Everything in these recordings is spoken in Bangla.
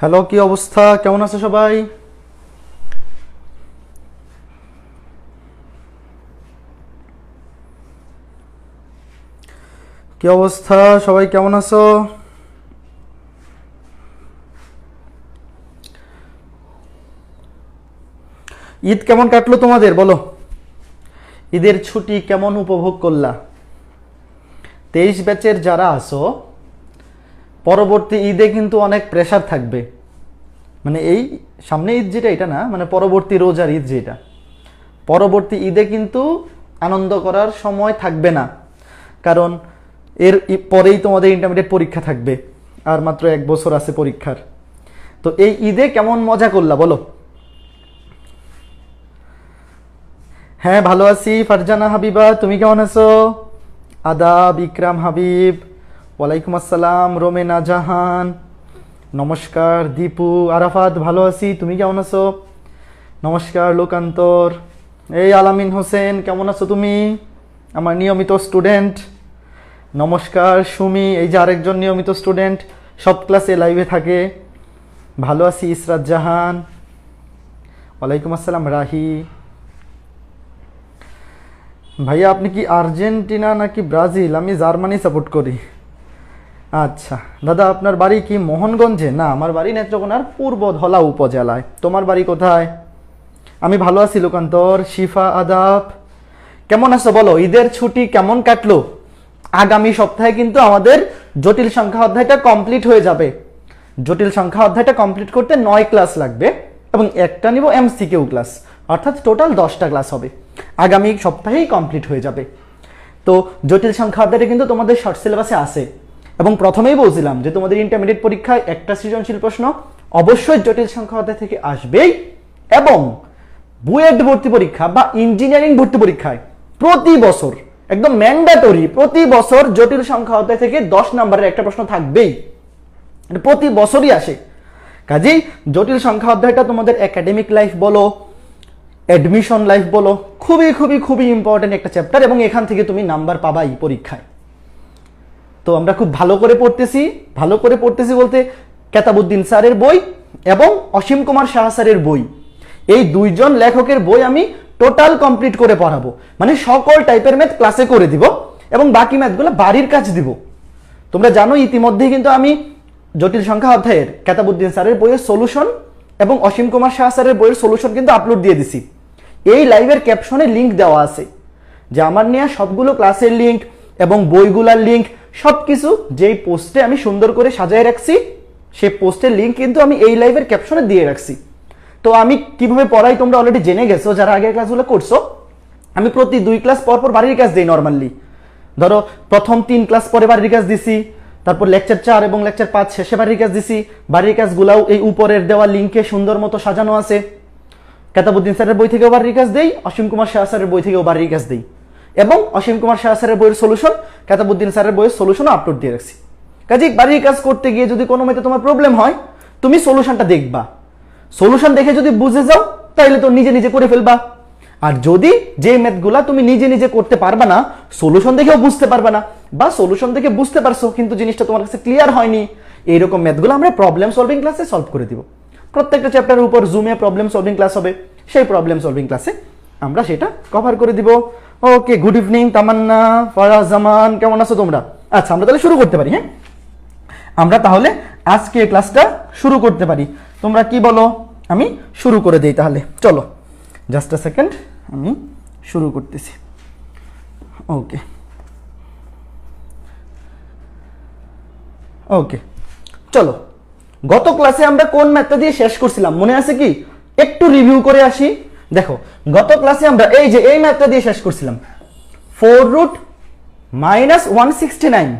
হ্যালো, কি অবস্থা? কেমন আছে সবাই? কি অবস্থা সবাই, কেমন আছো? ঈদ কেমন কাটলো তোমাদের, বলো? ঈদের ছুটি কেমন উপভোগ করলা? 23 ব্যাচের যারা আছো, পরবর্তী ঈদে কিন্তু অনেক প্রেসার থাকবে। মানে এই সামনে ঈদ যেটা, এটা না, মানে পরবর্তী রোজার ঈদ যেটা, পরবর্তী ঈদে কিন্তু আনন্দ করার সময় থাকবে না। কারণ এর পরেই তোমাদের ইন্টারমিডিয়েট পরীক্ষা থাকবে, আর মাত্র 1 বছর আছে পরীক্ষার। তো এই ঈদে কেমন মজা করলা বলো? হ্যাঁ, ভালো আছি। ফারজানা হাবিবা, তুমি কেমন আছো? আদাব, ইকরাম হাবিব, ওয়ালাইকুম আসসালাম। রোমেনা জাহান, নমস্কার। দীপু, আরাফাত, ভালো আছি। তুমি কেমন আছো? নমস্কার। লোকান্তর, এই আলামিন হোসেন, কেমন আছো তুমি? আমার নিয়মিত স্টুডেন্ট। নমস্কার। সুমি, এই যে আরেকজন নিয়মিত স্টুডেন্ট, সব ক্লাসে লাইভে থাকে। ভালো আছি। ইসরাত জাহান, ওয়ালাইকুম আসসালাম। রাহি ভাইয়া, আপনি কি আর্জেন্টিনা নাকি ব্রাজিল? আমি জার্মানি সাপোর্ট করি। আচ্ছা দাদা, আপনার বাড়ি কি মোহনগঞ্জে? না, আমার বাড়ি নেত্রকোনার পূর্ব ধলা উপজেলায়। তোমার বাড়ি কোথায়? আমি ভালো আছি। লোকান্তর, শিফা, আদাব, কেমন আছো বলো? ঈদের ছুটি কেমন কাটলো? আগামী সপ্তাহে কিন্তু আমাদের জটিল সংখ্যা অধ্যায়টা কমপ্লিট হয়ে যাবে। জটিল সংখ্যা অধ্যায়টা কমপ্লিট করতে 9 ক্লাস লাগবে এবং একটা নিব এমসিকিউ ক্লাস, অর্থাৎ টোটাল 10টা ক্লাস হবে। আগামী সপ্তাহেই কমপ্লিট হয়ে যাবে। তো জটিল সংখ্যা অধ্যায়টা কিন্তু তোমাদের শর্ট সিলেবাসে আছে, এবং প্রথমেই বলছিলাম যে তোমাদের ইন্টারমিডিয়েট পরীক্ষায় একটা সৃজনশীল প্রশ্ন অবশ্যই জটিল সংখ্যা অধ্যায় থেকে আসবেই, এবং বুয়েট ভর্তি পরীক্ষা বা ইঞ্জিনিয়ারিং ভর্তি পরীক্ষায় প্রতি বছর একদম ম্যান্ডেটরি, প্রতি বছর জটিল সংখ্যা অধ্যায় থেকে 10 নম্বরের একটা প্রশ্ন থাকবেই। প্রতি বছরই আসে। কাজেই জটিল সংখ্যা অধ্যায়টা তোমাদের একাডেমিক লাইফ বলো, অ্যাডমিশন লাইফ বলো, খুবই খুবই খুবই ইম্পর্টেন্ট একটা চ্যাপ্টার, এবং এখান থেকে তুমি নাম্বার পাবাই পরীক্ষায়। তো আমরা খুব ভালো করে পড়তেছি বলতে কেতাবউদ্দিন স্যারের বই এবং অসীম কুমার সাহা স্যারের বই, এই দুইজন লেখকের বই আমি টোটাল কমপ্লিট করে পড়াবো। মানে সকল টাইপের ম্যাথ ক্লাসে করে দিব এবং বাকি ম্যাথগুলো বাড়ির কাজ দিব। তোমরা জানো ইতিমধ্যেই কিন্তু আমি জটিল সংখ্যা অধ্যায়ের কেতাবউদ্দিন স্যারের বইয়ের সলিউশন এবং অসীম কুমার সাহা স্যারের বইয়ের সলিউশন কিন্তু আপলোড দিয়ে দিছি। এই লাইভের ক্যাপশনে লিঙ্ক দেওয়া আছে, যে আমার নেওয়া সবগুলো ক্লাসের লিঙ্ক এবং বইগুলার লিঙ্ক সবকিছু যেই পোস্টে আমি সুন্দর করে সাজায় রাখছি, সেই পোস্টের লিঙ্ক কিন্তু আমি এই লাইভের ক্যাপশনে দিয়ে রাখছি। তো আমি কিভাবে পড়াই তোমরা অলরেডি জেনে গেছো যারা আগের ক্লাসগুলো করছো। আমি প্রতি 2 ক্লাস পর পর বাড়ির কাজ দিই নর্মালি। ধরো প্রথম 3 ক্লাস পরে বাড়ির কাজ দিছি, তারপর লেকচার 4 এবং লেকচার 5 শেষে বাড়ির কাজ দিছি। বাড়ির কাজগুলাও এই উপরের দেওয়া লিঙ্কে সুন্দর মতো সাজানো আছে। কেতাবউদ্দিন স্যারের বই থেকেও বাড়ির কাজ দেই, অসীম কুমার সাহা স্যারের বই থেকেও বাড়ির কাজ দেই, এবং অসীম কুমার সাহা স্যারের বইয়ের সলিউশন, কেতাবউদ্দিন স্যারের বইয়ের সলিউশনও আপলোড দিয়ে রাখছি। কাজে বাড়ির কাজ করতে গিয়ে যদি কোনো মেতে তোমার প্রবলেম হয়, তুমি সলিউশনটা দেখবা। সলিউশন দেখে যদি বুঝে যাও তাহলে তো নিজে নিজে করে ফেলবা। আর যদি যে ম্যাথগুলা তুমি নিজে নিজে করতে পারবা না, সলিউশন দেখেও বুঝতে পারবা না, বা সলিউশন দেখে বুঝতে পারছো কিন্তু জিনিসটা তোমার কাছে ক্লিয়ার হয়নি, এইরকম ম্যাথগুলো আমরা প্রবলেম সলভিং ক্লাসে সলভ করে দিব। প্রত্যেকটা চ্যাপ্টারের উপর জুমে প্রবলেম সলভিং ক্লাস হবে, সেই প্রবলেম সলভিং ক্লাসে আমরা সেটা কভার করে দিব। ওকে, গুড ইভিনিং তামান্না, ফারাজ জামান, কেমন আছো তোমরা? আচ্ছা, আমরা তাহলে শুরু করতে পারি। হ্যাঁ, আমরা তাহলে আজকে ক্লাসটা শুরু করতে পারি। তোমরা কি বলো? আমি শুরু করে দেই তাহলে। চলো, জাস্ট আ সেকেন্ড, আমি শুরু করতেছি। ওকে ওকে, চলো। গত ক্লাসে আমরা কোন ম্যাথটা দিয়ে শেষ করছিলাম মনে আছে কি? একটু রিভিউ করে আসি। দেখো, গত ক্লাসে আমরা এই যে এই ম্যাথটা দিয়ে শেষ করছিলাম, 4√-169,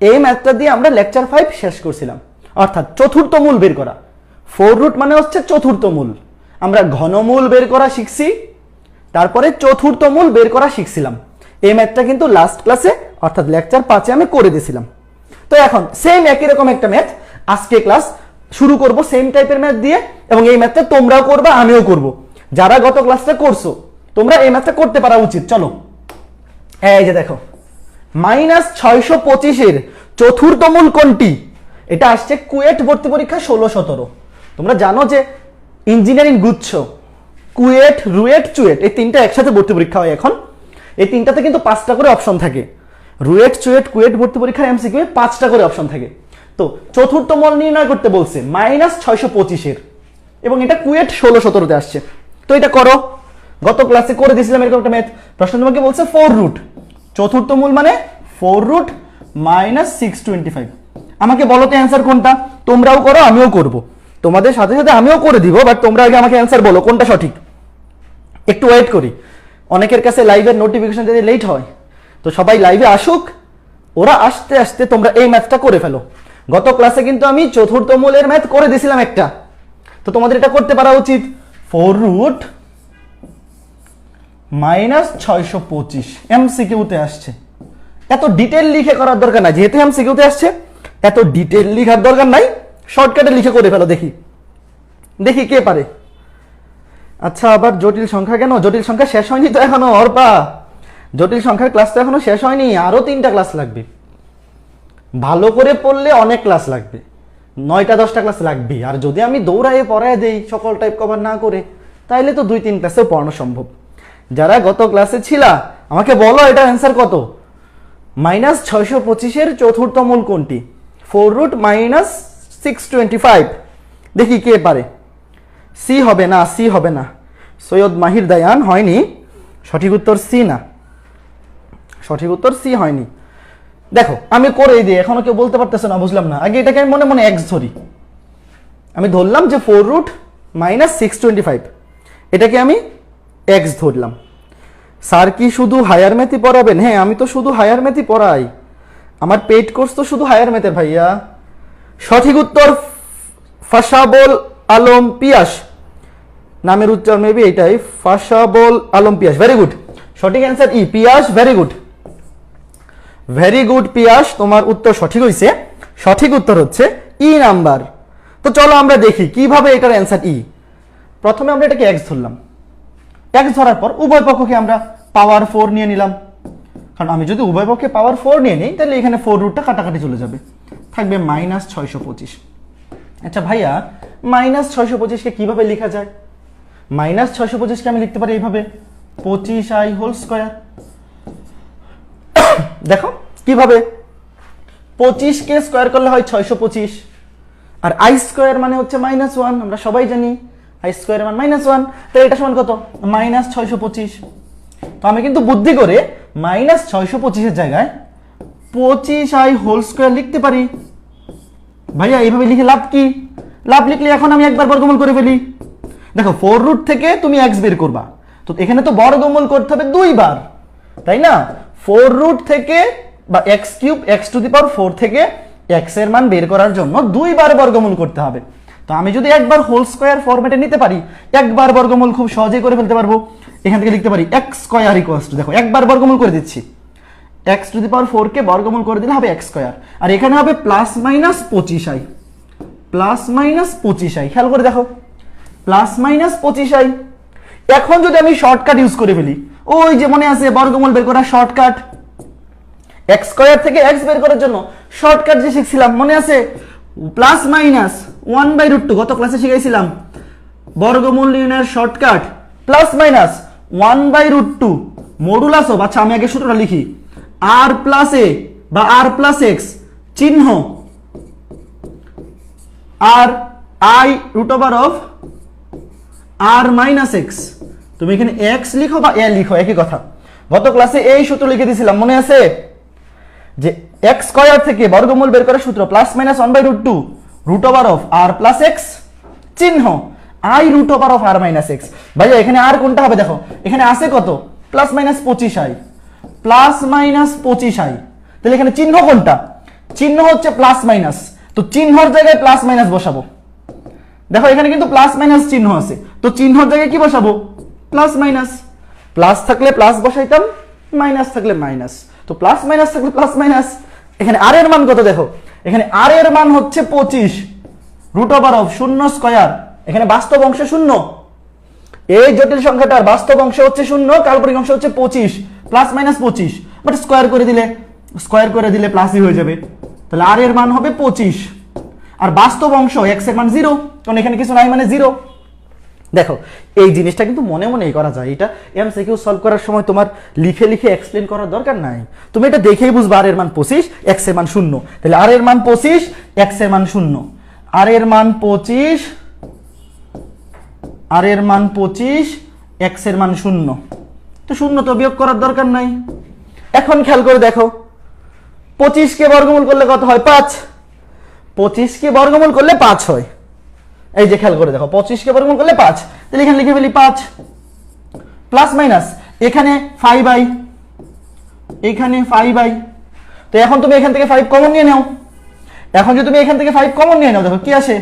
এই ম্যাথটা দিয়ে আমরা লেকচার 5 শেষ করছিলাম, অর্থাৎ চতুর্থ মূল বের করা। 4√ মানে হচ্ছে চতুর্থ মূল। আমরা ঘনমূল বের করা শিখছি, তারপরে চতুর্থ মূল বের করা শিখছিলাম। এই ম্যাথটা কিন্তু লাস্ট ক্লাসে অর্থাৎ লেকচার 5-এ আমি করে দিয়েছিলাম। তো এখন সেম একই রকম একটা ম্যাথ আজকে ক্লাস শুরু করব সেম টাইপের ম্যাথ দিয়ে, এবং এই ম্যাথটা তোমরাও করবা, আমিও করব। যারা গত ক্লাসটা করছো তোমরা এই ম্যাথটা করতে পারা উচিত। চলো, এই যে দেখো, -625-এর চতুর্থ মূল কোনটি? এটা আসছে কুয়েট ভর্তি পরীক্ষা 16-17। তোমরা জানো যে ইঞ্জিনিয়ারিং গুচ্ছ কুয়েট রুয়েট চুয়েট এই তিনটা একসাথে ভর্তি পরীক্ষা হয় এখন। এই তিনটাতে কিন্তু 5টা করে অপশন থাকে। রুয়েট চুয়েট কুয়েট ভর্তি পরীক্ষার এমসিকিউ 5টা করে অপশন থাকে। তো চতুর্থ মল নির্ণয় করতে বলছে -625 এবং এটা কুয়েট 16-17তে আসছে। তো এটা করো, গত ক্লাসে করে দিয়েছিলাম এরকম একটা ম্যাথ। প্রশ্ন তোমাকে বলছে 4 রুট, চতুর্থ মূল মানে 4 রুট -625। আমাকে বলো তো অ্যান্সার কোনটা? তোমরাও করো আমিও করব, তোমাদের সাথে সাথে আমিও করে দিব, বাট তোমরা আগে আমাকে অ্যান্সার বলো কোনটা সঠিক। একটু ওয়েট করি, অনেকের কাছে লাইভের নোটিফিকেশন যদি লেট হয়, তো সবাই লাইভে আসুক, ওরা আসতে আসতে তোমরা এই ম্যাথটা করে ফেলো। গত ক্লাসে কিন্তু আমি চতুর্থ মূলের ম্যাথ করে দিয়েছিলাম একটা, তো তোমাদের এটা করতে পারা উচিত। 4 রুট -625 এমসিকিউতে আসছে। এত ডিটেল লিখে করার দরকার নাই, যেহেতু এমসিকিউতে আসছে এত ডিটেল লিখার দরকার নাই, শর্টকাটে লিখে করে ফেলো। দেখি দেখি কে পারে। আচ্ছা, আবার জটিল সংখ্যা কেন? জটিল সংখ্যা শেষ হয়নি তো এখনো অর্পা, জটিল সংখ্যার ক্লাস তো এখনো শেষ হয়নি, আরো 3টা ক্লাস লাগবে। ভালো করে পড়লে অনেক ক্লাস লাগবে, 9টা-10টা ক্লাস লাগবে। আর যদি আমি দৌড়াইয়ে পড়ায় দেই সকল টাইপ কভার না করে, তাইলে তো 2-3 ক্লাসেও পড়ানো সম্ভব। যারা গত ক্লাসে ছিলা আমাকে বলো এটা অ্যান্সার কত? -625 চতুর্থ মূল কোনটি? 4 রুট -625। দেখি কে পারে। সি হবে না, সি হবে না, সৈয়দ মাহির দায়ান হয়নি। সঠিক উত্তর সি না, সঠিক উত্তর সি হয়নি। দেখো আমি করে দিই, এখনো কেউ বলতে পারতেছে না, বুঝলাম না। আগে এটাকে আমি মনে মনে এক্স ধরি। আমি ধরলাম যে 4 রুট -625, এটাকে আমি এক্স ধরলাম। স্যার কি শুধু হায়ার ম্যাথই পড়াবেন? হ্যাঁ, আমি তো শুধু হায়ার ম্যাথই পড়াই, আমার পেইড কোর্স তো শুধু হায়ার ম্যাথের ভাইয়া। সঠিক উত্তর ফাসাবল আলম পিয়াস, নামের উচ্চারণ মেবি এটাই, ফাসাবল আলম পিয়াস। ভেরি গুড, সঠিক অ্যান্সার ই, পিয়াস। ভেরি গুড, ভেরি গুড পিয়াস, তোমার উত্তর সঠিক হয়েছে। সঠিক উত্তর হচ্ছে ই নাম্বার। তো চলো আমরা দেখি কিভাবে এটার অ্যান্সার ই। প্রথমে আমরা এটাকে এক্স ধরলাম, এক্স ধরার পর উভয় পক্ষকে আমরা পাওয়ার 4 নিয়ে নিলাম, কারণ আমি যদি উভয় পক্ষে পাওয়ার 4 নিয়ে নিই তাহলে এখানে 4 রুটটা কাটাকাটি চলে যাবে, থাকবে -625। আচ্ছা ভাইয়া, -625কে কিভাবে লেখা যায়? -625কে আমি লিখতে পারি এইভাবে, 25i হোল স্কয়ার। দেখো কিভাবে, 25কে স্কয়ার করলে হয় 625, আর i স্কয়ার মানে হচ্ছে -1, আমরা সবাই জানি i স্কয়ার মান -1, তো এটা সমান কত? -625। তো আমি কিন্তু বুদ্ধি করে -625 এর জায়গায় 25i হোল স্কয়ার লিখতে পারি। ভাইয়া এইভাবে লিখে লাভ কি? লাভ লিখলে এখন আমি একবার বর্গমূল করে ফেলি। দেখো 4 রুট থেকে তুমি x বের করবা, তো এখানে তো বর্গমূল করতে হবে 2 বার, তাই না? 4 রুট থেকে বা x cube x to the power 4 থেকে x এর মান বের করার জন্য 2 বার বর্গমূল করতে হবে। তো আমি যদি একবার হোল স্কয়ার ফরম্যাটে নিতে পারি, একবার বর্গমূল খুব সহজেই করে ফেলতে পারবো। এখান থেকে লিখতে পারি x স্কয়ার ইকুয়ালস টু, দেখো একবার বর্গমূল করে দিচ্ছি, x টু দি পাওয়ার 4 কে বর্গমূল করে দিলে হবে x স্কয়ার, আর এখানে হবে +-25i, +-25i। খেয়াল করে দেখো, +-25i। এখন যদি আমি শর্টকাট ইউজ করে ফেলি, ওই যে মনে আছে বর্গমূল বের করার শর্টকাট, x স্কয়ার থেকে x বের করার জন্য শর্টকাট যে শিখছিলাম মনে আছে, +-1/√2, গত ক্লাসে শিখাইছিলাম বর্গমূল নির্ণয়ের শর্টকাট, +-1/√2 মডুলাস অফ, আচ্ছা আমি আগে সূত্রটা লিখি, r প্লাস a বা r প্লাস x চিহ্ন r i root over of r minus x। তুমি এখানে x লিখো বা a লিখো, একই কথা। গত ক্লাসে এই সূত্র লিখে দিয়েছিলাম মনে আছে, যে x স্কয়ার থেকে বর্গমূল বের করার সূত্র +-1/√2 root over of r plus x চিহ্ন i root over of r minus x। ভাইয়া এখানে আর কোনটা হবে? দেখো এখানে আছে কত, +-25i, +-25i। তাহলে এখানে চিহ্ন কোনটা? চিহ্ন হচ্ছে প্লাস মাইনাস, তো চিহ্নর জায়গায় প্লাস মাইনাস বসাবো। দেখো এখানে কিন্তু প্লাস মাইনাস চিহ্ন আছে, তো চিহ্নর জায়গায় কি বসাবো? Plus minus. প্লাস থাকলে প্লাস বসাইতাম, মাইনাস থাকলে মাইনাস, তো প্লাস মাইনাস থাকলে প্লাস মাইনাস। এখানে আর এর মান কত? দেখো এখানে আর এর মান হচ্ছে 25 রুট ওভার অফ 0 স্কয়ার, এখানে বাস্তব অংশ 0, এই জটিল সংখ্যাটার বাস্তব অংশ হচ্ছে 0, কাল্পনিক অংশ হচ্ছে 25, +-25, বাট স্কয়ার করে দিলে প্লাসই হয়ে যাবে, তাহলে আর এর মান হবে 25 আর বাস্তব অংশ x এর মান 0, কারণ এখানে কিছু নাই মানে 0। দেখো এই জিনিসটা কিন্তু মনে মনেই করা যায়, এটা এমসিকিউ সলভ করার সময় তোমার লিখে লিখে এক্সপ্লেন করার দরকার নাই, তুমি এটা দেখেই বুঝবা আর এর মান 25, x এর মান 0। তাহলে আর এর মান 25, x এর মান 0, আর এর মান 25, আর এর মান 25, x এর মান 0। তো 0 তো বিয়োগ করার দরকার নাই। এখন খেয়াল করে দেখো 25 কে বর্গমূল করলে কত হয়? 5। 25 কে বর্গমূল করলে 5 হয়। এই যে খেয়াল করে দেখো 25 কে বর্গমূল করলে 5, তাহলে এখানে লিখে ফেলি 5 প্লাস মাইনাস এখানে 5i, এখানে 5i। তো এখন তুমি এখান থেকে 5 কমন নিয়ে নাও। এখন যদি তুমি এখান থেকে 5 কমন নিয়ে নাও, দেখো কি আসে,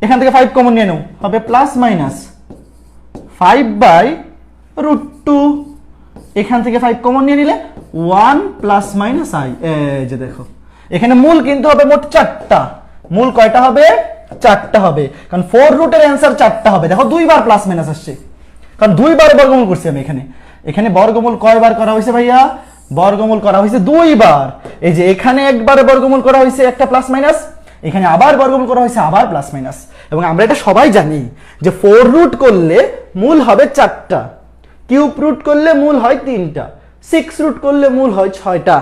এখান থেকে 5 কমন নিয়ে নাও, হবে প্লাস মাইনাস 5/√2। এখান থেকে 5 কমন নিয়ে নিলে 1 প্লাস মাইনাস i। এই যে দেখো এখানে মূল কিন্তু হবে মোট 4টা। মূল কয়টা হবে? 4টা হবে, কারণ 4 রুটের অ্যান্সার 4টা হবে। দেখো 2 বার প্লাস মাইনাস আসছে, কারণ 2 বার বর্গমূল করছি আমি এখানে। এখানে বর্গমূল কয়বার করা হয়েছে ভাইয়া? বর্গমূল করা হয়েছে 2 বার। এই যে এখানে একবার বর্গমূল করা হয়েছে একটা প্লাস মাইনাস, এখানে আবার বর্গমূল করা হয়েছে আবার প্লাস মাইনাস। এবং আমরা এটা সবাই জানি যে 4 রুট করলে মূল হবে 4টা, কিউব রুট করলে মূল হয় 3টা, 6 রুট করলে মূল হয় 6টা।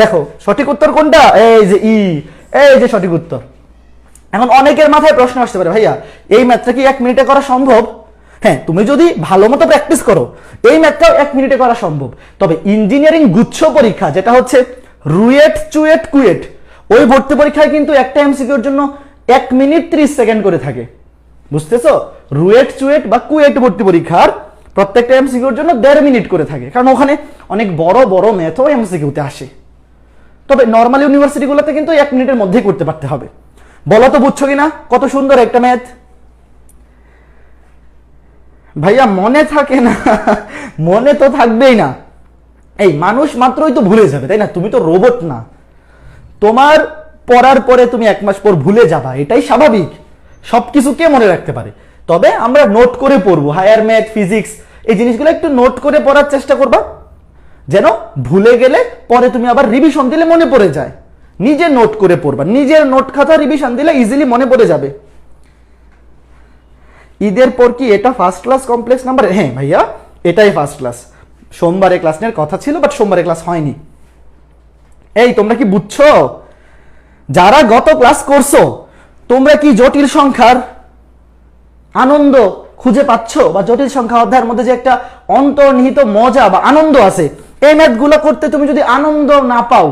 দেখো সঠিক উত্তর কোনটা? এই যে ই, এই যে সঠিক উত্তর। এখন অনেকের মাথায় প্রশ্ন আসতে পারে, ভাইয়া এই ম্যাথটা কি 1 মিনিটে করা সম্ভব? হ্যাঁ, তুমি যদি ভালো মতো প্র্যাকটিস করো এই ম্যাথটাও 1 মিনিটে করা সম্ভব। তবে ইঞ্জিনিয়ারিং গুচ্ছ পরীক্ষা যেটা হচ্ছে রুয়েট, চুয়েট, কুয়েট, ওই ভর্তি পরীক্ষায় কিন্তু একটা এমসিকিউর জন্য 1 মিনিট 30 সেকেন্ড করে থাকে। বুঝতেছো? রুয়েট, চুয়েট বা কুয়েট ভর্তি পরীক্ষার প্রত্যেকটা এমসিকিউর জন্য 1.5 মিনিট করে থাকে, কারণ ওখানে অনেক বড় বড় ম্যাথও এমসিকিউতে আসে। তবে নর্মাল ইউনিভার্সিটিগুলোতে কিন্তু 1 মিনিটের মধ্যেই করতে পারতে হবে। বলো তো বুঝছো কিনা কত সুন্দর একটা ম্যাথ? ভাইয়া মনে থাকে না, মনে তো থাকবেই না। এই মানুষ মাত্রই তো ভুলে যাবে, তাই না? তুমি তো রোবট না, তোমার পড়ার পরে তুমি 1 মাস পর ভুলে যাবা, এটাই স্বাভাবিক। সবকিছু কে মনে রাখতে পারে? তবে আমরা নোট করে পড়বো। হায়ার ম্যাথ, ফিজিক্স এই জিনিসগুলো একটু নোট করে পড়ার চেষ্টা করবা, যেন ভুলে গেলে পরে তুমি আবার রিভিশন দিলে মনে পড়ে যায়। নিজে নোট করে পড়বা, নিজের নোট খাতা রিভিশন দিলে ইজিলি মনে পড়ে যাবে। ঈদের পর কি এটা ফার্স্ট ক্লাস কমপ্লেক্স নাম্বার? হ্যাঁ ভাইয়া, এটাই ফার্স্ট ক্লাস। সোমবারে ক্লাস নেওয়ার কথা ছিল, বাট সোমবারে ক্লাস হয়নি। এই তোমরা কি বুঝছো? যারা গত ক্লাস করছো তোমরা কি জটিল সংখ্যার আনন্দ খুঁজে পাচ্ছ? বা জটিল সংখ্যা অধ্যায়ের মধ্যে যে একটা অন্তর্নিহিত মজা বা আনন্দ আছে, এই ম্যাথগুলো করতে তুমি যদি আনন্দ না পাও,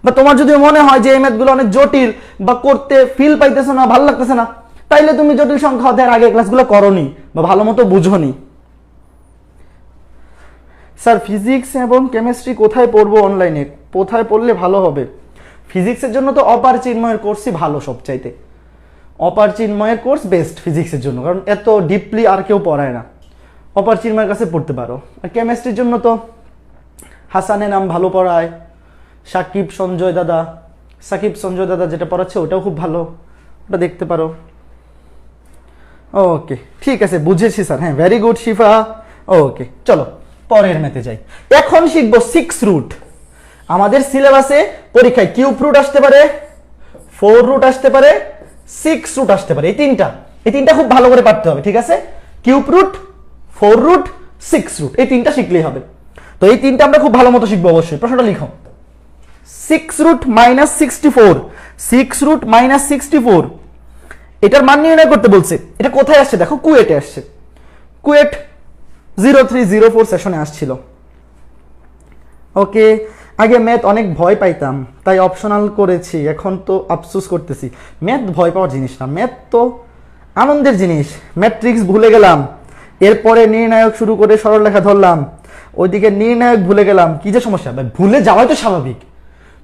বা তোমার যদি মনে হয় যে এই ম্যাথগুলো অনেক জটিল বা করতে ফিল পাইতেছো না, ভালো লাগতেছে না, তাইলে তুমি জটিল সংখ্যা অধ্যায়ের আগে ক্লাসগুলো করোনি বা ভালো মতো বুঝোনি। স্যার ফিজিক্স এবং কেমিস্ট্রি কোথায় পড়বো অনলাইনে? কোথায় পড়লে ভালো হবে? ফিজিক্সের জন্য তো অপার চিন্ময়ের কোর্সই ভালো সবচাইতে। অপার চিন্ময়ের কোর্স বেস্ট ফিজিক্সের জন্য, কারণ এত ডিপলি আর কেউ পড়ায় না। অপার চিন্ময়ের কাছে পড়তে পারো। আর কেমিস্ট্রির জন্য তো হাসানে নাম ভালো পড়ায়, সাকিব সঞ্জয় দাদা যেটা পড়াচ্ছে ওটাও খুব ভালো, ওটা দেখতে পারো। ওকে ঠিক আছে, বুঝেছি স্যার। হ্যাঁ ভেরি গুড শিফা। ওকে চলো পরের ম্যাথে যাই। এখন শিখবো 6 রুট। আমাদের সিলেবাসে পরীক্ষায় কিউব রুট আসতে পারে, 4 রুট আসতে পারে, 6 রুট আসতে পারে। এই তিনটা খুব ভালো করে পারতে হবে, ঠিক আছে? কিউব রুট, 4 রুট, 6 রুট, এই তিনটা শিখলেই হবে। তো এই তিনটা আমরা খুব ভালো মতো শিখবো অবশ্যই। প্রশ্নটা লিখো, 6 রুট মাইনাস 64, 6 রুট মাইনাস 64 এটার মান নির্ণয় করতে বলছে। এটা কোথায় আসছে দেখো, কুয়েটে আসছে। কুয়েট 0304 সেশনে আসছিল। ওকে, আগে ম্যাথ অনেক ভয় পাইতাম তাই অপশনাল করেছি, এখন তো আফসোস করতেছি। ম্যাথ ভয় পাওয়ার জিনিস না, ম্যাথ তো আনন্দের জিনিস। ম্যাট্রিক্স ভুলে গেলাম, এরপরে নির্ণায়ক শুরু করে সরলরেখা ধরলাম, ওইদিকে নির্ণায়ক ভুলে গেলাম। কি যে সমস্যা, ভুলে যাওয়াই তো স্বাভাবিক।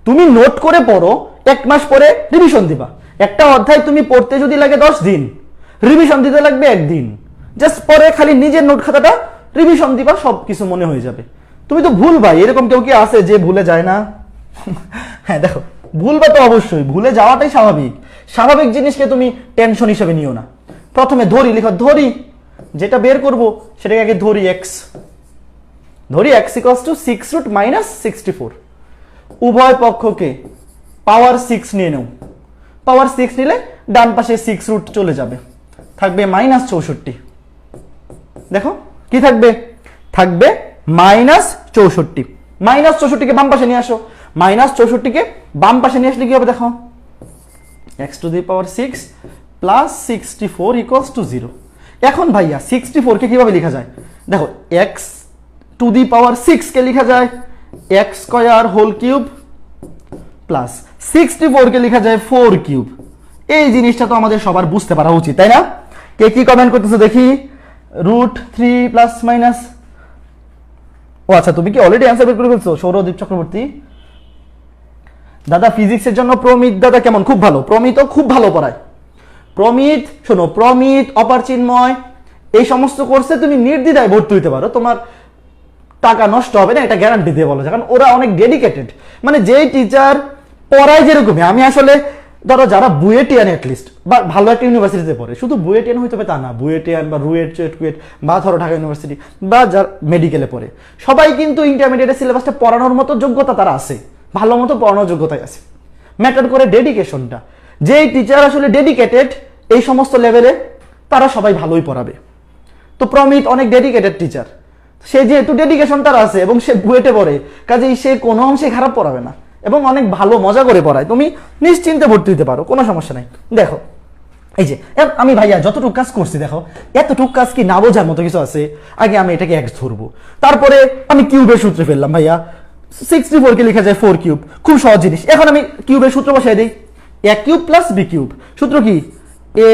তুমি নোট করে পড়ো, 1 মাস পরে রিভিশন দিবা। একটা অধ্যায় তুমি পড়তে যদি লাগে 10 দিন, রিভিশন দিতে লাগবে 1 দিন। জাস্ট পরে খালি নিজের নোট খাতাটা রিভিশন দিবা, সব কিছু মনে হয়ে যাবে। তুমি তো ভুলবা, এরকম কেউ কি আছে যে ভুলে যায় না? হ্যাঁ দেখো, ভুলবা তো অবশ্যই, ভুলে যাওয়াটাই স্বাভাবিক। স্বাভাবিক জিনিসকে তুমি টেনশন হিসেবে নিও না। প্রথমে ধরি লিখো, ধরি যেটা বের করব সেটাকে আগে ধরি এক্স। ধরি X equals to 6 root minus 64। উভয় পক্ষকে পাওয়ার 6 নিয়ে নাও। পাওয়ার 6 নিলে ডান পাশে 6 রুট চলে যাবে, থাকবে -64। দেখো কি থাকবে, থাকবে -64। -64কে বাম পাশে নিয়ে আসো, -64কে বাম পাশে নিয়ে আসলে কি হবে দেখো, x⁻6 প্লাস 64 ইকুয়ালস টু 0। এখন ভাইয়া 64 কে কিভাবে লেখা যায়, দেখো x⁻6 কে লেখা যায় x square whole cube plus 64 কে লেখা যায় 4 কিউব। এই জিনিসটা তো আমাদের সবার বুঝতে পারা উচিত, তাই না? কে কি কমেন্ট করতেছো দেখি, √3 প্লাস মাইনাস, ও আচ্ছা তুমি কি অলরেডি অ্যান্সার বের করে ফেলছো? সৌরদীপ চক্রবর্তী দাদা ফিজিক্সের জন্য প্রমিত দাদা কেমন? খুব ভালো, প্রমিতও খুব ভালো পড়ায়। প্রমিত শোনো, প্রমিত অপার চিন্ময় এই সমস্ত কোর্সে তুমি নির্দ্বিধায় ভর্তি হইতে পারো, তোমার টাকা নষ্ট হবে না, এটা গ্যারান্টি দিয়ে বলো, কারণ ওরা অনেক ডেডিকেটেড। মানে যেই টিচার পড়ায় যেরকমই, আমি আসলে ধরো যারা বুয়েটিয়ান অ্যাটলিস্ট বা ভালো একটা ইউনিভার্সিটিতে পড়ে, শুধু বুয়েটিয়ান হইতে হবে তা না, বুয়েটিয়ান বা রুয়েট চুয়েট বা ধরো ঢাকা ইউনিভার্সিটি বা যারা মেডিকেলে পড়ে, সবাই কিন্তু ইন্টারমিডিয়েটের সিলেবাসটা পড়ানোর মতো যোগ্যতা তারা আছে, ভালো মতো পড়ানোর যোগ্যতায় আছে। ম্যাটার করে ডেডিকেশনটা, যেই টিচার আসলে ডেডিকেটেড এই সমস্ত লেভেলে তারা সবাই ভালোই পড়াবে। তো প্রমিত অনেক ডেডিকেটেড টিচার, সে যেহেতু ডেডিকেশন তার আছে এবং সে বুয়েটে পড়ে, কাজেই সে কোনো অংশে খারাপ পড়াবে না এবং অনেক ভালো মজা করে পড়ায়, তুমি নিশ্চিন্তে ভর্তি হতে পারো, কোনো সমস্যা নাই। দেখো এই যে আমি ভাইয়া যতটুকু কাজ করছি, দেখো এতটুকু কাজ কি না বোঝার মতো কিছু আছে? আগে আমি এটাকে x ধরবো, তারপরে আমি কিউবের সূত্রে ফেললাম ভাইয়া, 64 কে লেখা যায় 4 কিউব, খুব সহজ জিনিস। এখন আমি কিউবের সূত্র বসাই দিই, a cube plus b cube, সূত্র কি a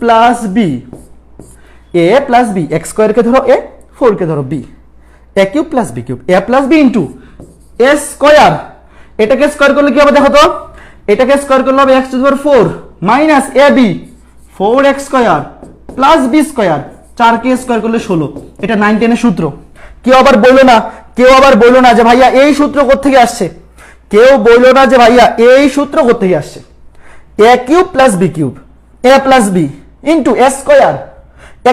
plus b, x square কে ধরো a, 4 কে ধরো b, a cube plus b cube, a plus b into a square, এটাকে স্কয়ার করলে কি হবে দেখো তো, এটাকে স্কয়ার করলে হবে x⁴ minus ab 4x square plus b square, 4 কে স্কয়ার করলে 16, এটা 9 10 এর সূত্র। কেউ আবার বললো না যে ভাইয়া এই সূত্র কোত্থেকে আসছে, কেউ বললো না যে ভাইয়া এই সূত্র কোত্থেকে আসছে। a cube plus b cube, a plus b into a square,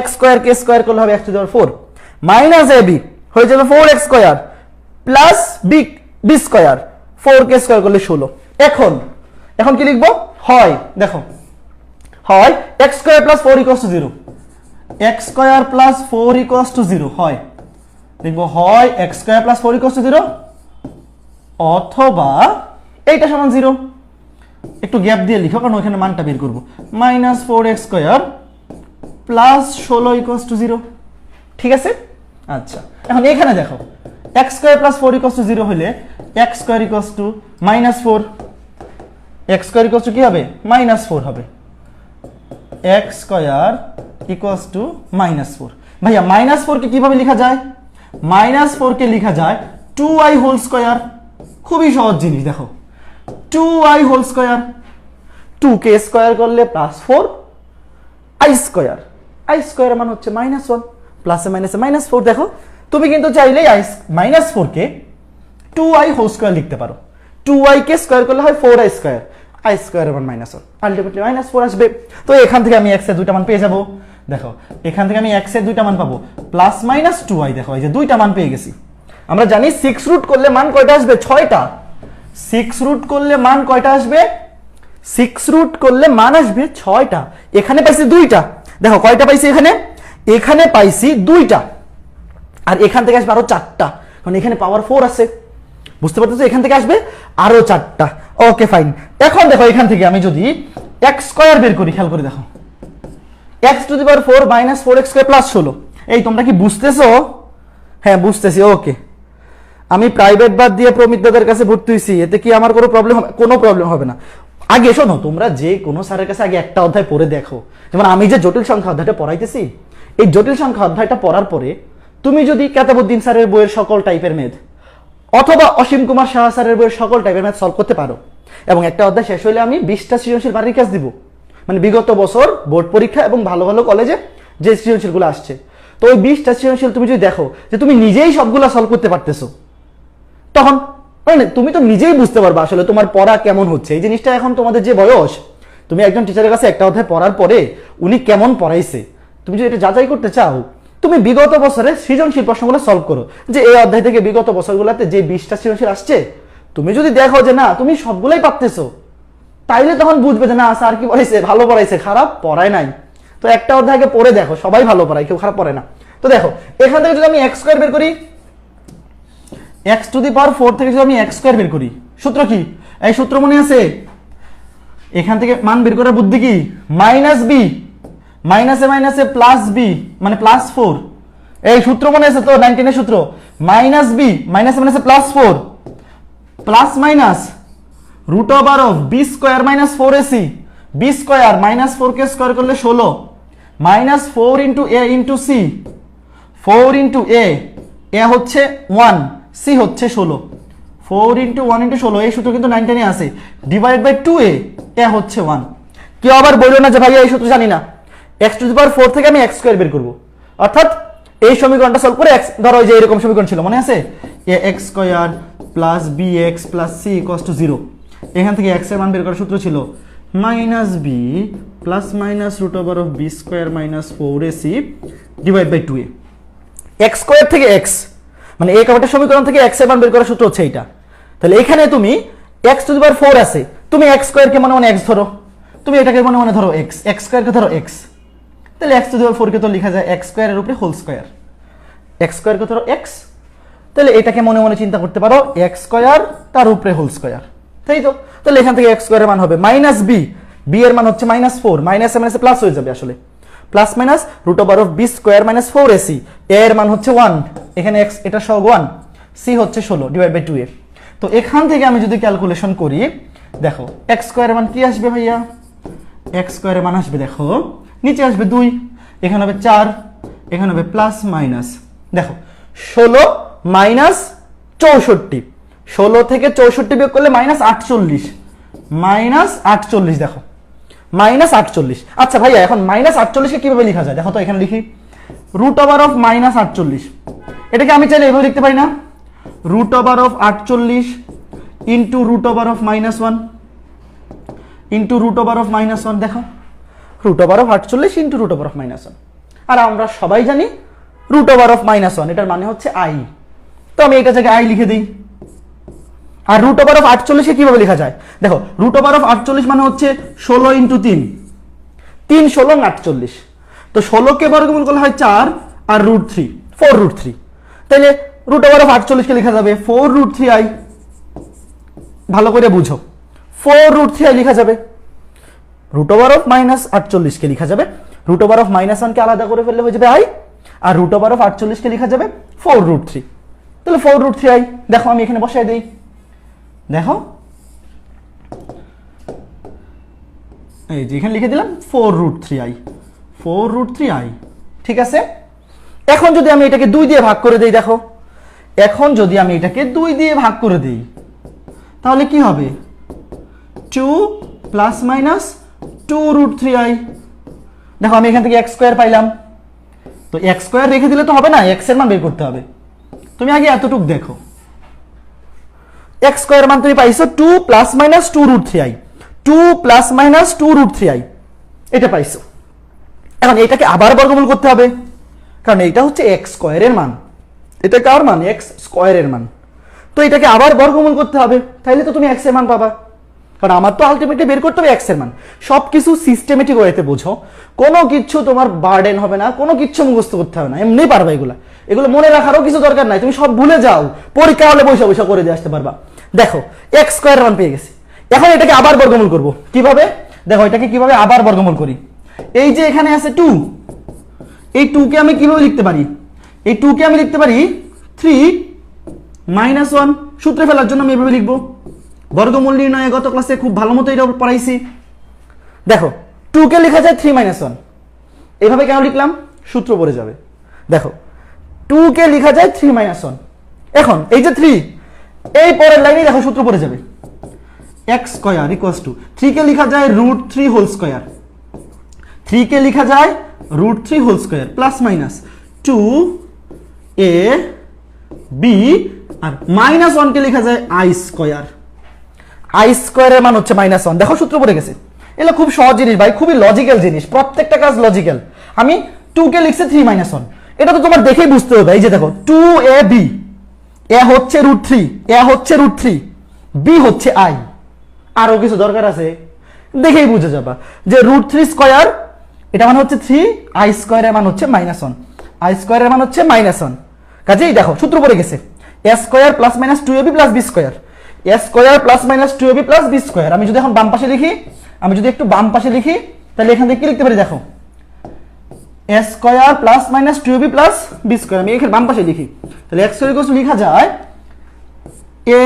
x square K square করলে হবে x⁴ মাইনাস ab হয়ে যাবে 4x square plus b square, 4 কে স্কয়ার করলে 16। এখন কি লিখবো, হয় দেখো, হয় x square plus 4 equals to 0, x square plus 4 equals to 0, হয় লিখবো হয় x square plus 4 equals to 0 অথবা এইটা সমান 0, একটু গ্যাপ দিয়ে লিখো কারণ ওখানে মানটা বের করবো, -4x square plus 16 equals to 0। ঠিক আছে, আচ্ছা এখন এখানে দেখো x square plus 4 equals to 0 হলে x square equals two -4, x square equals two কি হবে, -4 হবে, x স্কয়ার ইকুয়ালস টু -4। ভাইয়া -4 কে কিভাবে লেখা যায়, -4 কে লেখা যায় 2i হোল স্কয়ার, খুবই সহজ জিনিস। দেখো 2i হোল স্কয়ার, 2 কে স্কয়ার করলে +4 i স্কয়ার, i স্কয়ার মান হচ্ছে -1, প্লাসে মাইনাসে -4। দেখো তুমি কিন্তু চাইলেই -4 কে 2i হোল স্কয়ার লিখতে পারো, 2i কে স্কয়ার করলে হয় 4i স্কয়ার, i স্কয়ার মান -1, আলটিমেটলি -4 আসবে। তো এখান থেকে আমি x এর দুইটা মান পেয়ে যাব। দেখো এখান থেকে আমি x এর দুইটা মান পাবো, প্লাস মাইনাস 2i, দেখো এই যে দুইটা মান পেয়ে গেছি। আমরা জানি 6 রুট করলে মান কয়টা আসবে, 6টা। 6 রুট করলে মান কয়টা আসবে, 6 রুট করলে মান আসবে 6টা। এখানে পাইছি 2টা, দেখো কয়টা পাইছি, এখানে পাইছি 2টা, আর এখান থেকে আসবে আরো 4টা, কারণ এখানে পাওয়ার 4 আছে, বুঝতে পারতেছো, এখান থেকে আসবে আরো 4টা। Okay fine. এখন দেখো এখান থেকে আমি যদি x স্কয়ার বের করি, খেয়াল করে দেখো, x⁴ minus 4x square plus 16, এই তোমরা কি বুঝতেছো? হ্যাঁ বুঝতেছি, ওকে। আমি প্রাইভেট বাদ দিয়ে প্রমিত দাদার কাছে ভর্তি হয়েছি, এতে কি আমার কোনো প্রবলেম হবে? কোনো প্রবলেম হবে না। আগে শোনো, তোমরা যে কোনো স্যারের কাছে আগে একটা অধ্যায় পড়ে দেখো, যেমন আমি যে জটিল সংখ্যা অধ্যায়টা পড়াইতেছি, এই জটিল সংখ্যা অধ্যায়টা পড়ার পরে তুমি যদি কেতাবউদ্দিন স্যারের বইয়ের সকল টাইপের ম্যাথ অথবা অসীম কুমার সাহা স্যারের বইয়ের সকল টাইপের ম্যাথ সলভ করতে পারো, এবং একটা অধ্যায় শেষ হলে আমি 20টা সৃজনশীল বাড়ির কাজ দিব, মানে বিগত বছর বোর্ড পরীক্ষা এবং ভালো ভালো কলেজে যে সৃজনশীলগুলো আসছে, তো ওই 20টা সৃজনশীল তুমি যদি দেখো যে তুমি নিজেই সবগুলো সলভ করতে পারতেছো, তখন মানে তুমি তো নিজেই বুঝতে পারবা আসলে তোমার পড়া কেমন হচ্ছে। এই জিনিসটা এখন তোমাদের যে বয়স, তুমি একজন টিচারের কাছে একটা অধ্যায় পড়ার পরে উনি কেমন পড়াইছে, তুমি যদি এটা যাচাই করতে চাও, তুমি বিগত বছরের সৃজনশীল প্রশ্নগুলো সলভ করো, যে এই অধ্যায় থেকে বিগত বছরগুলোতে যে 20টা সৃজনশীল আসছে, তুমি যদি দেখো যে না তুমি সবগুলাই পারতেছো, তাইলে তখন বুঝবে যে না স্যার কি পড়াইছে, ভালো পড়াইছে, খারাপ পড়ায় নাই। তো একটা অধ্যায়কে পড়ে দেখো, সবাই ভালো পড়ায়, কেউ খারাপ পড়ে না। তো দেখো এখান থেকে যদি আমি এক্স স্কোয়ার বের করি, এক্স টু দি পাওয়ার 4 থেকে যদি আমি এক্স স্কোয়ার বের করি, সূত্র কি? এই সূত্র মনে আছে? এখান থেকে মান বের করার বুদ্ধি কি? মাইনাস বি, মাইনাসে মাইনাসে প্লাস বি মানে প্লাস 4। এই সূত্র মনে আছে তো 19 এর সূত্র? মাইনাস বি মাইনাসে মাইনাসে plus 4 plus minus root over of B square minus 4ac, b square minus 4কে স্কোয়ার করলে 16 minus 4 into a into c, 4 into a, a হচ্ছে 1, সি হচ্ছে 16, 4 ইন্টু 1 ইন্টু 16, এই সূত্র কিন্তু 19 এ আছে, ডিভাইড বাই 2a, এ হচ্ছে 1। কেউ আবার বললো না যে ভাই এই সূত্র জানি না, এক্স টু দি পাওয়ার 4 থেকে আমি এক্স স্কোয়ার বের করবো, অর্থাৎ এই সমীকরণটা সলভ করে এক্স, ধরো যে এরকম সমীকরণ ছিল মনে আছে, a x square plus b x plus c equals to 0, এখান থেকে এক্স এর মান বের করার সূত্র ছিল minus B plus minus root over of B square minus 4ac divide by 2a। X square থেকে এক্স মানে এই কয়টা সমীকরণ থেকে এক্স এর মান বের করার সূত্র হচ্ছে এইটা। তাহলে এখানে তুমি এক্স টু দি পাওয়ার 4 আছে, তুমি এক্স স্কোয়ারকে মনে মনে এক্স ধরো, তুমি এটাকে মনে মনে ধরো এক্স, এক্স স্কোয়ারকে ধরো এক্স, তাহলে এক্স টু দি পাওয়ার 4 কে তো লেখা যায় এক্স স্কোয়ারের উপরে হোল স্কোয়ার, এক্স স্কোয়ারকে ধরো এক্স, তাহলে এটাকে মনে মনে চিন্তা করতে পারো এক্স স্কোয়ার তার উপরে হোল স্কোয়ার, তাই তো? তাহলে এখান থেকে এক্স স্কোয়ারের মান হবে মাইনাস বি, বি এর মান হচ্ছে মাইনাস 4, মাইনাস এ মাইনাসে প্লাস হয়ে যাবে আসলে, plus minus root over of B square minus 4ac, এর মান হচ্ছে 1, এখানে এক্স এটা সহ 1, সি হচ্ছে 16 ডিভাইড বাই 2a। তো এখান থেকে আমি যদি ক্যালকুলেশন করি, দেখো এক্স স্কোয়ারের মান কি আসবে ভাইয়া? এক্স স্কোয়ারের মান আসবে, দেখো নিচে আসবে 2, এখানে হবে 4, এখানে হবে প্লাস মাইনাস, দেখো 16 মাইনাস 64, 16 থেকে 64 বিয়োগ করলে মাইনাস 48, মাইনাস 48, দেখো মাইনাস 48। আচ্ছা ভাইয়া এখন মাইনাস 48কে কিভাবে লেখা যায়? দেখো তো এখানে লিখি রুট ওভার অফ মাইনাস 48, এটাকে আমি চাইলে এভাবে লিখতে পারি না, root over of 48 into root over of minus 1 into root over of minus 1, দেখো root over of 48 into root over of minus 1, আর আমরা সবাই জানি রুট ওভার অফ মাইনাস 1 এটার মানে হচ্ছে আই, তো আমি এটা জায়গায় আই লিখে দিই। আর রুট ওভার অফ 48কে কিভাবে লেখা যায়? দেখো রুট ওভার অফ 48 মানে হচ্ছে 16 ইন্টু 3, 3 16 48, তো 16কে বর্গমূল করলে হয় 4 আর রুট 3, 4 রুট 3, তাহলে রুট ওভার অফ 48কে লেখা যাবে 4 রুট 3i, ভালো করে বুঝো 4 রুট 3i লেখা যাবে, রুট ওভার অফ মাইনাস 48কে লেখা যাবে, রুট ওভার অফ মাইনাস 1কে আলাদা করে ফেললে হয়ে যাবে i, আর রুট ওভার অফ 48কে লেখা যাবে 4 রুট 3, তাহলে 4 রুট 3i, দেখো আমি এখানে বসাই দিই, দেখো এই যে এখানে লিখে দিলাম 4 রুট 3i, 4 রুট 3i, ঠিক আছে। এখন যদি আমি এটাকে 2 দিয়ে ভাগ করে দেই, দেখো এখন যদি আমি এটাকে 2 দিয়ে ভাগ করে দেই তাহলে কি হবে? 2 প্লাস মাইনাস 2 রুট 3i, দেখো আমি এখান থেকে এক্স স্কোয়ার পাইলাম, তো এক্স স্কোয়ার রেখে দিলে তো হবে না, এক্স এর মান বের করতে হবে। তুমি আগে এতটুক দেখো, এক্স স্কোয়ার মান তুমি পাইছো 2 plus minus 2 root 3i, 2 plus minus 2 root 3i, এটা পাইছো। এখন এটাকে আবার বর্গমূল করতে হবে, কারণ এটা হচ্ছে এক্স স্কোয়ারের মান, এটা কার মান? এক্স স্কোয়ারের মান, তো এটাকে আবার বর্গমূল করতে হবে, তাইলে তো তুমি এক্স এর মান পাবা, কারণ আমার তো আলটিমেটলি বের করতে হবে এক্স এর মান। সবকিছু সিস্টেমেটিক ওয়েতে বোঝো, কোনো কিছু তোমার বার্ডেন হবে না, কোনো কিছু মুখস্থ করতে হবে না, এমনি পারবা এগুলা, এগুলো মনে রাখারও কিছু দরকার নাই, তুমি সব ভুলে যাও, পরীক্ষা হলে বসে বসে করে দিয়ে আসতে পারবা। দেখো এক্স স্কোয়ার মান পেয়ে গেছি, এখন এটাকে আবার বর্গমূল করব, কিভাবে? দেখো এটাকে কিভাবে আবার বর্গমূল করি, এই যে এখানে আছে 2, এই 2 কে আমি কিভাবে লিখতে পারি? এই 2 কে আমি লিখতে পারি 3 মাইনাস 1, সূত্রে ফেলার জন্য আমি এভাবে লিখবো, বর্গমূল নির্ণয়ে গত ক্লাসে খুব ভালো মতো এটা পড়াইছি। দেখো 2 কে লেখা যায় 3 মাইনাস 1, এভাবে কেন লিখলাম? সূত্র পড়ে যাবে। দেখো 2 কে লেখা যায় 3 মাইনাস 1, এখন এই যে 3, এই পরের লাইনে দেখো সূত্র পড়ে যাবে, এক্স স্কোয়ার ইকুয়ালস টু 3 কে লেখা যায় রুট 3 হোল স্কোয়ার, 3 কে লেখা যায় root 3 whole square plus minus 2a b, আর মাইনাস 1 কে লেখা যায় আই স্কোয়ার, আই স্কোয়ারের মান হচ্ছে মাইনাস 1, দেখো সূত্র পড়ে গেছে। এগুলো খুব সহজ জিনিস ভাই, খুবই লজিক্যাল জিনিস, প্রত্যেকটা কাজ লজিক্যাল। আমি 2 কে লিখছি 3 মাইনাস 1, এটা তো তোমার দেখেই বুঝতে হবে। এই যে দেখো 2ab, এ হচ্ছে রুট 3, এ হচ্ছে রুট 3, বি হচ্ছে আই, আরো কিছু দরকার আছে? দেখেই বুঝে যাবা যে √3 স্কয়ার এটা মানে হচ্ছে 3, আই স্কয়ারের মান হচ্ছে -1, আই স্কয়ারের মান হচ্ছে -1। কাজেই দেখো সূত্র পড়ে গেছে a square plus minus 2ab plus b square, a square plus minus 2ab plus b square. আমি যদি এখন বাম পাশে লিখি, আমি যদি একটু বাম পাশে লিখি তাহলে এখান থেকে কি লিখতে পারি দেখো, a square plus minus 2ab plus b square. আমি এখানে বাম পাশে লিখি তাহলে x স্কয়ার ইকুয়াল টু লিখা যায় a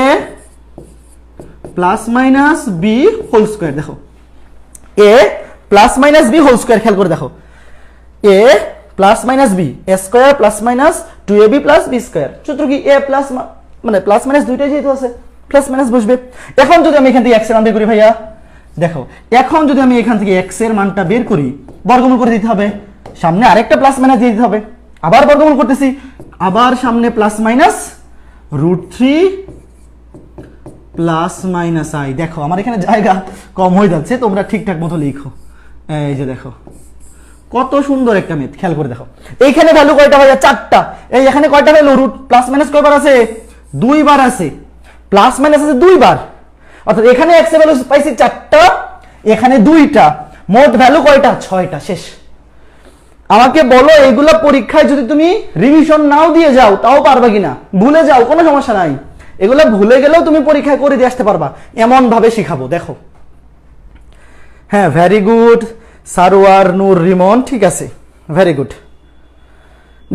plus minus b whole square. দেখো a plus minus b whole square, খেয়াল করে দেখো a plus minus b, a square plus minus 2ab plus b square. সূত্র কি a প্লাস মানে প্লাস মাইনাস দুইটাই যেহেতু আছে প্লাস মাইনাস বসবে। এখন যদি আমি এখান থেকে x এর মান বের করি ভাইয়া, দেখো এখন যদি আমি এখান থেকে x এর মানটা বের করি বর্গমূল করে দিতে হবে, সামনে আরেকটা প্লাস মাইনাস দিয়ে দিতে হবে, আবার বর্গমূল করতেছি, আবার সামনে plus minus √3 plus minus I. দেখো আমার এখানে জায়গা কম হয়ে যাচ্ছে, তোমরা ঠিকঠাক মতো লিখো। এই যে দেখো কত সুন্দর একটা মেথ, খেয়াল করে দেখো এইখানে ভ্যালু কয়টা ভাইয়া, 4টা। এই এখানে কয়টা ভ্যালু, রুট প্লাস মাইনাস কয়বার আছে, 2 বার আছে, প্লাস মাইনাস আছে 2 বার, অর্থাৎ এখানে x এর ভ্যালু পাইছি 4টা, এখানে 2টা, মোট ভ্যালু কয়টা, 6টা। শেষ। আমাকে বলো এইগুলা পরীক্ষায় যদি তুমি রিভিশন নাও দিয়ে যাও তাও পারবা কিনা, ভুলে যাও কোনো সমস্যা নাই, এগুলা ভুলে গেলেও তুমি পরীক্ষায় করে দিয়ে আসতে পারবা, এমন ভাবে শিখাবো। দেখো হ্যাঁ, ভেরি গুড সারোয়ার নূর রিমন, ঠিক আছে, ভেরি গুড।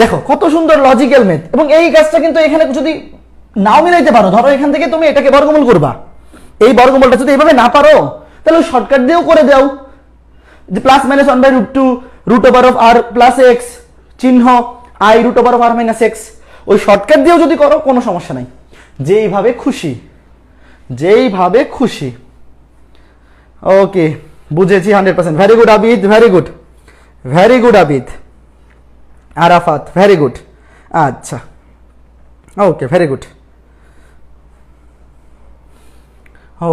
দেখো কত সুন্দর লজিক্যাল মেথ। এবং এই কাজটা কিন্তু এখানে যদি নাও মিলাইতে পারো, ধরো এখান থেকে তুমি এটাকে বর্গমূল করবা, এই বর্গমূলটা যদি এইভাবে না পারো তাহলে শর্টকাট দিয়েও করে দাও, যে plus minus 1/√2 root over of আর প্লাস এক্স চিহ্ন আই রুট ওভার অফ আর মাইনাস এক্স, ওই শর্টকাট দিয়েও যদি করো কোনো সমস্যা নাই, যেইভাবে খুশি, যেইভাবে খুশি। ওকে, বুঝেছি 100%। Very good Abid, very good, very good Abid. Arafat, very good. আচ্ছা ওকে, ভেরি গুড।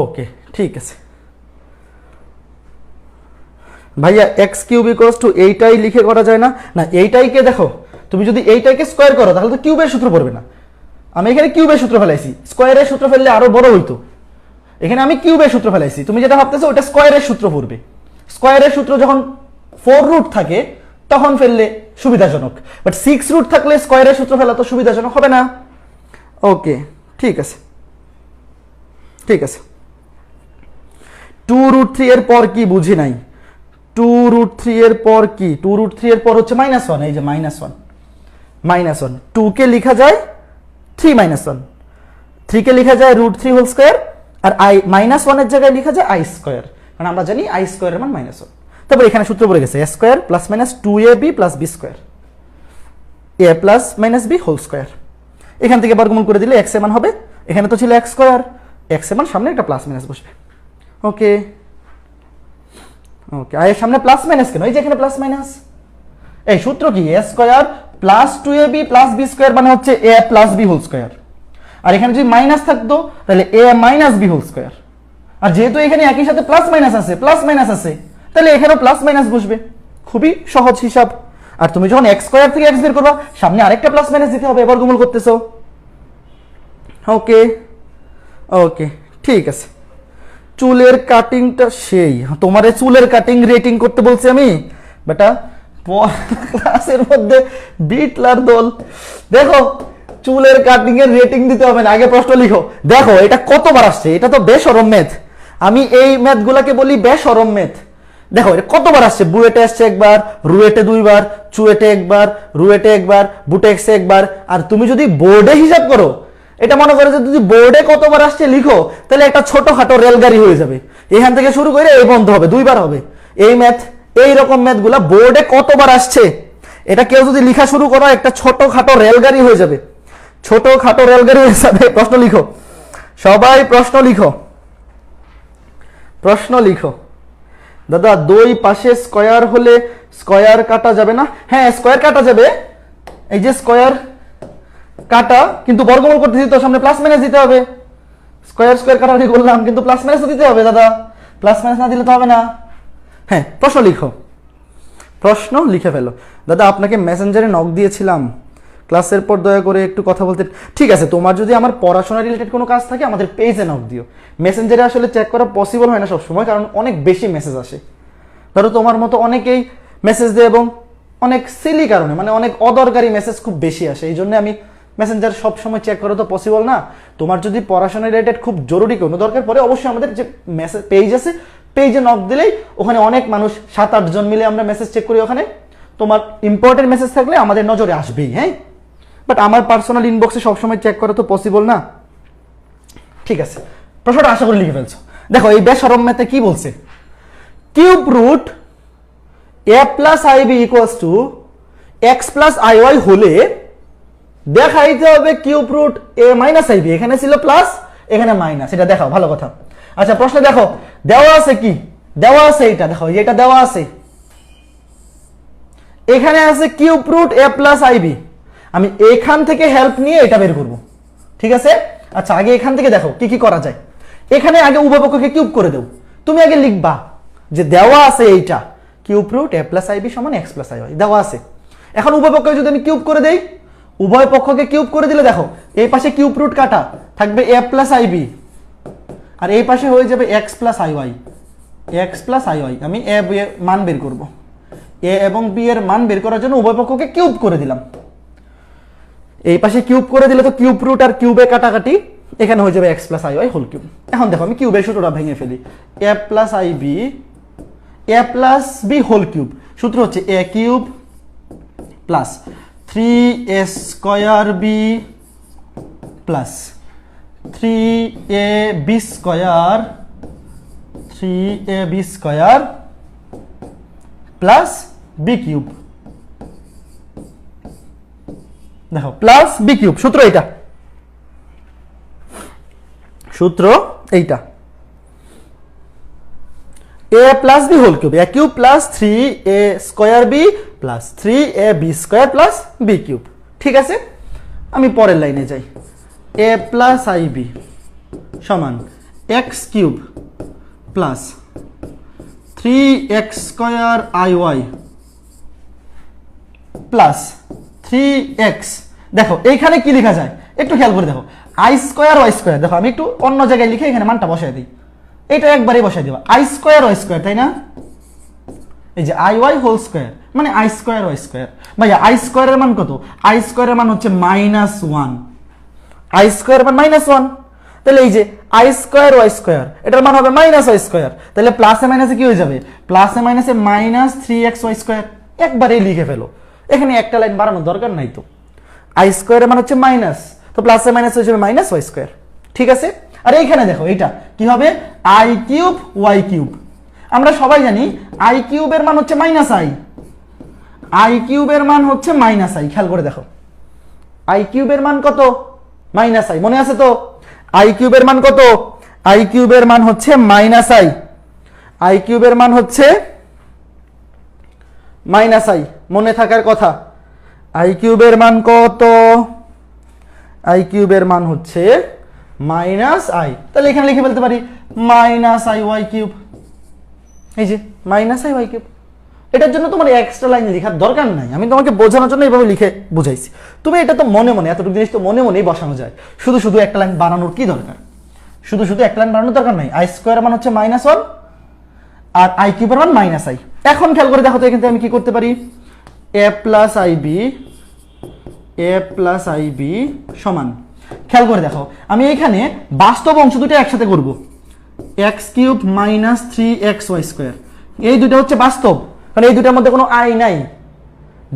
ওকে ঠিক আছে ভাইয়া, এক্স কিউব ইকুয়ালস টু এইটাই লিখে করা যায় না? না, এইটাইকে দেখো তুমি যদি এইটাকে স্কোয়ার করো তাহলে তো কিউবের সূত্র পড়বে না। আমি এখানে কিউবের সূত্র ফেলাইছি, স্কোয়ারের সূত্র ফেললে আরো বড় হইতো, এখানে আমি কিউবের সূত্র ফেলাইছি। তুমি যেটা ভাবতেছো ওটা স্কোয়ারের সূত্র পড়বে, স্কোয়ারের সূত্র যখন 4 রুট থাকে তখন ফেললে সুবিধাজনক, বাট 6 রুট থাকলে স্কোয়ারের সূত্র ফেলা তো সুবিধাজনক হবে না। ওকে ঠিক আছে, ঠিক আছে। 2√3 এর পর কি বুঝি নাই, 2√3 এর পর কি, 2√3 এর পর হচ্ছে -1, এই যে -1, -1, 2 কে লিখা যায় 3 - 1, 3 কে লিখা যায় √3 হোল স্কয়ার, আর i -1 এর জায়গায় লিখা যায় i স্কয়ার, কারণ আমরা জানি i স্কয়ারের মান -1। তারপর এখানে সূত্র পড়ে গেছে a square plus minus 2ab plus b square, a plus minus b whole square. এখান থেকে বর্গমূল করে দিলে x এর মান হবে, এখানে তো ছিল x স্কয়ার, x এর মান সামনে একটা প্লাস মাইনাস বসবে। ওকে ওকে, আর এর সামনে প্লাস মাইনাস কেন, এই যে এখানে প্লাস মাইনাস, এই সূত্র কি, a square plus 2ab plus b square মানে হচ্ছে a plus b whole square, আর এখানে যদি মাইনাস থাকতো তাহলে a minus b whole square, আর যেহেতু এখানে একই সাথে প্লাস মাইনাস আছে, প্লাস মাইনাস আছে, তাহলে এখানেও প্লাস মাইনাস বসবে। খুবই সহজ হিসাব। আর তুমি যখন x স্কয়ার থেকে x বের করবা সামনে আরেকটা প্লাস মাইনাস দিতে হবে, বর্গমূল করতেছো। ওকে ওকে ঠিক আছে। চুলের কাটিংটা সেই, তোমার চুলের কাটিং রেটিং করতে বলছি আমি বেটা, ক্লাসের মধ্যে বিটলার দল। দেখো চুলের কাটিং এর রেটিং দিতে হবে না, আগে প্রশ্ন লিখো। দেখো এটা কতবার আসছে, এটা তো বেশরম ম্যাথ, আমি এই ম্যাথ গুলাকে বলি বেশরম ম্যাথ। দেখো এটা কতবার আসছে, বুয়েটে আসছে একবার, রুয়েটে 2 বার, চুয়েটে একবার, রুয়েটে একবার, বুটেক্সে একবার। আর তুমি যদি বোর্ডে হিসাব করো, এটা মনে করো যে যদি বোর্ডে কতবার আসছে লিখো, তাহলে একটা ছোটখাটো রেলগাড়ি হয়ে যাবে, এখান থেকে শুরু করে এই বন্ধ হবে, 2 বার হবে। এই ম্যাথ, এই রকম ম্যাথ গুলা বোর্ডে কতবার আসছে, এটা কেউ যদি লিখা শুরু করো একটা ছোটখাটো রেলগাড়ি হয়ে যাবে, ছোটখাটো রেলগাড়ি হয়ে যাবে। প্রশ্ন লিখো সবাই, প্রশ্ন লিখো, প্রশ্ন লিখো। দাদা দুই পাশে স্কয়ার হলে স্কয়ার কাটা যাবে না? হ্যাঁ স্কয়ার কাটা যাবে, এই যে স্কয়ার কাটা, কিন্তু বর্গমূল করতে দিতে সামনে প্লাস মাইনাস দিতে হবে। স্কয়ার স্কয়ার কাটাকাটি করলাম, কিন্তু প্লাস মাইনাস দিতে হবে দাদা, প্লাস মাইনাস না দিলে তো হবে না। হ্যাঁ প্রশ্ন লিখো, প্রশ্ন লিখে ফেলো। দাদা আপনাকে মেসেঞ্জারে নক দিয়েছিলাম, ক্লাসের পর দয়া করে একটু কথা বলতে। ঠিক আছে, তোমার যদি আমার পড়াশোনা রিলেটেড কোনো কাজ থাকে আমাদের পেজে নক দিও। মেসেঞ্জারে আসলে চেক করা পসিবল হয় না সবসময়, কারণ অনেক বেশি মেসেজ আসে। ধরো তোমার মতো অনেকেই মেসেজ দেয় এবং অনেক সিলি কারণে, মানে অনেক অদরকারি মেসেজ খুব বেশি আসে, এই জন্য আমি মেসেঞ্জার সবসময় চেক করা তো পসিবল না। তোমার যদি পড়াশোনা রিলেটেড খুব জরুরি কোনো দরকার পড়ে, অবশ্যই আমাদের যে মেসেজ পেজ আছে পেজে নক দিলেই ওখানে অনেক মানুষ 7-8 জন মিলে আমরা মেসেজ চেক করি, ওখানে তোমার ইম্পর্টেন্ট মেসেজ থাকলে আমাদের নজরে আসবেই। হ্যাঁ, বাট আমার পার্সোনাল ইনবক্সে সবসময় চেক করা তো পসিবল না। ঠিক আছে, প্রশ্নটা আশা করি লিখে ফেলছো। দেখো এই বেশরম ম্যাথে কি বলছে, cube root A plus I B equals to x plus I Y হলে দেখাইতে হবে cube root A minus I B. এখানে ছিল প্লাস, এখানে মাইনাস, এটা দেখাও, ভালো কথা। আচ্ছা প্রশ্ন দেখো, দেওয়া আছে কি, দেওয়া আছে এটা, দেখো এটা দেওয়া আছে, এখানে আছে cube root A plus I B. আমি এখান থেকে হেল্প নিয়ে এটা বের করব, ঠিক আছে। আচ্ছা আগে এখান থেকে দেখো কি কি করা যায়। এখানে আগে উভয় পক্ষকে কিউব করে দেও। তুমি আগে লিখবা যে দেওয়া আছে এইটা cube root A plus I B সমান এক্স প্লাস আই ওয়াই, দেওয়া আছে। এখন উভয় পক্ষকে যদি আমি কিউব করে দেই, উভয় পক্ষকে কিউব করে দিলে দেখো এই পাশে কিউব রুট কাটা থাকবে এ প্লাস আই বি, আর এই পাশে হয়ে যাবে x plus I Y, X plus I Y. আমি এ বি এর মান বের করব, এ এবং বি এর মান বের করার জন্য উভয় পক্ষকে কিউব করে দিলাম। এই পাশে কিউব করে দিলে তো কিউব রুট আর কিউবে কাটাকাটি, এখানে হয়ে যাবে x plus I y whole cube. এখন দেখো আমি কিউবের সূত্রটা ভেঙে ফেলি, a plus I b, a plus b whole cube, সূত্র হচ্ছে a cube plus 3a square b plus 3ab square, 3ab square plus b cube. দেখো প্লাস বি কিউব, সূত্র এইটা, সূত্র এইটা, a plus b whole cube, a cube plus 3a square b plus 3ab square plus b cube. ঠিক আছে, আমি পরের লাইনে যাই, a প্লাস আই বি সমান X cube plus 3x square I Y plus 3x। দেখো এইখানে কি লেখা যায় একটু খেয়াল করে দেখো, আই স্কয়ার ওয়াই স্কয়ার। দেখো আমি একটু অন্য জায়গায় লিখে এখানে মানটা বসাই দিই, এটা একবারে বসাই দিবা, আই স্কয়ার ওয়াই স্কয়ার, তাই না? এই যে আই ওয়াই হোল স্কয়ার মানে আই স্কয়ার ওয়াই স্কয়ার। ভাইয়া আই স্কয়ারের মান কত? আই স্কয়ারের মান হচ্ছে -1, আই স্কয়ার মান -1, তাহলে এই যে আই স্কয়ার ওয়াই স্কয়ার এটার মান হবে -ওয়াই স্কয়ার, তাহলে প্লাসে মাইনাসে কি হয়ে যাবে? প্লাসে মাইনাসে -3x ওয়াই স্কয়ার, একবারেই লিখে ফেলো, এখানে একটা লাইন বাড়ানোর দরকার নাই। তো আই স্কয়ারের মান হচ্ছে মাইনাস, তো প্লাসে মাইনাসে হয়ে যাবে -ওয়াই স্কয়ার। ঠিক আছে, আর এইখানে দেখো এটা কি হবে? I cube Y cube. আমরা সবাই জানি আই কিউবের মান হচ্ছে -i, আই কিউবের মান হচ্ছে -i। খেয়াল করে দেখো আই কিউবের মান কত? -i, মনে আছে তো? আই কিউবের মান কত? আই কিউবের মান হচ্ছে -i, আই কিউবের মান হচ্ছে -i, মনে থাকার কথা। আই কিউবের মান কত? আই কিউবের মান হচ্ছে -i, তাহলে এখানে লিখে ফেলতে পারি -i ওয়াই কিউব। এই যে -i ওয়াই কিউব, এটার জন্য তোমার এক্সট্রা লাইন লেখার দরকার নাই, আমি তোমাকে বোঝানোর জন্য এইভাবে লিখে বুঝাইছি। তুমি এটা তো মনে মনে, এতটুকু জিনিস তো মনে মনেই বসানো যায়, শুধু শুধু একটা লাইন বানানোর কি দরকার? শুধু শুধু একটা লাইন বানানোর দরকার নাই। আই স্কয়ার মান হচ্ছে -1 আর আই কিউবের মান -i। এখন খেয়াল করে দেখো তো এখান থেকে আমি কি করতে পারি? a প্লাস আই বি সমান, খেয়াল করে দেখো আমি এখানে বাস্তব অংশ দুটো একসাথে করব, X cube minus 3x Y square, এই দুটো হচ্ছে বাস্তব, কারণ এই দুটার মধ্যে কোনো আই নাই।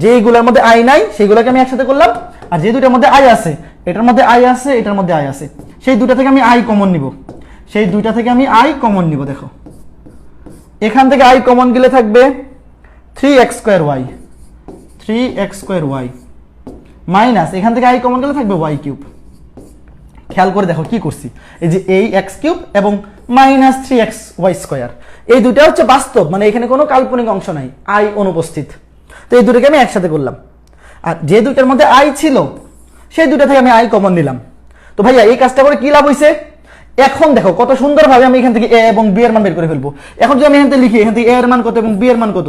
যেগুলোর মধ্যে আই নাই সেইগুলোকে আমি একসাথে করলাম, আর যে দুটার মধ্যে আই আছে, এটার মধ্যে আই আছে, এটার মধ্যে আই আছে, সেই দুটা থেকে আমি আই কমন নিব, সেই দুইটা থেকে আমি আই কমন নিব। দেখো এখান থেকে আই কমন গেলে থাকবে 3x square Y, 3x square Y minus এখান থেকে আই কমন গেলে থাকবে ওয়াই কিউব। খেয়াল করে দেখো কি করছি, এই যে এই এক্স কিউব এবং -3x ওয়াই স্কয়ার, এই দুটো হচ্ছে বাস্তব, মানে এখানে কোনো কাল্পনিক অংশ নাই, আই অনুপস্থিত। তো এই দুটোকে আমি একসাথে করলাম, আর যে দুটার মধ্যে আই ছিল সেই দুটা থেকে আমি আই কমন নিলাম। তো ভাইয়া এই কাজটা করে কি লাভ হয়েছে? এখন দেখো কত সুন্দরভাবে আমি এখান থেকে এ এবং বি এর মান বের করে ফেলবো। এখন যদি আমি এখান থেকে লিখি এখান থেকে এ এর মান কত এবং বি এর মান কত,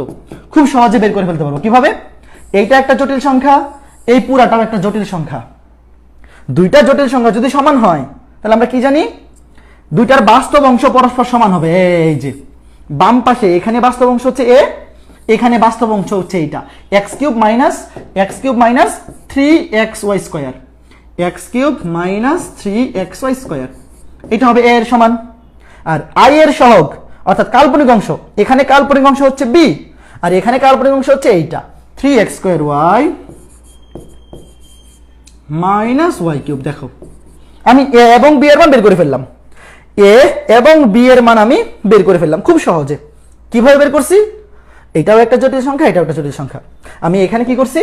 খুব সহজে বের করে ফেলতে পারবো। কিভাবে? এইটা একটা জটিল সংখ্যা, এই পুরাটাও একটা জটিল সংখ্যা। দুইটা জটিল সংখ্যা যদি সমান হয় তাহলে আমরা কি জানি, দুইটার বাস্তব অংশ পরস্পর সমান হবে। এই যে বাম পাশে এখানে বাস্তব অংশ হচ্ছে এ, এখানে বাস্তব অংশ হচ্ছে এইটা, x cube minus 3xy square, X cube minus 3xy square, এটা হবে এ এর সমান। আর আই এর সহগ অর্থাৎ কাল্পনিক অংশ, এখানে কাল্পনিক অংশ হচ্ছে বি আর এখানে কাল্পনিক অংশ হচ্ছে এইটা, 3x square Y minus Y cube. দেখো আমি এ এবং বি এর মান বের করে ফেললাম, এ এবং বি এর মান আমি বের করে ফেললাম খুব সহজে। কিভাবে বের করছি, এটাও একটা জটিল সংখ্যা, এটাও একটা জটিল সংখ্যা। আমি এখানে কি করছি,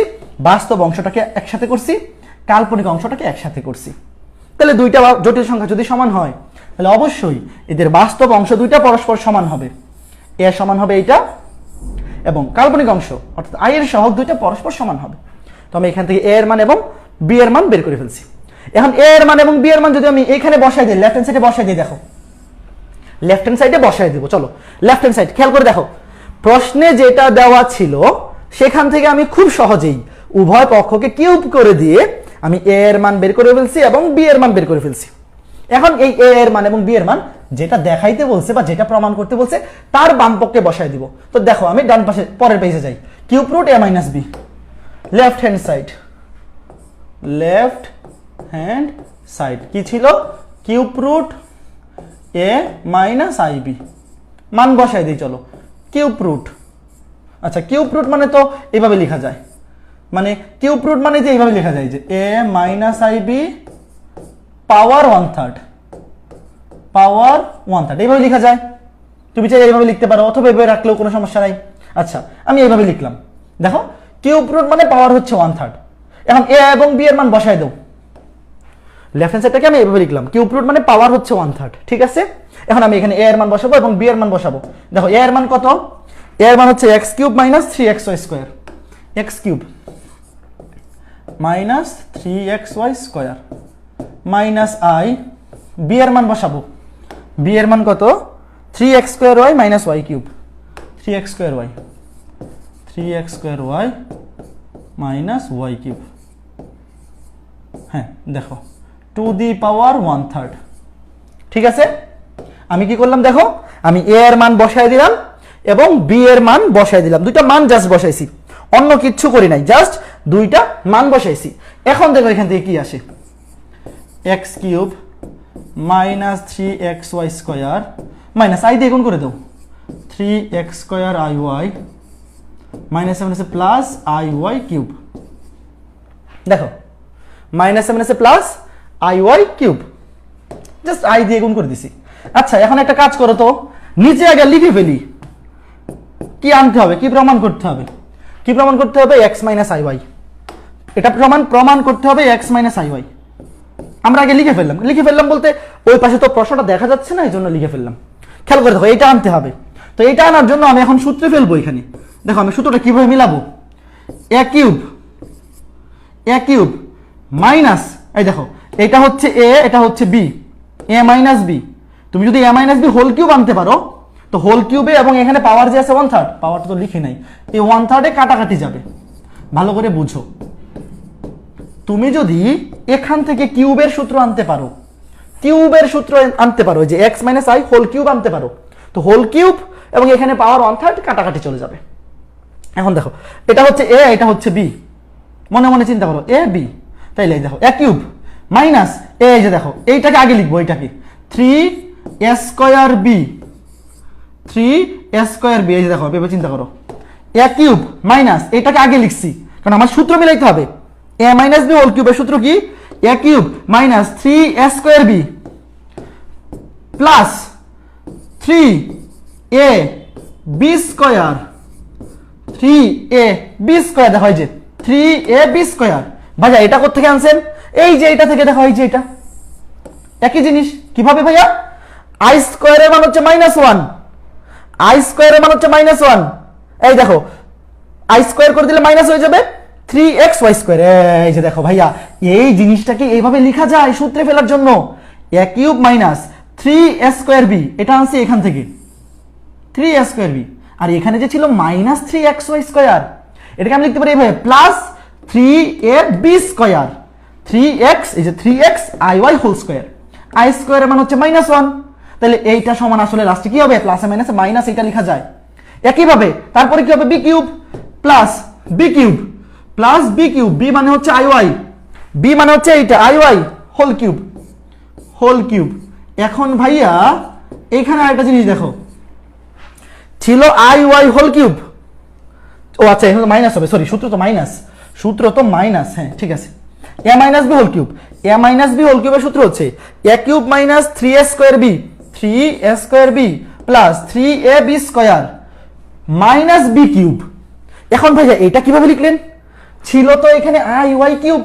বাস্তব অংশটাকে একসাথে করছি, কাল্পনিক অংশটাকে একসাথে করছি। তাহলে দুইটা জটিল সংখ্যা যদি সমান হয় তাহলে অবশ্যই এদের বাস্তব অংশ দুইটা পরস্পর সমান হবে, এ সমান হবে এইটা এবং কাল্পনিক অংশ অর্থাৎ আই এর সহগ দুইটা পরস্পর সমান হবে। তো আমি এখান থেকে এ এর মান এবং বি এর মান বের করে ফেলছি। এখন এ এর মান এবং বি এর মান যদি আমি এখানে বসাই দিই, লেফট হ্যান্ড সাইডে বসাই দিই, দেখো লেফট হ্যান্ড সাইডে বসাই দিব। চলো লেফট হ্যান্ড সাইড খেয়াল করে দেখো, প্রশ্নে যেটা দেওয়া ছিল সেখান থেকে আমি খুব সহজেই উভয় পক্ষকে কিউব করে দিয়ে আমি এ এর মান বের করে ফেলছি এবং বি এর মান বের করে ফেলছি। এখন এই এ এর মান এবং বি এর মান যেটা দেখাইতে বলছে বা যেটা প্রমাণ করতে বলছে তার বাম পক্ষে বসাই দিব। তো দেখো আমি ডান পাশে পরের পেজে যাই, কিউব রুট এ minus b, left hand side কি ছিল, cube root A minus I b, মান বসাই দিই। চলো কিউব রুট, আচ্ছা কিউব রুট মানে তো এইভাবে লেখা যায়, মানে কিউব রুট মানে যে এইভাবে লেখা যায় যে এ মাইনাস আই বি পাওয়ার 1/3, এইভাবে লেখা যায়। তুমি চাই এইভাবে লিখতে পারো অথবা এইভাবে রাখলেও কোনো সমস্যা নাই। আচ্ছা আমি এইভাবে লিখলাম, দেখো কিউব রুট মানে পাওয়ার হচ্ছে 1/3। এখন এ এবং বি এর মান বসাই দাও, লেফট হ্যান্ড সাইডটাকে আমি এইভাবে লিখলাম, কিউব রুট মানে পাওয়ার হচ্ছে 1/3, ঠিক আছে। এখন আমি এখানে এ এর মান বসাবো এবং বি এর মান বসাবো। দেখো এ এর মান কত, এ এর মান হচ্ছে X cube minus 3xy square, X cube minus 3xy square minus I, B এর মান বসাবো, বি এর মান কত 3x square Y minus Y cube, 3x square Y minus Y cube. হ্যাঁ দেখো টু দি পাওয়ার 1/3, ঠিক আছে। আমি কি করলাম দেখো, আমি এ এর মান বসাই দিলাম এবং বি এর মান বসাই দিলাম, দুইটা মান জাস্ট বসাইছি, অন্য কিচ্ছু করি নাই, জাস্ট দুইটা মান বসাইছি। এখন দেখো এখান থেকে কি আসে, x cube minus 3xy square minus I দিয়ে গুণ করে দাও, 3x square I Y minus 7 আছে প্লাস আই ওয়াই কিউব। দেখো মাইনাস 7 আছে plus I Y cube, just I দিয়ে গুণ করে দিছি। আচ্ছা এখন একটা কাজ করো তো, নিচে আগে লিখে ফেলি, কি আনতে হবে, কি প্রমাণ করতে হবে, এক্স মাইনাস আই ওয়াই, এটা প্রমাণ করতে হবে এক্স মাইনাস আই ওয়াই। আমরা আগে লিখে ফেললাম বলতে ওই পাশে তো প্রশ্নটা দেখা যাচ্ছে না, এই জন্য লিখে ফেললাম। খেয়াল করে দেখো এইটা আনতে হবে, তো এইটা আনার জন্য আমি এখন সূত্রে ফেলবো। এখানে দেখো আমি সূত্রটা কিভাবে মিলাবো, এ কিউব মাইনাস, এই দেখো এটা হচ্ছে এ, এটা হচ্ছে বি, এ মাইনাস বি। তুমি যদি A minus B whole cube আনতে পারো তো হোল কিউবে এবং এখানে পাওয়ার যে আছে 1/3, পাওয়ারটা তো লিখে নাই, এই 1/3 কাটাকাটি যাবে। ভালো করে বুঝো, তুমি যদি এখান থেকে কিউবের সূত্র আনতে পারো, যে X minus I whole cube আনতে পারো, তো হোল কিউব এবং এখানে পাওয়ার 1/3 কাটাকাটি চলে যাবে। এখন দেখো এটা হচ্ছে এ, এটা হচ্ছে বি, মনে মনে চিন্তা করো এ বি, তাইলে দেখো এ কিউব মাইনাস এই যে দেখো এইটাকে আগে লিখবো, এইটাকে 3s স্কয়ার বি, এই যে দেখো ভেবে চিন্তা করো, এ কিউব মাইনাস এইটাকে আগে লিখছি কারণ আমার সূত্র মিলাইতে হবে, এ মাইনাস বি হোল কিউবের সূত্র কি, a cube minus 3s square b plus 3ab square, দেখো এই যে 3ab স্কয়ার। ভাইয়া এটা কোথা থেকে আনছেন, এই যে এটা থেকে, দেখো এই যে এটা একই জিনিস। কিভাবে ভাইয়া, আই স্কয়ারের মান হচ্ছে -1, এই দেখো আই স্কয়ার করে দিলে মাইনাস হয়ে যাবে 3xy স্কয়ার। এই যে দেখো ভাইয়া এই জিনিসটাকে এইভাবে লেখা যায় সূত্রে ফেলার জন্য, a cube minus 3s square b, এটা আনছি এখান থেকে 3s স্কয়ার বি, আর এখানে যে ছিল -3xy স্কয়ার, এটাকে আমি লিখতে পারি এইভাবে প্লাস 3ab স্কয়ার 3x, এই যে 3x iy whole square, i স্কয়ারের মান হচ্ছে -1, তাহলে এইটা সমান আসলে লাস্টে কি হবে, প্লাসে মাইনাসে মাইনাস এটা লেখা যায়। একইভাবে তারপরে কি হবে, b cube plus b cube plus b cube, b মানে হচ্ছে iy, b মানে হচ্ছে এইটা iy whole cube whole cube. এখন ভাইয়া এইখানে আরেকটা জিনিস দেখো, ছিল iy হোল কিউব, ও আচ্ছা এখানে তো মাইনাস হবে, সরি সূত্র তো মাইনাস, হ্যাঁ ঠিক আছে, a minus b whole cube, a minus b whole কিউবের সূত্র হচ্ছে a cube minus 3a square b plus 3ab square minus b cube. এখন ভাইয়া এটা কিভাবে লিখলেন, ছিল তো এখানে iy কিউব,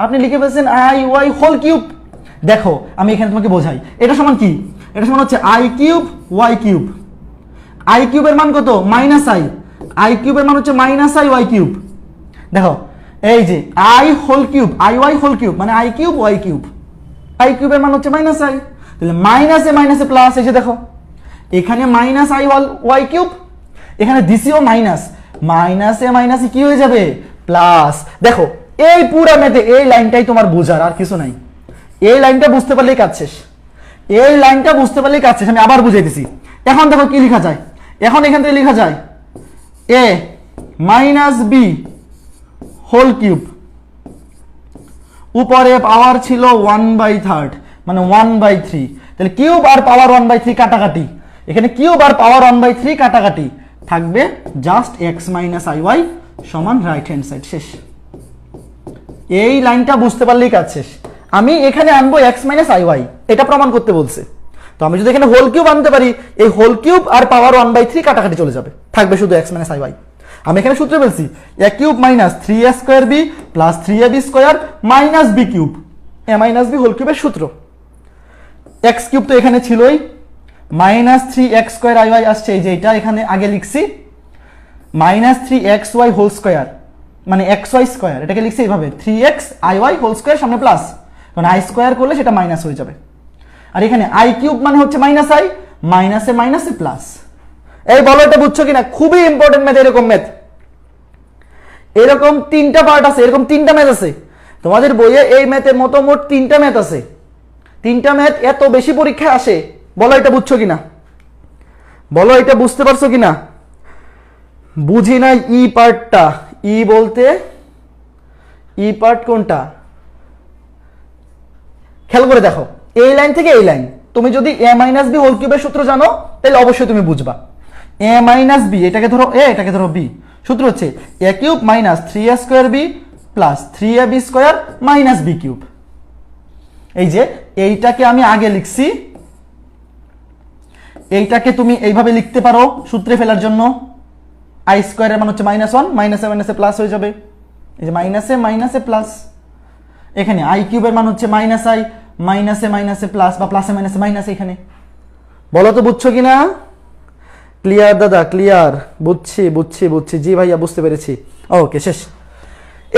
আপনি লিখে ফেলছেন iy হোল কিউব। দেখো আমি এখানে তোমাকে বোঝাই, এটা সমান কি, এটা সমান হচ্ছে i cube y cube, i কিউবের মান কত মাইনাস i কিউবের মান হচ্ছে মাইনাস y কিউব। দেখো এই যে i whole cube iy whole cube মানে i cube y cube, i কিউবের মান হচ্ছে মাইনাস i, তাহলে মাইনাসে মাইনাসে প্লাস, এসে দেখো এখানে মাইনাস i y কিউব, এখানে দিছিও মাইনাস, মাইনাসে মাইনাসে কি হয়ে যাবে প্লাস। দেখো এই পুরো মেতে এই লাইনটাই তোমার বোঝার, আর কিছু নাই, এই লাইনটা বুঝতে পারলেই কাজ শেষ, এই লাইনটা বুঝতে পারলেই কাজ শেষ। আমি আবার বুঝিয়ে দিছি। এখন দেখো কি লেখা যায়, এখন এখান থেকে লেখা যায় a minus b whole cube, উপরে পাওয়ার ছিল 1/3 মানে 1/3, তাহলে কিউব আর পাওয়ার 1/3 কাটাকাটি, এখানে কিউব আর পাওয়ার 1/3 কাটাকাটি থাকবে জাস্ট x মাইনাস iy সমান রাইট হ্যান্ড সাইড, শেষ। এই লাইনটা বুঝতে পারলেই কাজ শেষ। আমি এখানে আনবো x মাইনাস iy, এটা প্রমাণ করতে বলছে, তো আমি যদি এখানে হোল কিউব আনতে পারি, এই হোল কিউব আর পাওয়ার 1/3 কাটাকাটি চলে যাবে, থাকবে শুধু x মাইনাস iy। আমি এখানে সূত্র বলছি a cube minus 3a square b plus 3ab square minus b cube, a minus b whole কিউবের সূত্র। x কিউব তো এখানে ছিলই, মাইনাস 3x স্কয়ার iy আসছে, এই যে এটা এখানে আগে লিখছি, মাইনাস 3xy হোল স্কয়ার মানে xy স্কয়ার, এটাকে লিখছি এইভাবে 3x iy হোল স্কয়ার, সামনে প্লাস, কারণ i স্কয়ার করলে সেটা মাইনাস হয়ে যাবে। আর এখানে i কিউব মানে হচ্ছে মাইনাস i, মাইনাসে মাইনাসে প্লাস। এই বলো এটা বুঝছো কিনা, খুবই ইম্পর্টেন্ট ম্যাথ, এরকম ম্যাথ, এরকম 3টা পার্ট আছে, এরকম 3টা ম্যাথ আছে তোমাদের বইয়ে, এই ম্যাথের মতো মোট 3টা ম্যাথ আছে, 3টা ম্যাথ এত বেশি পরীক্ষায় আসে। বলো এটা বুঝছো কিনা, বলো এটা বুঝতে পারছো কিনা। বুঝি নাই ই পার্টটা, ই বলতে ই পার্ট কোনটা, খেয়াল করে দেখো, এই লাইন থেকে এই লাইন, তুমি যদি a মাইনাস b হোল কিউবের সূত্র জানো তাহলে অবশ্যই তুমি বুঝবা। a মাইনাস b, এটাকে ধরো a, এটাকে ধরো b, সূত্র হচ্ছে a cube minus 3a square b plus 3ab square minus b cube. এই যে এইটাকে আমি আগে লিখছি, এইটাকে তুমি এইভাবে লিখতে পারো সূত্রে ফেলার জন্য, i স্কয়ারের মান হচ্ছে -1, মাইনাসে মাইনাসে প্লাস হয়ে যাবে, এই যে মাইনাসে মাইনাসে প্লাস। এখানে i কিউবের মান হচ্ছে মাইনাস i, মাইনাসে মাইনাসে প্লাস বা প্লাসে মাইনাসে মাইনাস। এখানে বলো তো বুঝছো কিনা। ক্লিয়ার দাদা, ক্লিয়ার, বুঝছি বুঝছি বুঝছি, জি ভাইয়া বুঝতে পেরেছি, ওকে শেষ।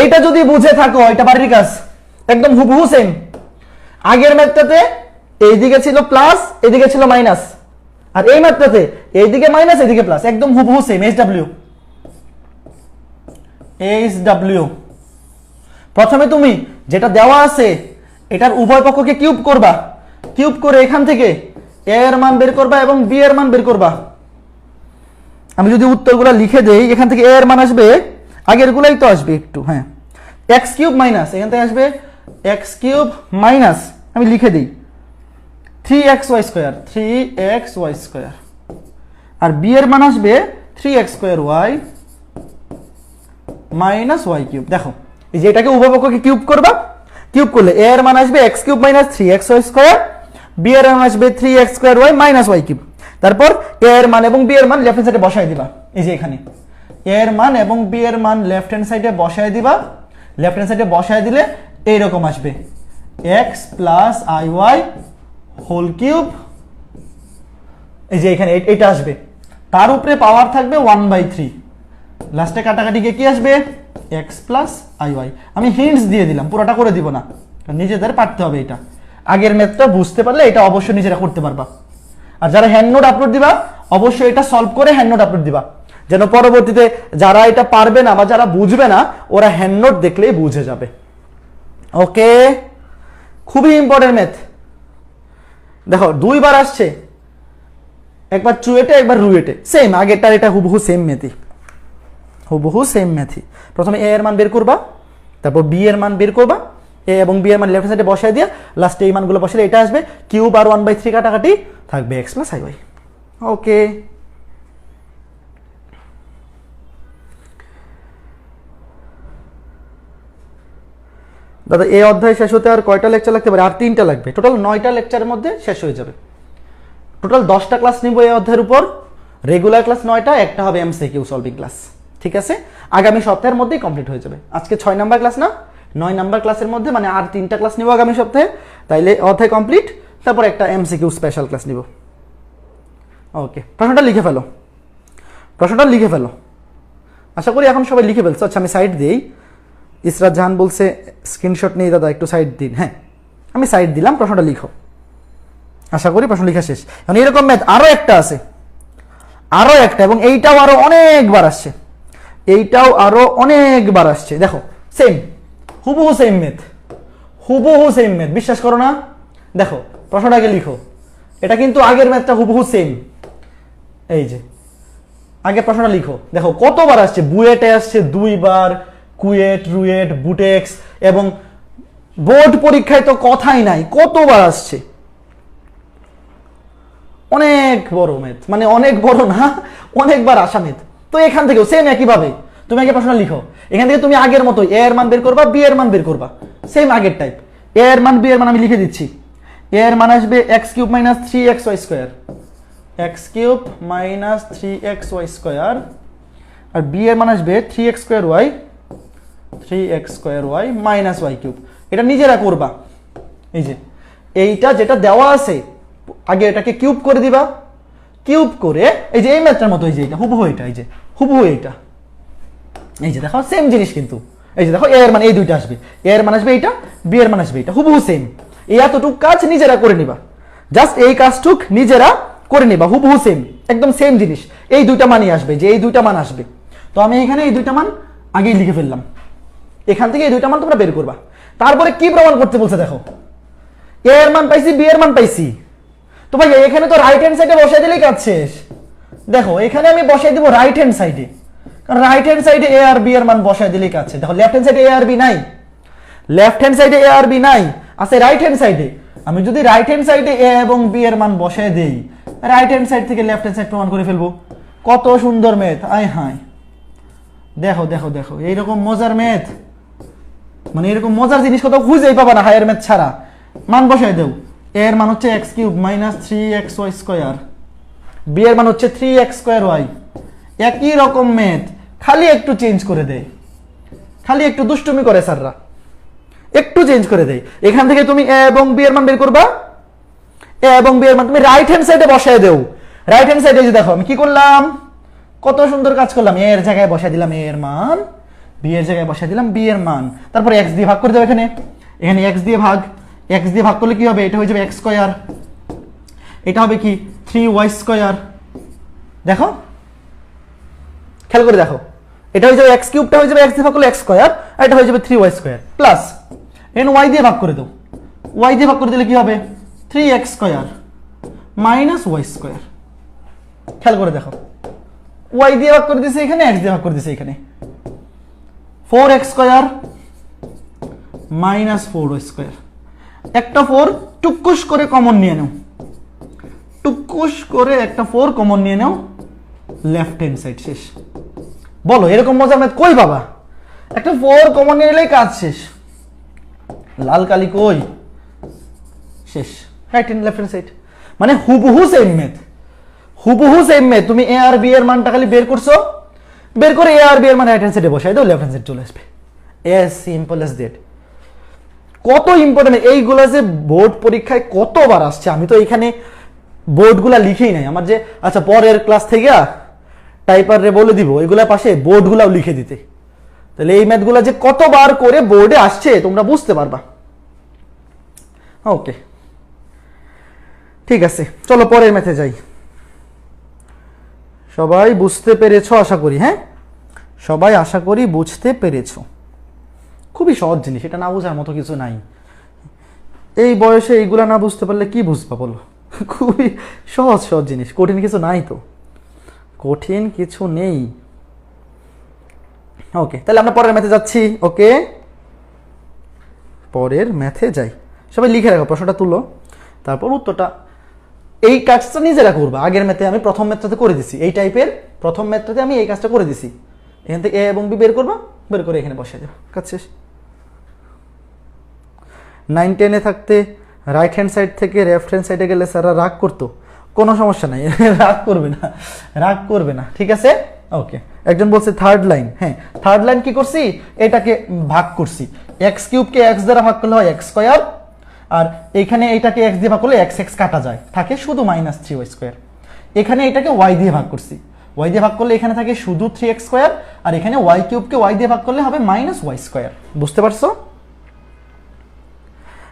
এইটা যদি বুঝে থাকো, এটা বাড়ির কাজ একদম হুবহু সেম। আগের ম্যাথটাতে এইদিকে ছিল প্লাস, এইদিকে ছিল মাইনাস, আর এই ম্যাথটাতে এইদিকে মাইনাস এইদিকে প্লাস, একদম হুবহু সেম। এইচডব্লিউ প্রথমে তুমি যেটা দেওয়া আছে এটার উভয় পক্ষকে কিউব করবা, কিউব করে এখান থেকে a এর মান বের করবা এবং b এর মান বের করবা। আমি যদি উত্তরগুলো লিখে দেই, এখান থেকে a এর মান আসবে, আগের গুলাই তো আসবে একটু, হ্যাঁ, x কিউব মাইনাস, এখান থেকে আসবে x কিউব মাইনাস, আমি লিখে দিই 3xy স্কয়ার, 3xy স্কয়ার, আর b এর মান আসবে 3x square y minus y cube. দেখো এই যে এটাকে উভয় পক্ষকে কিউব করবা, কিউব করলে a এর মান আসবে x cube minus 3xy square, b এর মান আসবে 3x square y minus y cube. তারপর a এর মান এবং b এর মান লেফট হ্যান্ড সাইডে বসায় দিবা, এই যে এখানে a এর মান এবং b এর মান লেফট হ্যান্ড সাইডে বসায় দিবা। লেফট হ্যান্ড সাইডে বসায় দিলে এইরকম আসবে x plus iy whole cube, এই যে এখানে এটা আসবে, তার উপরে পাওয়ার থাকবে 1/3, লাস্টে কাটাকাটি গিয়ে কি আসবে x প্লাস iy। আমি হিন্টস দিয়ে দিলাম, পুরোটা করে দিব না, নিজেদের পারতে হবে। এটা আগের ম্যাথটা বুঝতে পারলে এটা অবশ্যই নিজেরা করতে পারবা। আর যারা হ্যান্ড নোট আপলোড দিবা অবশ্যই এটা সলভ করে হ্যান্ড নোট আপলোড দিবা, যেন পরবর্তীতে যারা এটা পারবে না বা যারা বুঝবে না ওরা হ্যান্ড নোট দেখলেই বুঝে যাবে। ওকে, খুবই ইম্পর্টেন্ট ম্যাথ। দেখো 2 বার আসছে, একবার চুয়েটে একবার রুয়েটে, সেম আগেরটার এটা হুবহু সেম ম্যাথই, হুবহু সেম ম্যাথই। প্রথমে এ এর মান বের করবা, তারপর বি এর মান বের করবা, এ এবং বি এর মান লেফট সাইডে বসায় দিয়ে লাস্টে এই মানগুলো বসালে এটা আসবে কিউব আর 1/3 কাটাকাটি থাকবে এক্স প্লাস আই ওয়াই। ওকে, দাদা এই অধ্যায় শেষ হতে আর কয়টা লেকচার লাগতে পারে? আর 3টা লাগবে, টোটাল 9টা লেকচারের মধ্যে শেষ হয়ে যাবে। টোটাল 10টা ক্লাস নিব এই অধ্যায়ের উপর, রেগুলার ক্লাস 9টা, একটা হবে এমসিকিউ সলভিং ক্লাস। ঠিক আছে, আগামী সপ্তাহের মধ্যেই কমপ্লিট হয়ে যাবে। আজকে 6 নাম্বার ক্লাস না, 9 নাম্বার ক্লাসের মধ্যে, মানে আর 3টা ক্লাস নিব আগামী সপ্তাহে, তাইলে অধ্যায় কমপ্লিট। তারপর একটা এমসিকিউ স্পেশাল ক্লাস নিব। ওকে, প্রশ্নটা লিখে ফেলো, প্রশ্নটা লিখে ফেলো। আশা করি এখন সবাই লিখে ফেলছো। আচ্ছা আমি সাইড দিই। ইসরাত জাহান বলছে স্ক্রিনশট নেই দাদা, একটু সাইড দিন। হ্যাঁ, আমি সাইড দিলাম, প্রশ্নটা লিখো। আশা করি প্রশ্ন লেখা শেষ। এখন এরকম ম্যাথ আরো একটা আছে, আরো একটা, এবং এইটাও আরো অনেকবার আসছে, এইটাও আরো অনেকবার আসছে। দেখো সেম, হুবহু সেম ম্যাথ, হুবহু সেম ম্যাথ, বিশ্বাস করো না? দেখো প্রশ্নটাকে লিখো, এটা কিন্তু আগের ম্যাথটা হুবহু সেম। এই যে আগে প্রশ্নটা লিখো, দেখো কতবার আসছে। বুয়েটে আসছে 2 বার, কুয়েট, রুয়েট, বুটেক্স, এবং বোর্ড পরীক্ষায় তো কথাই নাই, কতবার আসছে। অনেক বড় ম্যাথ, মানে অনেক বড় না, অনেকবার আসা ম্যাথ। তো এখান থেকেও সেম একইভাবে তুমি আগে প্রশ্ন লিখো, এখান থেকে তুমি আগের মতো এ এর মান বের করবা, বি এর মান বের করবা, সেম আগের টাইপ। এ এর মান, বি এর মান আমি লিখে দিচ্ছি। এ এর মান আসবে x³ - 3xy square, x³ - 3xy square, আর বি এর মান আসবে 3x² - y³। এটা নিজেরা করবা। এই যে এইটা যেটা দেওয়া আছে, আগে এটাকে কিউব করে দিবা, কিউব করে এই যে এই ম্যাথটার মতো, এই যে এটা হুবহু, এটা এই যে হুবহু এইটা, এই যে দেখো সেম জিনিস কিন্তু। এই যে দেখো এ এর মান এই দুইটা আসবে, এ এর মান আসবে এইটা, বি এর মান আসবে এটা, হুবহু সেম। এই এতটুক কাজ নিজেরা করে নিবা, জাস্ট এই কাজটুক নিজেরা করে নিবা, হুবহু সেম, একদম সেম জিনিস। এই দুইটা মানই আসবে, যে এই দুইটা মান আসবে। তো আমি এখানে এই দুইটা মান আগেই লিখে ফেললাম, এখান থেকে এই দুইটা মান তোমরা বের করবা। তারপরে কি প্রমাণ করতে বলছে দেখো, এ এর মান পাইছি, বি এর মান পাইছি, তো ভাই এখানে তো রাইট হ্যান্ড সাইডে বসাই দিলেই কাজ শেষ। দেখো এখানে আমি বসাই দিব রাইট হ্যান্ড সাইডে, কারণ রাইট হ্যান্ড সাইডে এ আর বি এর মান বসাই দিলেই কাজ শেষ। দেখো লেফট হ্যান্ড সাইডে এ আর বি নাই, লেফট হ্যান্ড সাইডে এ আর বি নাই, আছে রাইট হ্যান্ড সাইডে। আমি যদি রাইট হ্যান্ড সাইডে এ এবং বি এর মান বসাই দেই, রাইট হ্যান্ড সাইড থেকে লেফট হ্যান্ড সাইড প্রমাণ করে ফেলবো। কত সুন্দর ম্যাথ, আয় হায়। দেখো দেখো দেখো, এইরকম মজার ম্যাথ, মানে এরকম মজার জিনিস কোথাও খুঁজেই পাবা না হায়ার ম্যাথ ছাড়া। মান বসাই দেও, এ এর মান হচ্ছে x³ - 3xy স্কয়ার, বি এর মান হচ্ছে 3x²y। একই রকম ম্যাথ, খালি একটু চেঞ্জ করে দেয়, খালি একটু দুষ্টুমি করে স্যাররা, একটু চেঞ্জ করে দেয়। এখান থেকে তুমি এ এবং বি এর মান বের করবা, এ এবং বি এর মান তুমি রাইট হ্যান্ড সাইডে বসায় দেও। রাইট হ্যান্ড সাইডে যে দেখো আমি কি করলাম, কত সুন্দর কাজ করলাম। এ এর জায়গায় বসায় দিলাম এ এর মান, বি এর জায়গায় বসায় দিলাম বি এর মান, তারপরে x দিয়ে ভাগ করে দেবো। এখানে এখানে x দিয়ে ভাগ, x দিয়ে ভাগ করলে কি হবে, এটা হয়ে যাবে x², এটা হবে কি 3y²। দেখো খেয়াল করে দেখো, এটা হয়ে যাবে x³ টা হয়ে যাবে x দিয়ে ভাগ করলে x², আর এটা হয়ে যাবে 3y² প্লাস এখানে y দিয়ে ভাগ করে দাও, y দিয়ে ভাগ করে দিলে কি হবে 3x² - y²। খেয়াল করে দেখো, y দিয়ে ভাগ করে দিয়েছে এখানে, x দিয়ে ভাগ করে দিয়েছে এখানে, 4x² - 4y²। একটা 4 টুকুস করে কমন নিয়ে নাও, টুকুস করে একটা 4 কমন নিয়ে নাও, লেফট হ্যান্ড সাইড শেষ। বলো এরকম মজা ম্যাথ কই পাবা? একটা 4 কমন নিয়ে নিলেই কাজ শেষ। লাল কালি কই, শেষ। Right hand left hand side, মানে হুবহু সেম ম্যাথ, হুবহু সেম ম্যাথ। তুমি এ আর বি এর মানটা খালি বের করছো, বের করে এ আর বি এর মান রাইট হ্যান্ড সাইডে বসাই দাও, লেফট হ্যান্ড সাইড চলে আসবে। S simple S that. কত ইম্পর্টেন্ট এইগুলা, যে বোর্ড পরীক্ষায় কতবার আসছে। আমি তো এখানে বোর্ডগুলা লিখেই নাই, আমার যে আচ্ছা পরের ক্লাস থেকে টাইপারে বলে দিব এগুলা পাশে বোর্ডগুলাও লিখে দিতে, তাহলে এই ম্যাথগুলা যে কতবার করে বোর্ডে আসছে তোমরা বুঝতে পারবা। ওকে ঠিক আছে, চলো পরের ম্যাথে যাই। সবাই বুঝতে পেরেছো আশা করি, হ্যাঁ সবাই আশা করি বুঝতে পেরেছো। খুবই সহজ জিনিস, এটা না বোঝার মতো কিছু নাই। এই বয়সে এইগুলা না বুঝতে পারলে কি বুঝবা বলো? খুবই সহজ সহজ জিনিস, কঠিন কিছু নাই তো, কঠিন কিছু নেই। ওকে, তাহলে আমরা পরের ম্যাথে যাচ্ছি। ওকে, পরের ম্যাথে যাই। সবাই লিখে রাখো, প্রশ্নটা তুলো, তারপর উত্তরটা। এই কাজটা নিজেরা করবা। আগের ম্যাথে আমি প্রথম ম্যাথটাতে করে দিছি, এই টাইপের প্রথম ম্যাথটাতে আমি এই কাজটা করে দিছি। এখান থেকে এ এবং বি বের করবা, বের করে এখানে বসিয়ে দেবো, কাজ শেষ। 9-10-এ থাকতে রাইট হ্যান্ড সাইড থেকে লেফট হ্যান্ড সাইডে গেলে স্যাররা রাগ করতো, কোনো সমস্যা নাই, রাগ করবে না, রাগ করবে না, ঠিক আছে। ওকে, একজন বলছে থার্ড লাইন, হ্যাঁ থার্ড লাইন কি করছি, এটাকে ভাগ করছি, এক্স কিউবকে এক্স দ্বারা ভাগ করলে হয় এক্স স্কোয়ার, আর এখানে এইটাকে এক্স দিয়ে ভাগ করলে এক্স এক্স কাটা যায়, থাকে শুধু -3y²। এখানে এটাকে ওয়াই দিয়ে ভাগ করছি, ওয়াই দিয়ে ভাগ করলে এখানে থাকে শুধু 3x², আর এখানে ওয়াই কিউবকে ওয়াই দিয়ে ভাগ করলে হবে -y²। বুঝতে পারছো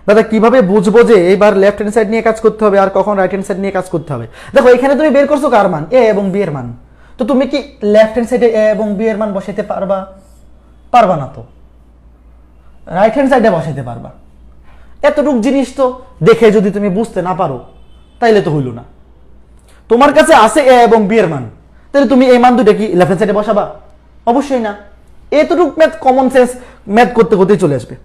দাদা? কিভাবে বুঝবো যে এইবার লেফট হ্যান্ড সাইড নিয়ে কাজ করতে হবে আর কখন রাইট হ্যান্ড সাইড নিয়ে কাজ করতে হবে? দেখো এখানে তুমি বের করছো কার মান, এ এবং বি এর মান, তো তুমি কি লেফট হ্যান্ড সাইডে এ এবং বি এর মান বসাইতে পারবা? পারবা না তো। রাইট হ্যান্ড সাইডে বসাইতে পারবা। এতটুক জিনিস তো দেখে যদি তুমি বুঝতে না পারো তাইলে তো হইল না। তোমার কাছে আছে এ এবং বি এর মান, তাহলে তুমি এই মান দুটো কি লেফট হ্যান্ড সাইডে বসাবা? অবশ্যই না। এতটুক ম্যাথ কমন সেন্স ম্যাথ করতে করতেই চলে আসবে,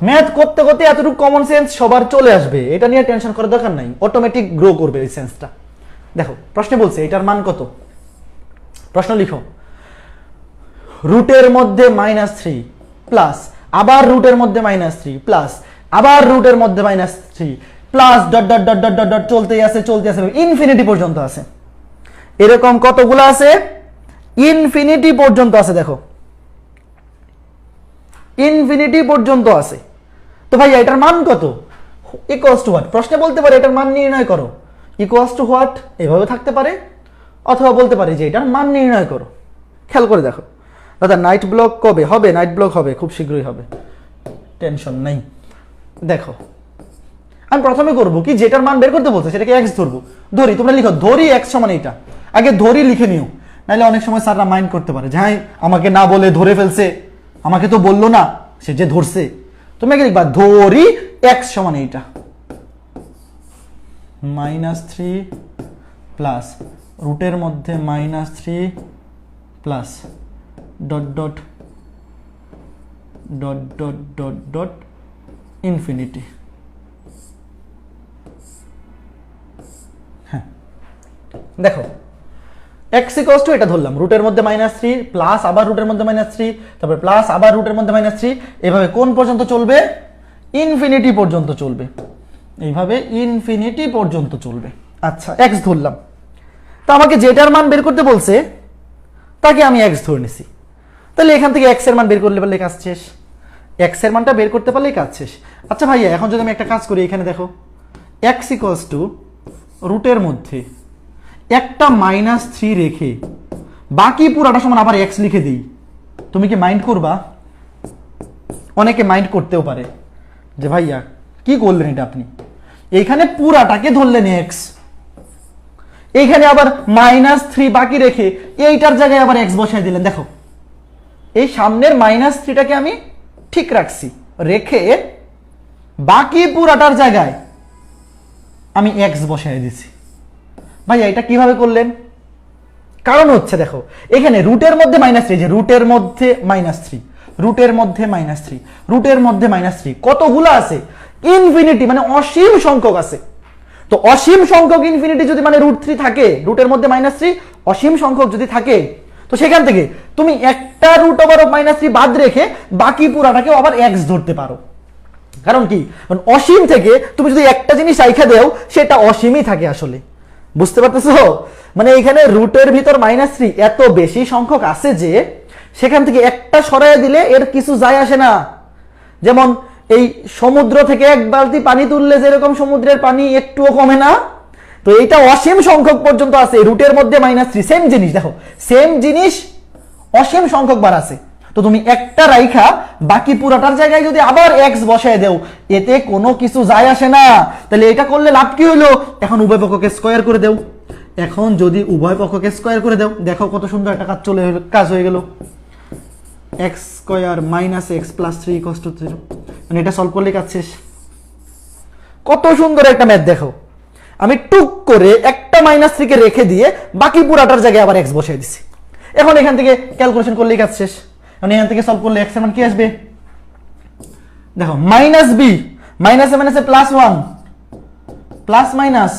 ম্যাথ করতে করতে এতটুকু কমন সেন্স সবার চলে আসবে, এটা নিয়ে টেনশন করার দরকার নাই, অটোমেটিক গ্রো করবে এই সেন্সটা। দেখো প্রশ্নে বলছে এটার মান কত, প্রশ্ন লিখো, রুটের মধ্যে -3 প্লাস আবার রুটের মধ্যে -3 প্লাস আবার রুটের মধ্যে -3 plus dot dot dot dot dot dot চলতেই আছে ইনফিনিটি পর্যন্ত আছে। এরকম কতগুলো আছে? ইনফিনিটি পর্যন্ত আছে। দেখো ইনফিনিটি পর্যন্ত আছে। তো ভাই এটার মান কত? Equals to what? প্রশ্নে বলতে পারে এটার মান নির্ণয় করো, ইকুয়ালস টু হোয়াট এভাবে থাকতে পারে, অথবা বলতে পারে যে এটার মান নির্ণয় করো। খেয়াল করে দেখো দাদা, নাইট ব্লক কবে হবে? নাইট ব্লক হবে, খুব শীঘ্রই হবে, টেনশন নাই। দেখো আমি প্রথমে করব কি, যেটার মান বের করতে বলছে সেটাকে এক্স ধরবো, ধরি, তোমরা লিখো ধরি এক্স সমান এইটা, আগে ধরি লিখে নিও, নাহলে অনেক সময় স্যাররা মাইন্ড করতে পারে যে হ্যাঁ আমাকে না বলে ধরে ফেলছে, আমাকে তো বললো না, সে যে ধরছে। তুমি আগে লিখবা ধরি এক্স সমান এইটা, -3 প্লাস রুটের মধ্যে -3 plus dot dot dot dot dot dot infinity. হ্যাঁ দেখো এক্স ইকুয়ালস টু এটা ধরলাম, রুটের মধ্যে -3 প্লাস আবার রুটের মধ্যে -3, তারপর প্লাস আবার রুটের মধ্যে -3, এভাবে কোন পর্যন্ত চলবে? ইনফিনিটি পর্যন্ত চলবে, এইভাবে ইনফিনিটি পর্যন্ত চলবে। আচ্ছা এক্স ধরলাম, তো আমাকে যেটার মান বের করতে বলছে তাকে আমি এক্স ধরে নিছি, তাহলে এখান থেকে এক্স এর মান বের করলে পারলে কাজ শেষ, এক্স এর মানটা বের করতে পারলেই কাজ শেষ। আচ্ছা ভাইয়া এখন যদি আমি একটা কাজ করি, এখানে দেখো এক্স ইকুয়ালস টু রুটের মধ্যে একটা -3 রেখে বাকি পুরাটা সমান আবার এক্স লিখে দিই, তুমি কি মাইন্ড করবা? অনেকে মাইন্ড করতেও পারে যে ভাইয়া কি করলেন এটা আপনি, এইখানে পুরাটাকে ধরলেন এক্স, এইখানে আবার -3 বাকি রেখে এইটার জায়গায় আবার এক্স বসাই দিলেন। দেখো এই সামনের -3টাকে আমি ঠিক রাখছি, রেখে বাকি পুরাটার জায়গায় আমি এক্স বসাই দিছি। ভাইয়া এটা কিভাবে করলেন? কারণ হচ্ছে দেখো এখানে রুটের মধ্যে -3, যে রুটের মধ্যে -3, রুটের মধ্যে -3, রুটের মধ্যে -3 কতগুলো আছে? ইনফিনিটি, মানে অসীম সংখ্যক আছে। তো অসীম সংখ্যক ইনফিনিটি যদি মানে √3 থাকে, রুটের মধ্যে -3 অসীম সংখ্যক যদি থাকে, তো সেখান থেকে তুমি একটা √3 বাদ রেখে বাকি পুরাটাকেও আবার এক্স ধরতে পারো। কারণ কি? কারণ অসীম থেকে তুমি যদি একটা জিনিস রাইখা দেও সেটা অসীমই থাকে আসলে। বুঝতে পারতেছো? মানে এখানে রুটের ভিতর -3 এত বেশি সংখ্যক আছে যে সেখান থেকে একটা সরাই দিলে এর কিছু যায় আসে না। যেমন এই সমুদ্র থেকে এক বালতি পানি তুললে যেরকম সমুদ্রের পানি একটুও কমে না, তো এইটা অসীম সংখ্যক পর্যন্ত আছে রুটের মধ্যে -3। সেম জিনিস, দেখো সেম জিনিস অসীম সংখ্যক বার আছে, তো তুমি একটা রাইখা বাকি পুরাটার জায়গায় যদি আবার এক্স বসায় দেও এতে কোনো কিছু যায় আসে না। তাহলে এটা করলে লাভ কি হলো? এখন উভয় পক্ষকে স্কয়ার করে দেও, এখন যদি উভয় পক্ষকে স্কোয়ার করে দাও, দেখো কত সুন্দর একটা কাজ হয়ে গেল। X square minus x plus 3 equals to 0, মানে এটা সলভ করলে কাজ শেষ। কত সুন্দর একটা ম্যাথ দেখো, আমি টুক করে একটা -3 কে রেখে দিয়ে বাকি পুরাটার জায়গায় আবার এক্স বসিয়ে দিছি। এখন এখান থেকে ক্যালকুলেশন করলেই কাজ শেষ। মানে এখান থেকে সলভ করলে এক্স এর মান কি আসবে দেখো, মাইনাস বি, মাইনাসে মাইনাসে plus 1 plus minus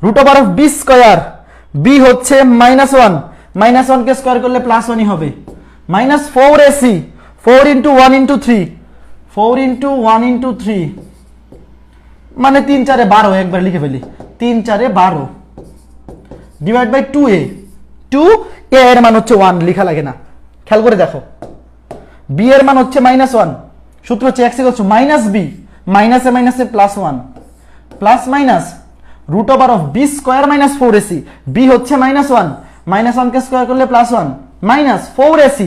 root over of B square, B হচ্ছে -1, -1 কে স্কোয়ার করলে +1ই হবে, মাইনাস 4ac, 4 × 1 × 3, 4 × 1 × 3 মানে 3 4 12, একবার লিখে ফেলি 3 4 12 ডিভাইড বাই 2a, 2a এর মান হচ্ছে 1, লেখা লাগে না, খেয়াল করে দেখো। b এর মান হচ্ছে -1, সূত্র হচ্ছে x = -b, মাইনাসে মাইনাসে +1 plus minus root over of B square minus 4ac, b হচ্ছে -1, -1 কে স্কোয়ার করলে +1 মাইনাস 4ac,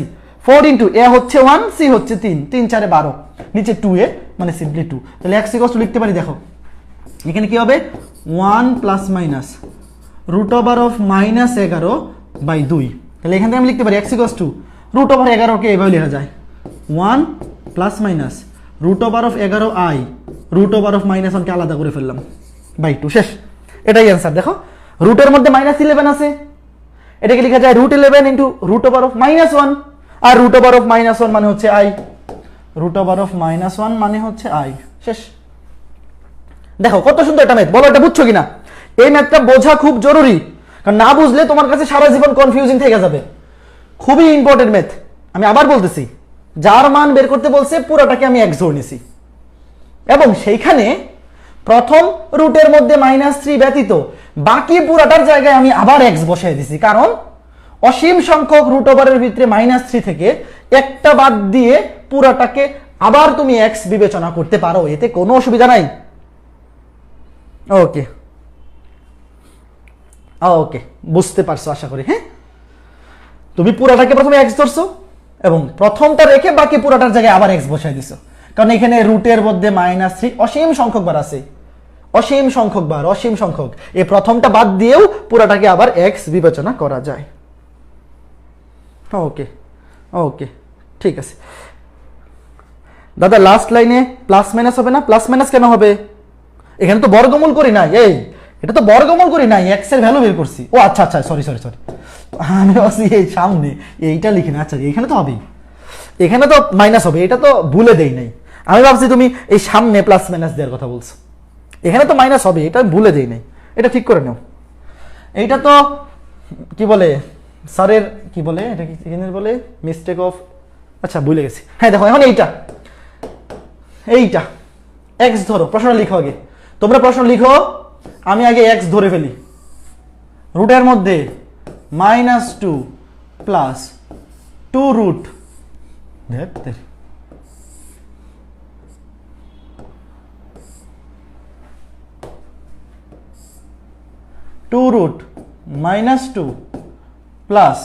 4 × a হচ্ছে 1, c হচ্ছে 3, 3 4 12, নিচে 2a মানে সিম্পলি 2। তাহলে x = লিখতে পারি, দেখো এখানে কি হবে 1 plus minus root over of -11/2, তাহলে এখান থেকে আমি লিখতে পারি x = রুট ওভার 11 কে এভাবে লেখা যায় 1 plus minus root over of 11i, root over of -1 কে আলাদা করে ফেললাম বাই 2, শেষ। এটাই অ্যান্সার। দেখো রুটের মধ্যে -11 আছে, এটাকে লেখা যায় √11 × রুট ওভার অফ -1, আর রুট ওভার অফ -1 মানে হচ্ছে i, রুট ওভার অফ -1 মানে হচ্ছে i, শেষ। দেখো কত সুন্দর একটা ম্যাথ, বলো এটা বুঝছো কিনা? এই ম্যাথটা বোঝা খুব জরুরি, কারণ না বুঝলে তোমার কাছে সারা জীবন কনফিউজিং থেকে যাবে। খুবই ইম্পর্টেন্ট ম্যাথ। আমি আবার বলতেছি, যার মান বের করতে বলছে পুরোটাকে আমি x ধরে নিছি, এবং সেইখানে প্রথম রুটের মধ্যে -3 ব্যতীত বাকি পুরাটার জায়গায় আমি আবার x বসাই দিছি, কারণ অসীম সংখ্যক রুট ওভারের ভিতরে -3 থেকে একটা বাদ দিয়ে পুরাটাকে আবার তুমি x বিবেচনা করতে পারো, এতে কোনো অসুবিধা নাই। ওকে ওকে, বুঝতে পারছো আশা করি। হ্যাঁ, তুমি পুরাটাকে প্রথমে x ধরছো এবং প্রথমটা রেখে বাকি পুরাটার জায়গায় আবার x বসাই দিছো, কারণ এখানে রুটের মধ্যে -3 অসীম সংখ্যক বার আছে, অসীম সংখ্যক বার, অসীম সংখ্যক, এই প্রথমটা বাদ দিয়েও পুরাটাকে আবার x বিবেচনা করা যায়। ওকে ওকে, ঠিক আছে দাদা। লাস্ট লাইনে প্লাস মাইনাস হবে না? প্লাস মাইনাস কেন হবে? এখানে তো বর্গমূল করি নাই, এই এটা তো বর্গমূল করি নাই, x এর ভ্যালু বের করছি। ও আচ্ছা আচ্ছা, সরি সরি সরি, আমি ভাবছি এই সামনে এইটা লিখি না। আচ্ছা, এখানে তো হবেই, এখানে তো মাইনাস হবে, এটা তো ভুলে দেই নাই। আমি ভাবছি তুমি এই সামনে প্লাস মাইনাস দেওয়ার কথা বলছো, এখানে তো মাইনাস হবে, এটা ভুলে দেই নাই, এটা ঠিক করে নাও। এইটা তো কি বলে স্যারের, কি বলে এটা, কি বলে মিস্টেক অফ, আচ্ছা ভুলে গেছি। হ্যাঁ দেখো, এখন এইটা এইটা x ধরো, প্রশ্ন লিখো আগে, তোমরা প্রশ্ন লিখো, আমি আগে x ধরে ফেলি। রুটের মধ্যে -2 প্লাস 2 রুট, দেখতে 2 root -2 plus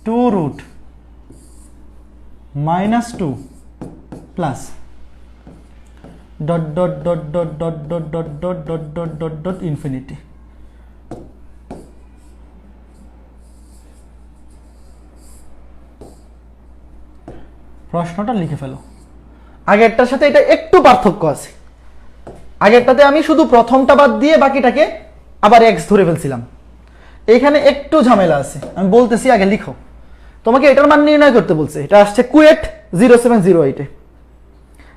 2 root -2 plus dot dot dot dot dot dot dot dot dot dot dot dot infinity. প্রশ্নটা লিখে ফেলো। আগেরটার সাথে এটা একটু পার্থক্য আছে, আগেরটাতে আমি শুধু প্রথমটা বাদ দিয়ে বাকিটাকে আবার x ধরে ফেলছিলাম, এখানে একটু ঝামেলা আছে, আমি বলতেছি আগে লিখো। তোমাকে এটার মান নির্ণয় করতে বলছে, এটা আসছে কুয়েট 0708 এ।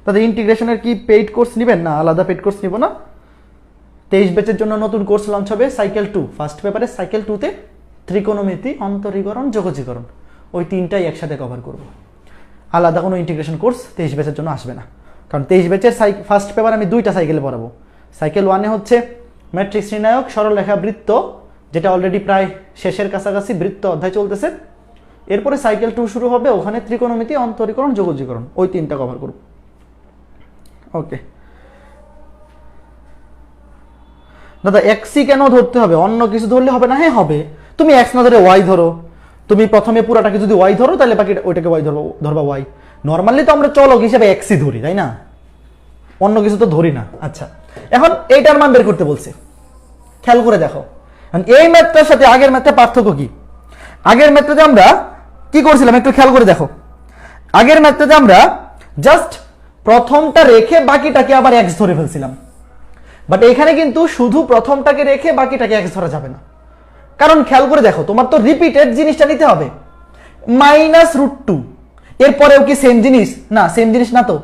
তাদের ইন্টিগ্রেশনের কি পেইড কোর্স নেবেন? না, আলাদা পেইড কোর্স নিব না। 23 ব্যাচের জন্য নতুন কোর্স লঞ্চ হবে, সাইকেল 2, ফার্স্ট পেপারে সাইকেল 2 তে ত্রিকোণমিতি, অন্তরীকরণ, যোগজীকরণ, ওই তিনটাই একসাথে কভার করব। আলাদা কোনো ইন্টিগ্রেশন কোর্স 23 ব্যাচের জন্য আসবে না, কারণ 23 ব্যাচের ফার্স্ট পেপার আমি 2টা সাইকেলে পড়াবো। সাইকেল 1 এ হচ্ছে ম্যাট্রিক্স নির্ণায়ক, সরলরেখা, বৃত্ত, যেটা অলরেডি প্রায় শেষের কাছাকাছি, বৃত্ত অধ্যায় চলতেছে। এরপরে সাইকেল 2 শুরু হবে, ওখানে ত্রিকোণমিতি, অন্তরীকরণ, যোগজীকরণ, ওই তিনটা কভার করব। ওকে দাদা, এক্সই কেন ধরতে হবে? অন্য কিছু ধরলে হবে না? হ্যাঁ হবে, তুমি এক্স না ধরে ওয়াই ধরো। তুমি প্রথমে পুরাটাকে যদি ওয়াই ধরো, তাহলে বাকি ওইটাকে ওয়াই ধরবা ওয়াই। নর্মালি তো আমরা চলক হিসেবে এক্সই ধরি, তাই না? অন্য কিছু তো ধরি না। আচ্ছা, এখন এইটার মান বের করতে বলছে, খেয়াল করে দেখো এই ম্যাথটার সাথে আগের ম্যাথটা পার্থক্য কি? আগের ম্যাথটাতে আমরা কি করছিলাম একটু খেয়াল করে দেখো। আগের ম্যাথটাতে আমরা জাস্ট প্রথমটা রেখে বাকিটাকে আবার এক্স ধরে ফেলছিলাম, বাট এখানে কিন্তু শুধু প্রথমটাকে রেখে বাকিটাকে এক্স ধরা যাবে না। কারণ খেয়াল করে দেখো, তোমার তো রিপিটেড জিনিসটা নিতে হবে। -√2 এরপরেও কি সেম জিনিস? না, সেম জিনিস না। তো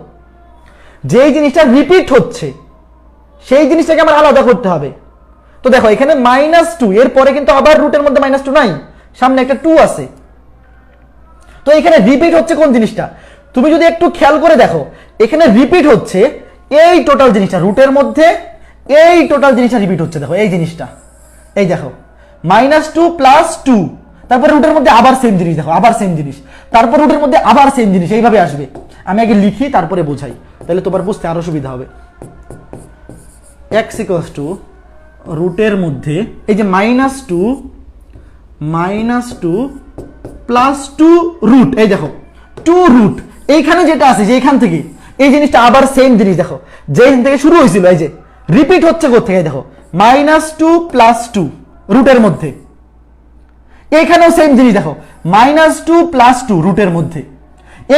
যেই জিনিসটা রিপিট হচ্ছে সেই জিনিসটাকে আমার আলাদা করতে হবে। তো দেখো এখানে -2 এরপরে কিন্তু আবার রুটের মধ্যে -2 নাই, সামনে একটা 2 আছে। তো এখানে রিপিট হচ্ছে কোন জিনিসটা? তুমি যদি একটু খেয়াল করে দেখো, এখানে রিপিট হচ্ছে এই টোটাল জিনিসটা রুটের মধ্যে, এই টোটাল জিনিসটা রিপিট হচ্ছে। দেখো এই জিনিসটা, এই দেখো -2 + 2, তারপর রুটের মধ্যে আবার সেম জিনিস, দেখো আবার সেম জিনিস, তারপর রুটের মধ্যে আবার সেম জিনিস, এইভাবে আসবে। আমি আগে লিখি তারপরে বোঝাই, তাহলে তোমার বুঝতে আরো সুবিধা হবে। x = রুটের মধ্যে এই যে -2 + 2 রুট, এই দেখো 2 রুট। এইখানে যেটা আছে যে এখান থেকে এই জিনিসটা আবার সেম জিনিস, দেখো যেখান থেকে শুরু হয়েছিল এই যে রিপিট হচ্ছে কোথায়, দেখো -2 + 2 রুটের মধ্যে। এখানেও সেম জিনিস, দেখো -2 + 2 রুটের মধ্যে।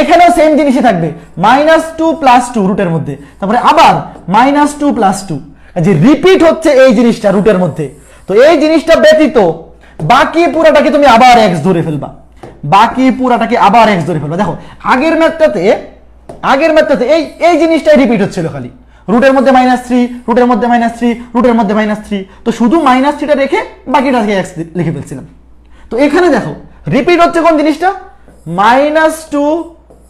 এখানেও সেম জিনিসই থাকবে, -2 + 2 রুটের মধ্যে, তারপরে আবার -2 + 2, যে রিপিট হচ্ছে এই জিনিসটা রুটের মধ্যে। তো এই জিনিসটা ব্যতীত বাকি পুরাটাকে তুমি আবার এক্স ধরে ফেলবা, বাকি পুরাটাকে আবার এক্স ধরে ফেলবা। দেখো আগের ম্যাথটাতে এই জিনিসটাই রিপিট হচ্ছিল খালি, রুটের মধ্যে -3, রুটের মধ্যে -3, রুটের মধ্যে -3। তো শুধু -3টা রেখে বাকিটাকে এক্স লিখে ফেলছিলাম। তো এখানে দেখো রিপিট হচ্ছে কোন জিনিসটা? -2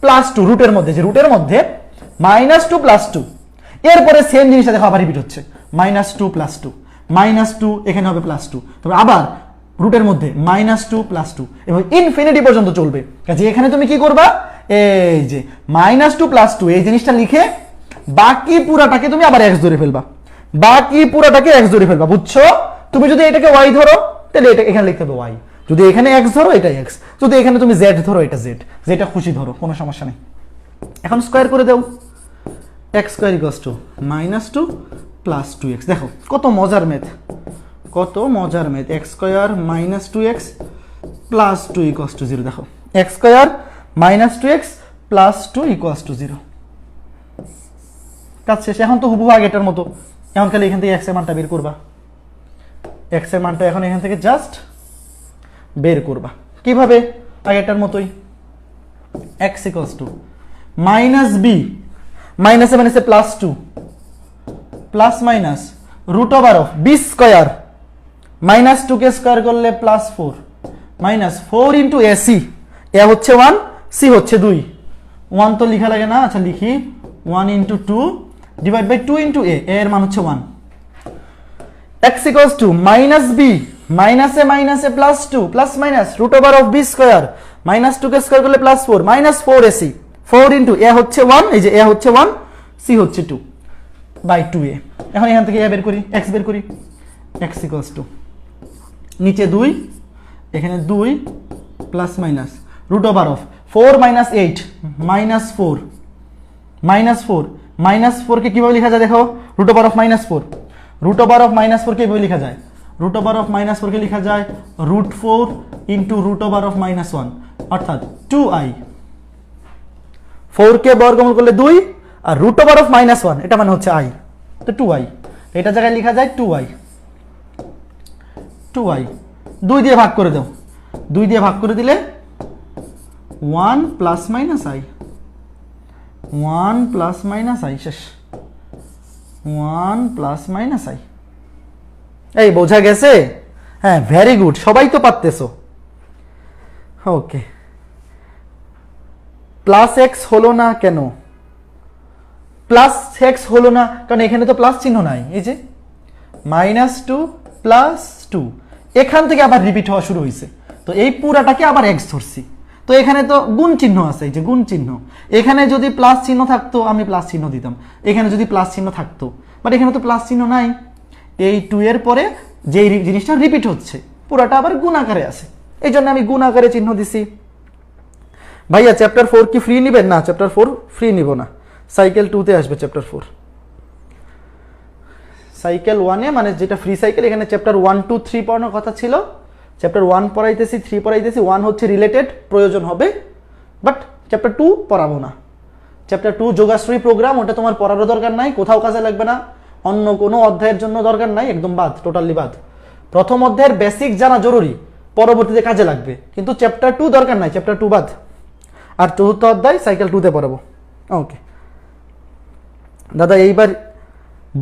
+ 2 রুটের মধ্যে, যে রুটের মধ্যে -2 + 2, এরপরে সেম জিনিসটা দেখো আবার রিপিট হচ্ছে -2 + 2, -2 এখানে হবে +2, তবে আবার রুটের মধ্যে -2 + 2 এবং ইনফিনিটি পর্যন্ত চলবে। কাজে এখানে তুমি কি করবা? এই যে -2 + 2 এই জিনিসটা লিখে বাকি পুরাটাকে তুমি আবার এক্স ধরে ফেলবা, বাকি পুরাটাকে এক্স ধরে ফেলবা, বুঝছো? তুমি যদি এটাকে ওয়াই ধরো তাহলে এটা এখানে লিখতে হবে ওয়াই, যদি এখানে এক্স ধরো এটা এক্স, যদি এখানে তুমি জেড ধরো এটা জেড, যেটা খুশি ধরো, কোনো সমস্যা নেই। এখন স্কয়ার করে দাও, x² = -2 + 2x। দেখো কত মজার ম্যাথ, কত মজার ম্যাথ। x² - 2x + 2 = 0। দেখো x² - 2x + 2 = 0। কাজ শেষ। এখন তো হুবহু আগেটার মতো, এখন খালি এখান থেকে x এর মানটা বের করবা, x এর মানটা এখন এখান থেকে জাস্ট বের করবা। কিভাবে? আগেটার মতোই। x = -b, মাইনাসে মাইনাসে +2 প্লাস মাইনাস √b², -2 কে স্কয়ার করলে +4, -4 × ac, a হচ্ছে 1, c হচ্ছে 2, 1 তো লেখা লাগে না, আচ্ছা লিখি 1 × 2 / 2 × a, এর মান হচ্ছে 1। x = -b, মাইনাসে মাইনাসে +2 প্লাস মাইনাস √b², -2 কে স্কয়ার করলে +4, -4ac, 4 × a হচ্ছে 1, এই যে a হচ্ছে 1, c হচ্ছে 2 / 2a। এখন এখান থেকে a বের করি, x বের করি। x = নিচে 2, এখানে 2 প্লাস মাইনাস √4 - 8 -4, -4 কে কিভাবে লেখা যায় দেখো? √-4, √-4 কে কিভাবে লেখা যায়? √-4 কে লেখা যায় √4 × √-1, অর্থাৎ 2i। 4 কে বর্গমূল করলে 2 আর √-1, এটা মানে হচ্ছে i, তো 2i, এটা জায়গায় লেখা যায় 2i। 2 দিয়ে ভাগ করে দাও, 2 দিয়ে ভাগ করে দিলে 1 ± i, 1 ± i, শেষ। 1 ± i। এই বোঝা গেছে? হ্যাঁ, ভেরি গুড, সবাই তো পারতেছো। ওকে, +x হলো না কেন? +x হলো না কারণ এখানে তো প্লাস চিহ্ন নাই, এই যে -2 + 2, এখান থেকে আবার রিপিট হওয়া শুরু হয়েছে, তো এই পুরাটাকে আবার x ধরছি। তো এখানে তো গুণ চিহ্ন আছে, এই যে গুণ চিহ্ন, এখানে যদি প্লাস চিহ্ন থাকতো আমি প্লাস চিহ্ন দিতাম, এখানে যদি প্লাস চিহ্ন থাকতো, বাট এখানে তো প্লাস চিহ্ন নাই। এই 2 এর পরে যে জিনিসটা রিপিট হচ্ছে পুরাটা আবার গুণ আকারে আছে, এই জন্য আমি গুণ আকারে চিহ্ন দিছি। ভাইয়া চ্যাপ্টার 4 কি ফ্রি নিবেন? না, চ্যাপ্টার 4 ফ্রি নিব না, সাইকেল 2 তে আসবে চ্যাপ্টার 4। সাইকেল 1-এ মানে যেটা ফ্রি সাইকেল, এখানে চ্যাপ্টার 1 2 3 পড়ানোর কথা ছিল, চ্যাপ্টার 1 পড়াইতেছি, 3 পড়াইতেছি। 1 হচ্ছে রিলেটেড, প্রয়োজন হবে, বাট চ্যাপ্টার 2 পড়াবো না। চ্যাপ্টার 2 যোগাশ্রী প্রোগ্রাম, ওটা তোমার পড়ারও দরকার নাই, কোথাও কাজে লাগবে না, অন্য কোনো অধ্যায়ের জন্য দরকার নাই, একদম বাদ, টোটালি বাদ। প্রথম অধ্যায়ের বেসিক জানা জরুরি, পরবর্তীতে কাজে লাগবে, কিন্তু চ্যাপ্টার 2 দরকার নাই, চ্যাপ্টার 2 বাদ। আর চতুর্থ অধ্যায় সাইকেল 2-তে পড়াবো। ওকে দাদা, এইবার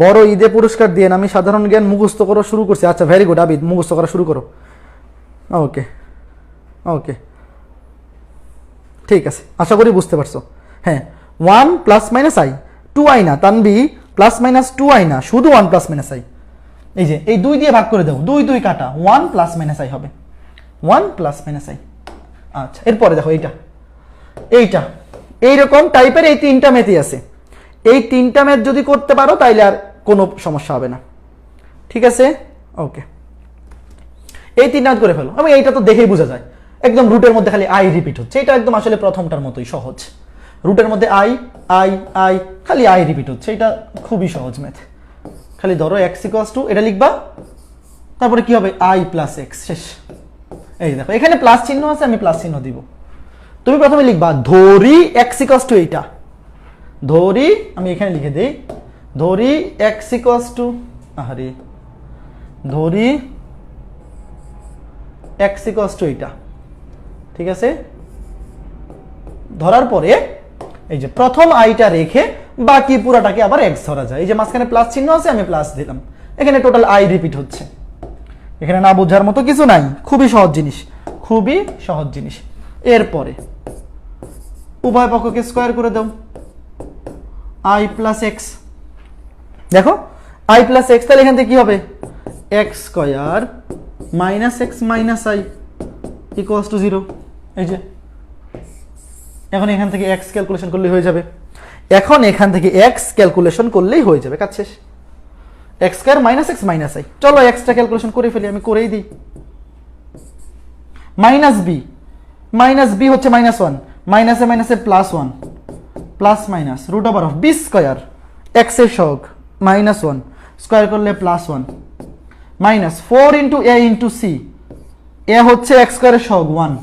বড় ঈদে পুরস্কার দিয়ে আমি সাধারণ জ্ঞান মুখস্থ করা শুরু করছি। আচ্ছা, ভেরি গুড আবিদ, মুখস্থ করা শুরু করো। ওকে ওকে, ঠিক আছে, আশা করি বুঝতে পারছো। হ্যাঁ, 1 ± i, 2i না তানবি, ±2i না, শুধু 1 ± i। এই যে এই 2 দিয়ে ভাগ করে দাও, 2 2 কাটা, 1 ± i হবে, 1 ± i। আচ্ছা, এরপরে দেখো এইটা এইরকম টাইপের এই 3টা ম্যাথই আছে। এই 3টা ম্যাথ যদি করতে পারো তাইলে আর কোনো সমস্যা হবে না, ঠিক আছে? ওকে, এই 3টা ম্যাথ করে ফেলো। আমি এইটা তো দেখেই বোঝা যায়, একদম রুটের মধ্যে খালি আই রিপিট হচ্ছে, এটা একদম আসলে প্রথমটার মতোই সহজ। রুটের মধ্যে আই আই আই, খালি আই রিপিট হচ্ছে, এটা খুবই সহজ ম্যাথ। খালি ধরো x = এটা লিখবা, তারপরে কি হবে i + x, শেষ। এই দেখো এখানে প্লাস চিহ্ন আছে, আমি প্লাস চিহ্ন দিব। তুমি প্রথমে লিখবা ধরি x = এইটা, ধরি, আমি এখানে লিখে দেই, ধরি x আরে ধরি x এইটা, ঠিক আছে? ধরার পরে এই যে প্রথম আইটা রেখে বাকি পুরাটাকে আবার x ধরা যায়। এই যে মাঝখানে প্লাস চিহ্ন আছে, আমি প্লাস দিলাম, এখানে টোটাল আই রিপিট হচ্ছে। এখানে না বোঝার মতো কিছু নাই, খুবই সহজ জিনিস, খুবই সহজ জিনিস। এরপরে উভয় পক্ষকে স্কয়ার করে দাও, i + x। দেখো i + x, তাহলে এখান থেকে কি হবে x² - x - i = 0। এই যে এখন এখান থেকে x ক্যালকুলেশন করলেই হয়ে যাবে, এখন এখান থেকে x ক্যালকুলেশন করলেই হয়ে যাবে, কাজ শেষ। x² - x - i, চলো xটা ক্যালকুলেশন করে ফেলি, আমি করেই দিই। -b হচ্ছে -1, মাইনাসে মাইনাসে +1, প্লাস মাইনাস √b², x এর সহগ -1, স্কয়ার করলে +1, মাইনাস 4 × a × c, a হচ্ছে x² এর সহগ 1,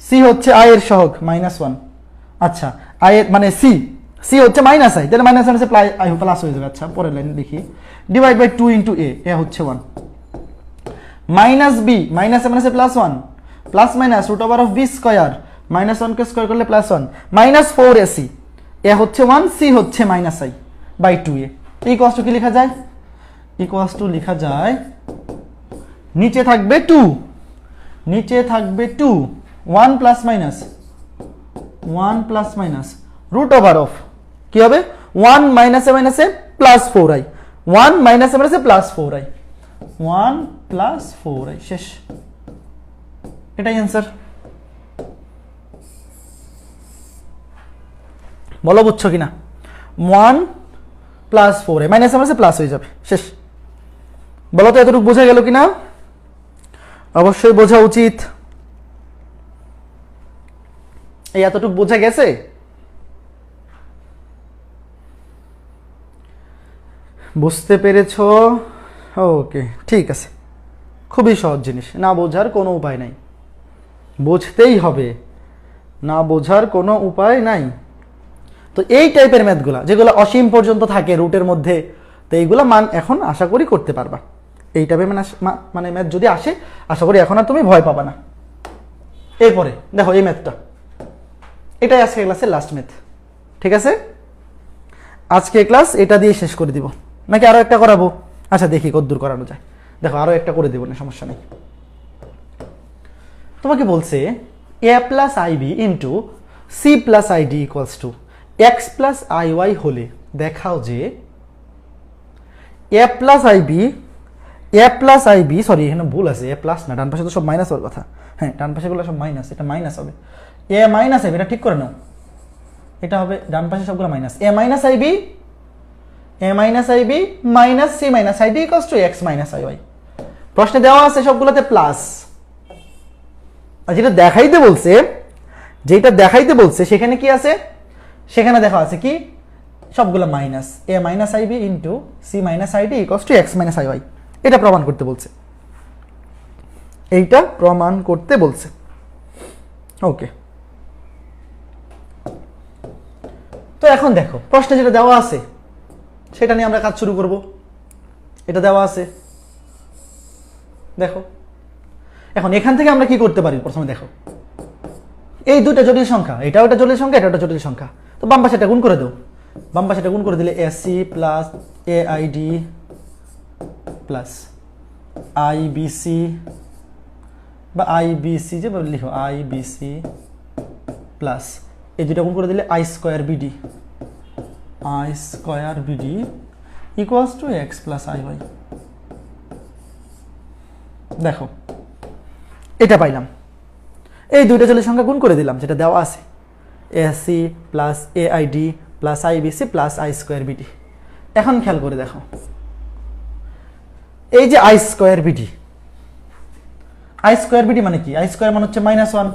c হচ্ছে i এর সহগ -1। আচ্ছা, i এর মানে c হচ্ছে -i, তাহলে -1 এর প্লাস হয়ে যাবে। আচ্ছা, পরের লাইন দেখি, ডিভাইড বাই 2 × a হচ্ছে 1, -b, মাইনাসে মাইনাসে +1, প্লাস মাইনাস √b², -1 কে স্কয়ার করলে +1, -4ac, a হচ্ছে 1, c হচ্ছে -i by 2a। Equals to কি লেখা যায়? ইকুয়ালস টু লেখা যায়, নিচে থাকবে 2, নিচে থাকবে 2, 1 ± √, কি হবে 1 মাইনাসে মাইনাসে +4i, 1 মাইনাসে মাইনাসে +4i, 1 + 4i, শেষ। এটাই অ্যান্সার। বলো বুঝছো কিনা? 1 + 4i, মাইনাসে মাইনাসে প্লাস হয়ে যাবে, শেষ। বলো তো এতটুকু বোঝা গেল কিনা? অবশ্যই বোঝা উচিত। এই এতটুকু বোঝা গেছে? বুঝতে পেরেছো? ওকে, ঠিক আছে, খুবই সহজ জিনিস, না বোঝার কোনো উপায় নাই, বুঝতেই হবে, না বোঝার কোনো উপায় নাই। তো এই টাইপের ম্যাথগুলা যেগুলো অসীম পর্যন্ত থাকে রুটের মধ্যে, তো এইগুলা মান এখন আশা করি করতে পারবা। এই টাইপের মানে ম্যাথ যদি আসে, আশা করি এখন আর তুমি ভয় পাবা না। এরপরে দেখো এই ম্যাথটা, এটাই আজকে ক্লাসের লাস্ট ম্যাথ, ঠিক আছে? আজকে ক্লাস এটা দিয়ে শেষ করে দিব, নাকি আরো একটা করাবো? আচ্ছা, দেখি কতদূর করানো যায়। দেখো আরো একটা করে দেবো না, সমস্যা নেই। তোমাকে বলছে a + ib * c + id = x + iy হলে দেখাও যে a + ib, সরি এখানে ভুল আছে, a প্লাস না, ডান পাশে তো সব মাইনাস হওয়ার কথা। হ্যাঁ, ডান পাশে গুলো সব মাইনাস, এটা মাইনাস হবে, a - ib, এটা ঠিক করে নাও, এটা হবে ডান পাশে সবগুলো minus, a - ib - c - id = x - iy। প্রশ্নে দেওয়া আছে সবগুলোতে প্লাস, আর যেটা দেখাইতে বলছে সেখানে কি আছে? সেখানে দেখা আছে কি, সবগুলো minus, a minus i b into c minus i d equals to x minus i y. এটা প্রমাণ করতে বলছে, এইটা প্রমাণ করতে বলছে। ওকে, তো এখন দেখো প্রশ্নে যেটা দেওয়া আছে সেটা নিয়ে আমরা কাজ শুরু করব। এটা দেওয়া আছে, দেখো এখন এখান থেকে আমরা কি করতে পারি, প্রথমে দেখো এই দুটো জটিল সংখ্যা, এটা ওটা জটিল সংখ্যা, এটা ওটা জটিল সংখ্যা, তো বাম পাশে এটা গুণ করে দাও। বাম পাশে এটা গুণ করে দিলে AC plus AID plus IBC বা আইবিসি যে লিখো আইবিসি প্লাস এই দুটা গুণ করে দিলে I square BD, I square BD equals to x plus I Y. দেখো এটা পাইলাম, এই দুইটা জটিল সংখ্যা গুণ করে দিলাম যেটা দেওয়া আছে, AC plus AID plus IBC plus I square BD. এখন খেয়াল করে দেখো এই যে I square BD, I square BD মানে কি, আই স্কোয়ার মানে হচ্ছে -1,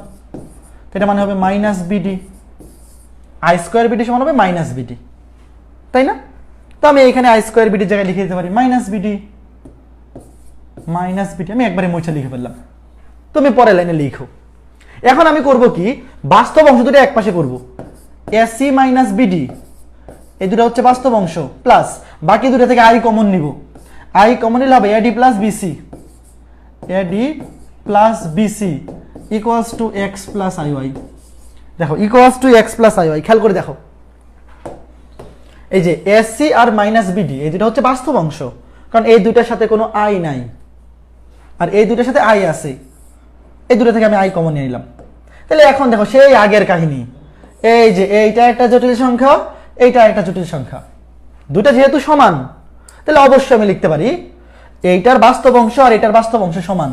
এটা মানে হবে minus BD, I square BD সমান হবে মাইনাস বিডি, তাই না? তো আমি এখানে আই স্কোয়ার বিডির জায়গায় লিখে দিতে পারি মাইনাস বিডি, মাইনাস বিডি আমি একবারে মুছে লিখে ফেললাম, তুমি পরের লাইনে লিখো। এখন আমি করব কি, বাস্তব অংশ দুটো এক পাশে করব, এসি মাইনাস বিডি এই দুটো হচ্ছে বাস্তব অংশ, প্লাস বাকি দুটো থেকে আই কমন নিব, আই কমন নিলে হবে a d plus BC, eddy plus b c equals to x plus I Y. দেখো equals to x plus I y, খেয়াল করে দেখো এই যে এসসি আর মাইনাস বিডি এই দুটো হচ্ছে বাস্তব অংশ, কারণ এই দুইটার সাথে কোনো আই নাই আর এই দুইটার সাথে আই আছে, এই দুটো থেকে আমি আই কমন নিয়ে নিলাম। তাহলে এখন দেখো সেই আগের কাহিনী, এই যে এইটা একটা জটিল সংখ্যা, এইটা একটা জটিল সংখ্যা, দুটো যেহেতু সমান তাহলে অবশ্যই আমি লিখতে পারি এইটার বাস্তব অংশ আর এটার বাস্তব অংশ সমান,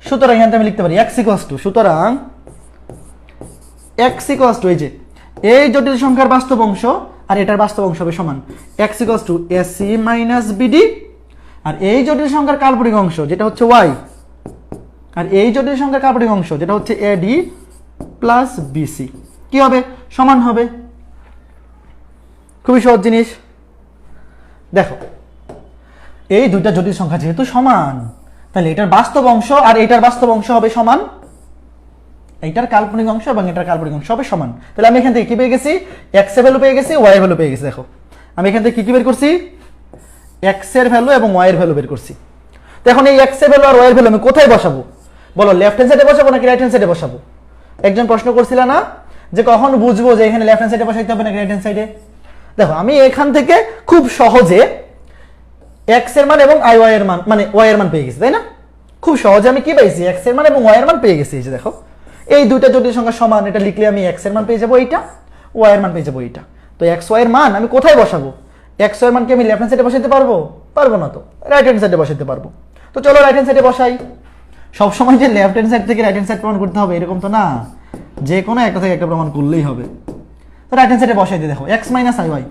সুতরাং এখানে আমি লিখতে পারি এক্স ইকুয়ালস টু, সুতরাং এক্স ইকুয়ালস টু এই যে এই জটিল সংখ্যার বাস্তব অংশ আর এটার বাস্তব অংশ হবে সমান, x equals to a c minus b d, আর এই জটিল সংখ্যার কাল্পনিক অংশ যেটা হচ্ছে ওয়াই, আর এই জটিল সংখ্যার কাল্পনিক অংশ যেটা হচ্ছে এডি প্লাস বিসি কি হবে, সমান হবে। খুবই সহজ জিনিস। দেখো এই দুইটা জটিল সংখ্যা যেহেতু সমান তাহলে এটার বাস্তব অংশ আর এটার বাস্তব অংশ হবে সমান, এইটার কাল্পনিক অংশ এবং এটার কাল্পনিক অংশ হবে সমান। তাহলে আমি এখান থেকে কি পেয়ে গেছি, এক্স এর ভ্যালু পেয়ে গেছি, ওয়াই এর ভ্যালু পেয়ে গেছি। দেখো আমি এখান থেকে কি বের করছি, এক্স এর ভ্যালু এবং ওয়াই এর ভ্যালু বের করছি। তো এখন এই এক্স এর ভ্যালু আর ওয়াই এর ভ্যালু আমি কোথায় বসাবো বলো, লেফট হ্যান্ড সাইডে বসাবো নাকি রাইট হ্যান্ড সাইডে বসাবো? একজন প্রশ্ন করছিল না যে কখন বুঝবো যে এখানে লেফট হ্যান্ড সাইডে বসাইতে হবে নাকি রাইট হ্যান্ড সাইডে? দেখো আমি এখান থেকে খুব সহজে এক্স এর মান এবং আই ওয়াই এর মান মানে ওয়াই এর মান পেয়ে গেছি, তাই না? খুব সহজে আমি কি পাইছি, এক্স এর মান এবং ওয়াই এর মান পেয়ে গেছি। এই যে দেখো এই দুইটা জটিল সংখ্যা সমান, এটা লিখলে আমি এক্স এর মান পেয়ে যাবো এইটা, ওয়াই এর মান পেয়ে যাবো এইটা। তো এক্স ওয়াই এর মান আমি কোথায় বসাবো, এক্স ওয়াই এর মান কি আমি লেফট হ্যান্ড সাইডে বসাইতে পারবো? পারবো না, তো রাইট হ্যান্ড সাইডে বসাইতে পারবো। তো চলো রাইট হ্যান্ড সাইডে বসাই। সবসময় যে লেফট হ্যান্ড সাইড থেকে রাইট হ্যান্ড সাইড প্রমাণ করতে হবে এরকম তো না, যে কোনো একটা থেকে একটা প্রমাণ করলেই হবে। তো রাইট হ্যান্ড সাইডে বসাই দিয়ে দেখো এক্স মাইনাস আই ওয়াই,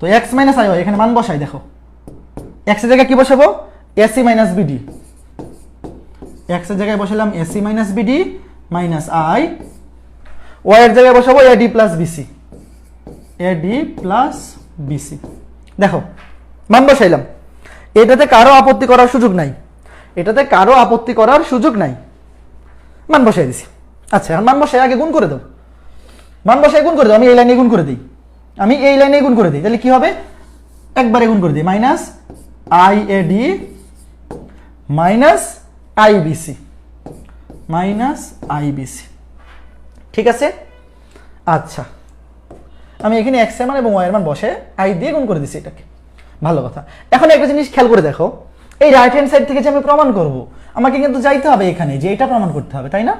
তো এক্স মাইনাস আই ওয়াই এখানে মান বসাই। দেখো এক্স এর জায়গায় কি বসাবো, এসি মাইনাস বিডি, এক্স এর জায়গায় বসালাম AC minus BD minus I, Y এর জায়গায় বসাবো এডি প্লাস বিসি, এডি প্লাস বিসি। দেখো মান বসাইলাম, এটাতে কারো আপত্তি করার সুযোগ নাই, এটাতে কারো আপত্তি করার সুযোগ নাই, মান বসাই দিছি। আচ্ছা এখন মান বসাই আগে গুণ করে দাও, মান বসাই গুণ করে দাও, আমি এই লাইনে গুণ করে দিই, আমি এই লাইনে গুণ করে দিই, তাহলে কি হবে, একবারে গুণ করে দিই, minus I eddy minus IBC, minus IBC, ঠিক আছে? আচ্ছা আমি এখানে এক্স এর মান এবং ওয়াই এর মান বসে আই দিয়ে গুণ করে দিছি এটাকে, ভালো কথা। এখন একটা জিনিস খেয়াল করে দেখো, এই রাইট হ্যান্ড সাইড থেকে যে আমি প্রমাণ করব আমাকে কিন্তু যাইতে হবে এখানে যে এটা প্রমাণ করতে হবে, তাই না?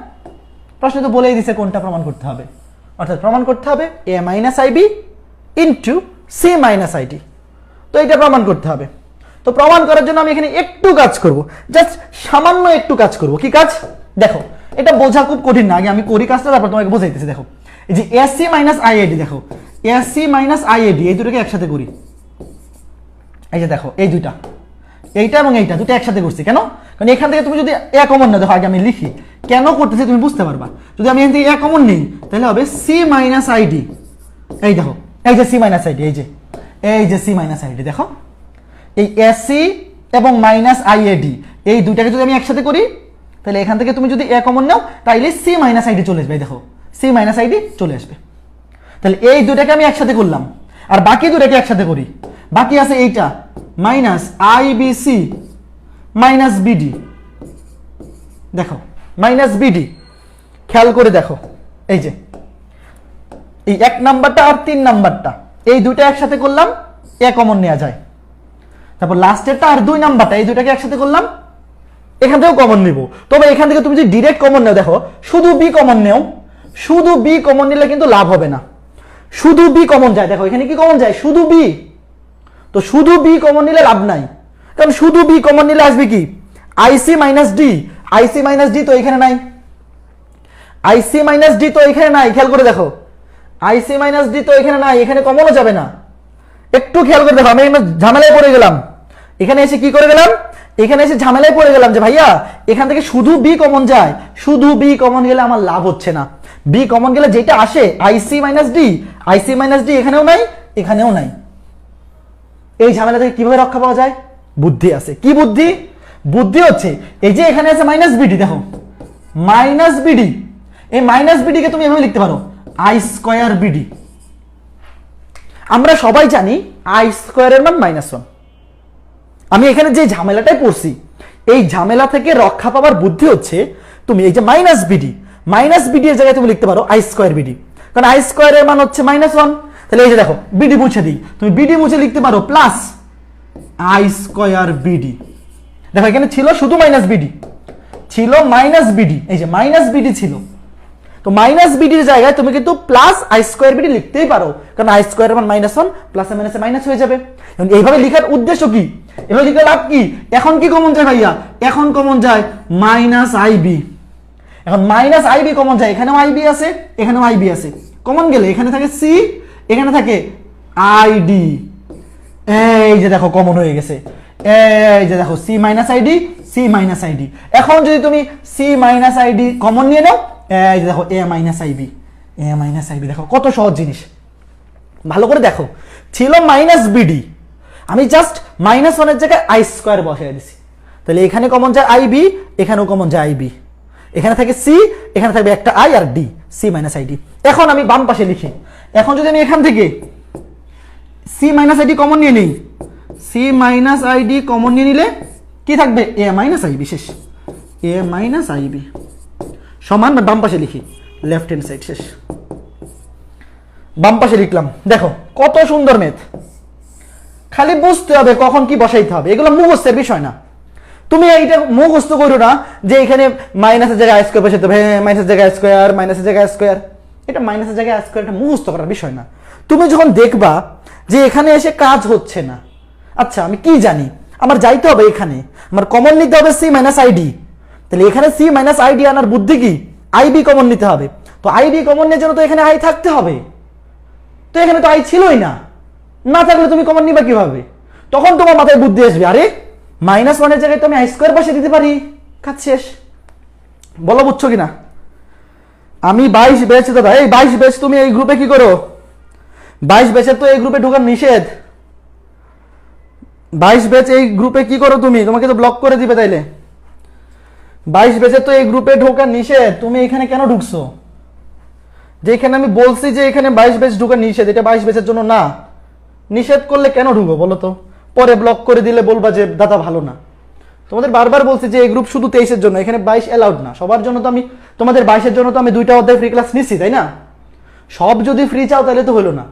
প্রশ্ন তো বলেই দিছে কোনটা প্রমাণ করতে হবে, অর্থাৎ প্রমাণ করতে হবে a minus i b into c minus i d, তো এটা প্রমাণ করতে হবে। তো প্রমাণ করার জন্য আমি এখানে একটু কাজ করব, জাস্ট সামান্য একটু কাজ করব। কি কাজ? দেখো এটা বোঝা খুব কঠিন না, আগে আমি করি কাজটা তারপর তোমাকে বোঝাইতেছি। দেখো এই যে এসি মাইনাস আইএডি, দেখো এসি মাইনাস আইএডি এই দুটোকে একসাথে করি। এই যে দেখো এই দুইটা, এইটা এবং এইটা দুটো একসাথে করছি কেন, কারণ এখান থেকে তুমি যদি এ কমন না, দেখো আগে আমি লিখি কেন করতেছি তুমি বুঝতে পারবা। যদি আমি এখান থেকে এ কমন নিই তাহলে হবে সি মাইনাস আইডি, এই দেখো এই যে সি মাইনাস আইডি, এই যে সি মাইনাস আইডি, দেখো এই এসি এবং মাইনাস আইএডি এই দুইটাকে যদি আমি একসাথে করি তাহলে এখান থেকে তুমি যদি এ কমন নাও তাইলে সি মাইনাস আইডি চলে আসবে। দেখো সি মাইনাস আইডি চলে আসবে। তাহলে এই দুটাকে আমি একসাথে করলাম, আর বাকি দুটাকে একসাথে করি, বাকি আছে এইটা মাইনাস আইবিসি মাইনাস বিডি। দেখো মাইনাস বিডি, খেয়াল করে দেখো এই যে এই 1 নাম্বারটা আর 3 নাম্বারটা এই দুটো একসাথে করলাম, এ কমন নেওয়া যায়। তারপর লাস্টেরটা আর 2 নাম্বারটা এই দুটাকে একসাথে করলাম, এখান থেকেও কমন নিব। তবে এখান থেকে তুমি যদি ডিরেক্ট কমন নাও, দেখো শুধু বি কমন নেও, শুধু বি কমন নিলে কিন্তু লাভ হবে না। শুধু বি কমন যায়, দেখো এখানে কি কমন যায়, শুধু বি। তো শুধু বি কমন নিলে লাভ নাই, কারণ শুধু বি কমন নিলে আসবে কি আইসি মাইনাস ডি। আইসি মাইনাস ডি তো এখানে নাই, আইসি মাইনাস ডি তো এখানে নাই, খেয়াল করে দেখো আইসি মাইনাস ডি তো এখানে নাই, এখানে কমনও যাবে না। একটু খেয়াল করে দেখো, আমি ঝামেলায় পড়ে গেলাম, এখানে এসে কি করে গেলাম, এখানে এসে ঝামেলায় পড়ে গেলাম যে ভাইয়া এখান থেকে শুধু বি কমন যায়, শুধু বি কমন গেলে আমার লাভ হচ্ছে না। বি কমন গেলে যেটা আসে আইসি মাইনাস ডি, আইসি মাইনাস ডি এখানেও নাই এখানেও নাই। এই ঝামেলা থেকে কিভাবে রক্ষা পাওয়া যায়, বুদ্ধি আছে। কি বুদ্ধি? বুদ্ধি হচ্ছে এই যে এখানে আছে মাইনাস বিডি, দেখো মাইনাস বিডি, এই মাইনাস বিডি কে তুমি এভাবে লিখতে পারো আই স্কয়ার বিডি। আমরা সবাই জানি আই স্কয়ারের মান -1। আমি এখানে যে ঝামেলাটাই পড়ছি এই ঝামেলা থেকে রক্ষা পাওয়ার বুদ্ধি হচ্ছে তুমি এই যে মাইনাস বিডি এর জায়গায় তুমি লিখতে পারো আই স্কয়ার বিডি, কারণ আই স্কয়ারের মান হচ্ছে -1। তাহলে এই যে দেখো বিডি মুছে দিই, তুমি বিডি মুছে লিখতে পারো প্লাস আই স্কয়ার বিডি। দেখো এখানে ছিল শুধু মাইনাস বিডি, ছিল মাইনাস বিডি, এই যে মাইনাস বিডি ছিল, তো মাইনাস বিডির জায়গায় তুমি কিন্তু প্লাস আই স্কয়ার বিডি লিখতেই পারো, কারণ আই স্কয়ারের মান -1 প্লাসে মাইনাসে মাইনাস হয়ে যাবে। এবং এইভাবে লেখার উদ্দেশ্য কি, এভাবে লিখে লাভ কি? এখন কি কমন যায় ভাইয়া, এখন কমন যায় মাইনাস আইবি। এখন মাইনাস আইবি কমন যায়, এখানেও আইবি আছে এখানেও আইবি আছে, কমন গেলে এখানে থাকে সি এখানে থাকে আইডি। এই যে দেখো কমন হয়ে গেছে, এই যে দেখো C minus ID, C minus ID. এখন যদি তুমি সি মাইনাস আইডি কমন নিয়ে নাও, এই যে দেখো এ মাইনাস আইবি, এ মাইনাস আইবি। দেখো কত সহজ জিনিস, ভালো করে দেখো। ছিল মাইনাস বিডি, আমি জাস্ট -1 এর জায়গায় আই স্কয়ার বসিয়ে দিছি, তাহলে এখানে কমন যায় আইবি, এখানেও কমন যায় আইবি, এখানে থাকে সি এখানে থাকবে একটা আই আর ডি, সি মাইনাস আইডি। এখন আমি বাম পাশে লিখি, এখন যদি আমি এখান থেকে সি মাইনাস আইডি কমন নিয়ে নিই, সি মাইনাস আইডি কমন নিয়ে নিলে কি থাকবে এ মাইনাস আইবি, শেষ এ মাইনাস আইবি সমান বাম পাশে লিখি লেফট হ্যান্ড সাইড, শেষ। বাম পাশে লিখলাম, দেখো কত সুন্দর ম্যাথ। খালি বুঝতে হবে কখন কি বসাইতে হবে, এগুলো মুখস্থের বিষয় না। তুমি এইটা মুখস্থ করো না যে এখানে মাইনাসের জায়গায় আই স্কয়ার বসাইতে হবে, মাইনাসের জায়গায় স্কয়ার, মাইনাসের জায়গায় স্কয়ার, এটা মাইনাসের জায়গায় স্কয়ার, এটা মুখস্থ করার বিষয় না। তুমি যখন দেখবা যে এখানে এসে কাজ হচ্ছে না, আচ্ছা আমি কি জানি, আমার যাইতে হবে এখানে, আমার কমন নিতে হবে সি মাইনাস আইডি, তাহলে এখানে সি মাইনাস আইডি আনার বুদ্ধি কি, আইবি কমন নিতে হবে। তো আইবি কমন নেওয়ার জন্য তো এখানে আই থাকতে হবে, তো এখানে তো আই ছিলই না, না থাকলে তুমি কমন নিবা কিভাবে? তখন তোমার মাথায় বুদ্ধি আসবে, আরে -1 এর জায়গায় তো আমি আই স্কয়ার বসিয়ে দিতে পারি, কাজ শেষ। বলো বুঝছো কিনা? আমি 22 ব্যাচ দাদা, এই 22 ব্যাচ তুমি এই গ্রুপে কি করো? 22 ব্যাচের তো এই গ্রুপে ঢোকার নিষেধ। 22 ব্যাচ এই গ্রুপে কি করো তুমি? তোমাকে তো ব্লক করে দিবে তাইলে। 22 ব্যাচের তো এই গ্রুপে ঢোকার নিষেধ, তুমি এখানে কেন ঢুকছো? যেখানে আমি বলছি যে এখানে 22 ব্যাচ ঢোকার নিষেধ, এটা 22 ব্যাচের জন্য না। নিষেধ করলে কেন ঢুকো বলো তো? পরে ব্লক করে দিলে বলবা যে দাদা ভালো না। তোমাদের বারবার বলছি যে এই গ্রুপ শুধু 23 এর জন্য, এখানে 22 অ্যালাউড না। সবার জন্য তো আমি, তোমাদের 22 এর জন্য তো আমি 2টা অধ্যায় ফ্রি ক্লাস নিচ্ছি, তাই না? সব যদি ফ্রি চাও তাহলে তো হলো না।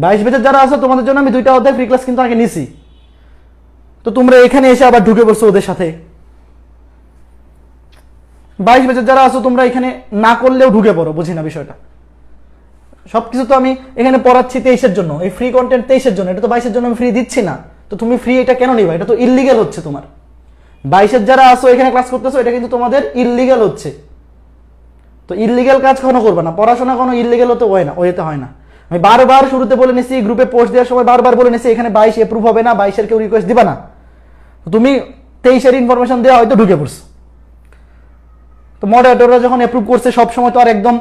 22 ব্যাচের যারা আছো তোমাদের জন্য আমি 2টা অধ্যায় ফ্রি ক্লাস কিন্তু আগে নিছি, তো তোমরা এখানে এসে আবার ঢুকে পড়ছো ওদের সাথে। 22 ব্যাচের যারা আছো তোমরা এখানে না করলেও ঢুকে পড়ো, বুঝি না বিষয়টা। সবকিছু তো আমি এখানে পড়াচ্ছি 23 এর জন্য, এই ফ্রি কন্টেন্ট 23 এর জন্য, এটা তো 22 এর জন্য আমি ফ্রি দিচ্ছি না। তো তুমি ফ্রি এটা কেন নিবা? এটা তো ইললিগ্যাল হচ্ছে তোমার। 22 এর যারা আসো এখানে ক্লাস করতেছো, এটা কিন্তু তোমাদের ইললিগ্যাল হচ্ছে। তো ইললিগ্যাল কাজ কখনো করবে না, পড়াশোনা কোনো ইললিগ্যাল হতে হয় না, ওইতে হয় না। আমি বারবার শুরুতে বলে নিছি, গ্রুপে পোস্ট দেওয়ার সময় বারবার বলে নিছি এখানে 22 এপ্রুভ হবে না, 22 এর কেউ রিকোয়েস্ট দিবা না। তুমি 23 এর ইনফরমেশন দেওয়া হয়তো ঢুকে পড়ছো। তো মডারেটররা যখন অ্যাপ্রুভ করছে, সব সময় তো আর একদম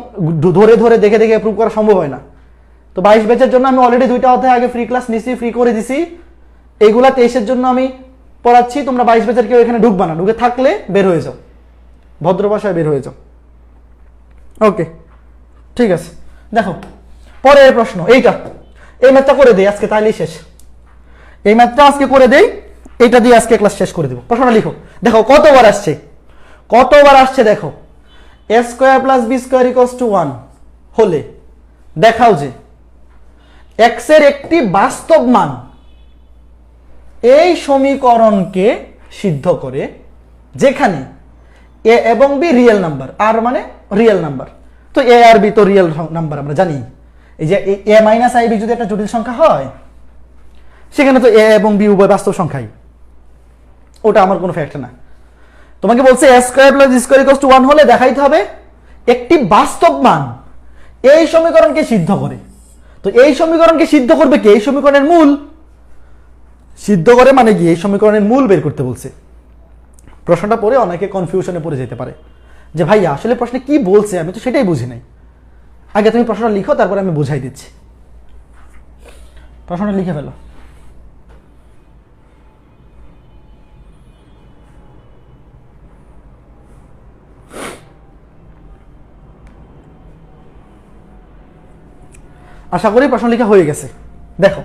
ধরে ধরে দেখে দেখে অ্যাপ্রুভ করা সম্ভব হয় না। তো 22 ব্যাচের জন্য আমি অলরেডি 2টা অধ্যায় আগে ফ্রি ক্লাস নিছি, ফ্রি করে দিছি। এইগুলা 23-এর জন্য আমি পড়াচ্ছি। তোমরা 22 ব্যাচের কেউ এখানে ঢুকবা না, ঢুকে থাকলে বের হয়ে যাও, ভদ্র ভাষায় বের হয়ে যাও। ওকে, ঠিক আছে। দেখো পরের প্রশ্ন এইটা, এই ম্যাথটা করে দেই আজকে, তাইলেই শেষ। এই ম্যাথটা আজকে করে দেই, এইটা দিয়ে আজকে ক্লাস শেষ করে দেব। প্রশ্নটা লিখো, দেখো কতবার আসছে, কতবার আসছে দেখো। a square plus B square equals to 1 হলে দেখাও যে x এর একটি বাস্তব মান এই সমীকরণকে সিদ্ধ করে, যেখানে a এবং b রিয়েল নাম্বার, আর মানে রিয়েল নাম্বার। তো a আর b তো রিয়েল নাম্বার আমরা জানি। এই যে a মাইনাস ib যদি একটা জটিল সংখ্যা হয়, সেখানে তো a এবং b উভয় বাস্তব সংখ্যাই, ওটা আমার কোনো ফ্যাক্ট না। তোমাকে বলছে a square plus B square equals to 1 হলে দেখাইতে হবে একটি বাস্তব মান এই সমীকরণকে সিদ্ধ করে। তো এই সমীকরণকে সিদ্ধ করবে কি? এই সমীকরণের মূল সিদ্ধ করে মানে কি? এই সমীকরণের মূল বের করতে বলছে। প্রশ্নটা পড়ে অনেকে কনফিউশনে পড়ে যেতে পারে যে ভাই আসলে প্রশ্নে কি বলছে, আমি তো সেটাই বুঝি নাই। আগে তুমি প্রশ্নটা লিখো, তারপরে আমি বুঝাই দিচ্ছি। প্রশ্নটা লিখে ফেলো। আশা করি প্রশ্ন লেখা হয়ে গেছে। দেখো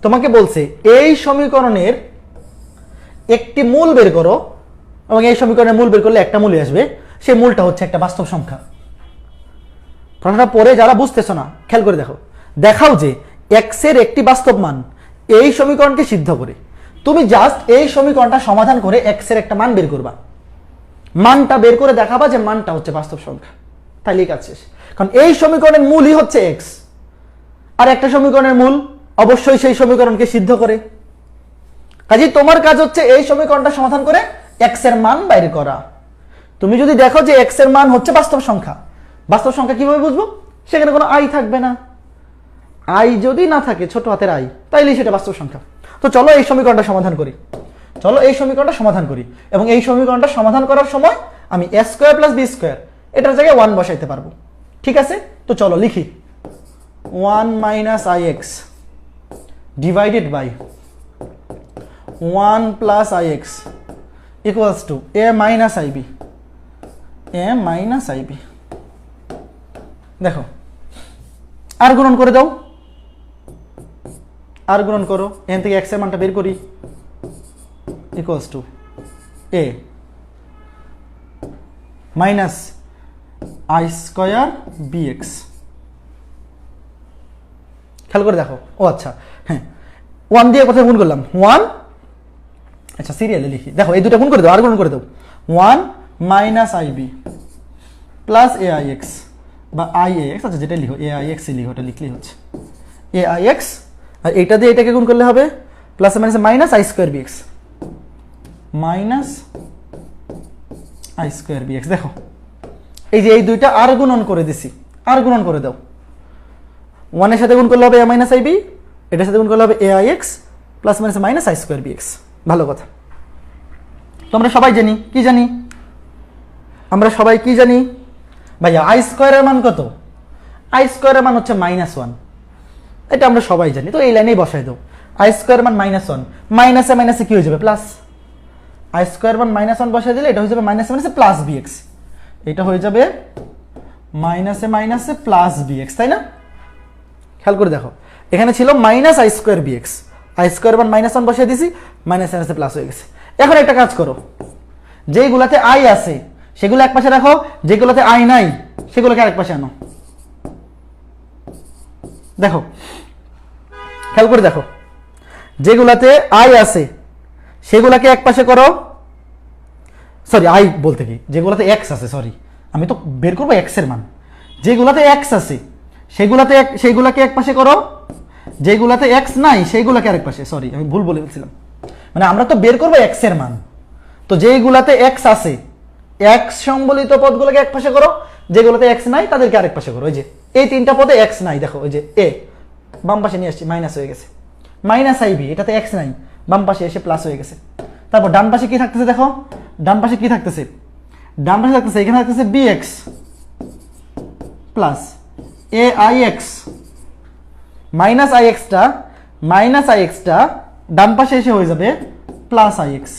তোমাকে বলছে এই সমীকরণের একটি মূল বের করো, এবং এই সমীকরণের মূল বের করলে একটা মূলই আসবে, সেই মূলটা হচ্ছে একটা বাস্তব সংখ্যা। প্রশ্নটা পড়ে যারা বুঝতেছো না, খেয়াল করে দেখো। দেখাও যে x এর একটি বাস্তব মান এই সমীকরণকে সিদ্ধ করে। তুমি জাস্ট এই সমীকরণটা সমাধান করে x এর একটা মান বের করবা, মানটা বের করে দেখাবা যে মানটা হচ্ছে বাস্তব সংখ্যা, তাইলেই কাজ শেষ। কারণ এই সমীকরণের মূলই হচ্ছে x, আর একটা সমীকরণের মূল অবশ্যই সেই সমীকরণকে সিদ্ধ করে। কাজেই তোমার কাজ হচ্ছে এই সমীকরণটা সমাধান করে x এর মান বাইর করা। তুমি যদি দেখো যে x এর মান হচ্ছে বাস্তব সংখ্যা, বাস্তব সংখ্যা কিভাবে বুঝবো? সেখানে কোনো i থাকবে না। i যদি না থাকে, ছোট হাতের i, তাইলেই সেটা বাস্তব সংখ্যা। তো চলো এই সমীকরণটা সমাধান করি, চলো এই সমীকরণটা সমাধান করি। এবং এই সমীকরণটা সমাধান করার সময় আমি a square plus B square এটার জায়গায় 1 বসাইতে পারবো। ঠিক আছে, তো চলো লিখি 1 minus ix divided by 1 plus ix equals to a minus ib, a minus ib। দেখো আর গুণন করে দাও, আর গুণন করো, এখান থেকে x এর মানটা বের করি, equals to a minus i square bx। খেয়াল করে দেখো, ও আচ্ছা হ্যাঁ, 1 দিয়ে কোথায় গুণ করলাম? 1, আচ্ছা সিরিয়ালে লিখি, দেখো এই দুটো গুণ করে দাও, আর গুণ করে দাও। 1 মাইনাস ib প্লাস aix বা iax, আচ্ছা যেটা লিখো aix লিখো, ওটা লিখলেই হচ্ছে aix। আর এইটা দিয়ে এটাকে গুণ করলে হবে plus minus minus i square bx, minus i square bx। দেখো এই যে এই দুইটা আর গুণন করে দিছি, আর গুণন করে দাও। 1 এর সাথে গুণ করলে হবে a মাইনাস ib, এটার সাথে গুণ করলে হবে aix plus minus minus i square bx। ভালো কথা। তো আমরা সবাই জানি, কি জানি? আমরা সবাই কি জানি ভাইয়া? i স্কয়ারের মান কত? i স্কয়ারের মান হচ্ছে -1, এটা আমরা সবাই জানি। তো এই লাইনেই বসাই দাও, i স্কয়ারের মান -1, মাইনাসে মাইনাসে কি হয়ে যাবে? প্লাস। i স্কয়ার মান -1 বসাই দিলে এটা হয়ে যাবে মাইনাসে মাইনাসে প্লাস bx, এটা হয়ে যাবে মাইনাসে মাইনাসে প্লাস bx, তাই না? খেয়াল করে দেখো, এখানে ছিল minus i square bx, i square মান -1 বসাই দিয়েছি, মাইনাসে মাইনাসে প্লাস হয়ে গেছে। এখন একটা কাজ করো, যেগুলাতে i আছে সেগুলো এক পাশে রাখো, যেগুলোতে i নাই সেগুলোকে আরেক পাশে আনো। দেখো খেয়াল করে দেখো, যেগুলাতে i আছে সেগুলাকে এক পাশে করো, সরি i বলতে কি, যেগুলাতে x আছে, সরি আমি তো বের করবো x এর মান। যেগুলাতে x আছে সেইগুলাকে এক পাশে করো, যেগুলাতে x নাই সেইগুলাকে আরেক পাশে। সরি আমি ভুল বলে ফেলছিলাম, মানে আমরা তো বের করবো x এর মান। তো যেগুলাতে x আছে x সম্বলিত পদগুলোকে এক পাশে করো, যেগুলোতে x নাই তাদেরকে আরেক পাশে করো। ওই যে এই তিনটা পদে x নাই, দেখো ওই যে a বাম পাশে নিয়ে আসছি, মাইনাস হয়ে গেছে। মাইনাস ib, এটাতে x নাই, বাম পাশে এসে প্লাস হয়ে গেছে। তারপর ডান পাশে কি থাকতেছে? দেখো ডান পাশে কি থাকতেছে? ডান পাশে থাকতেছে, এখানে থাকতেছে bx plus aix minus i এক্সটা ডান পাশে এসে হয়ে যাবে প্লাস আই এক্স।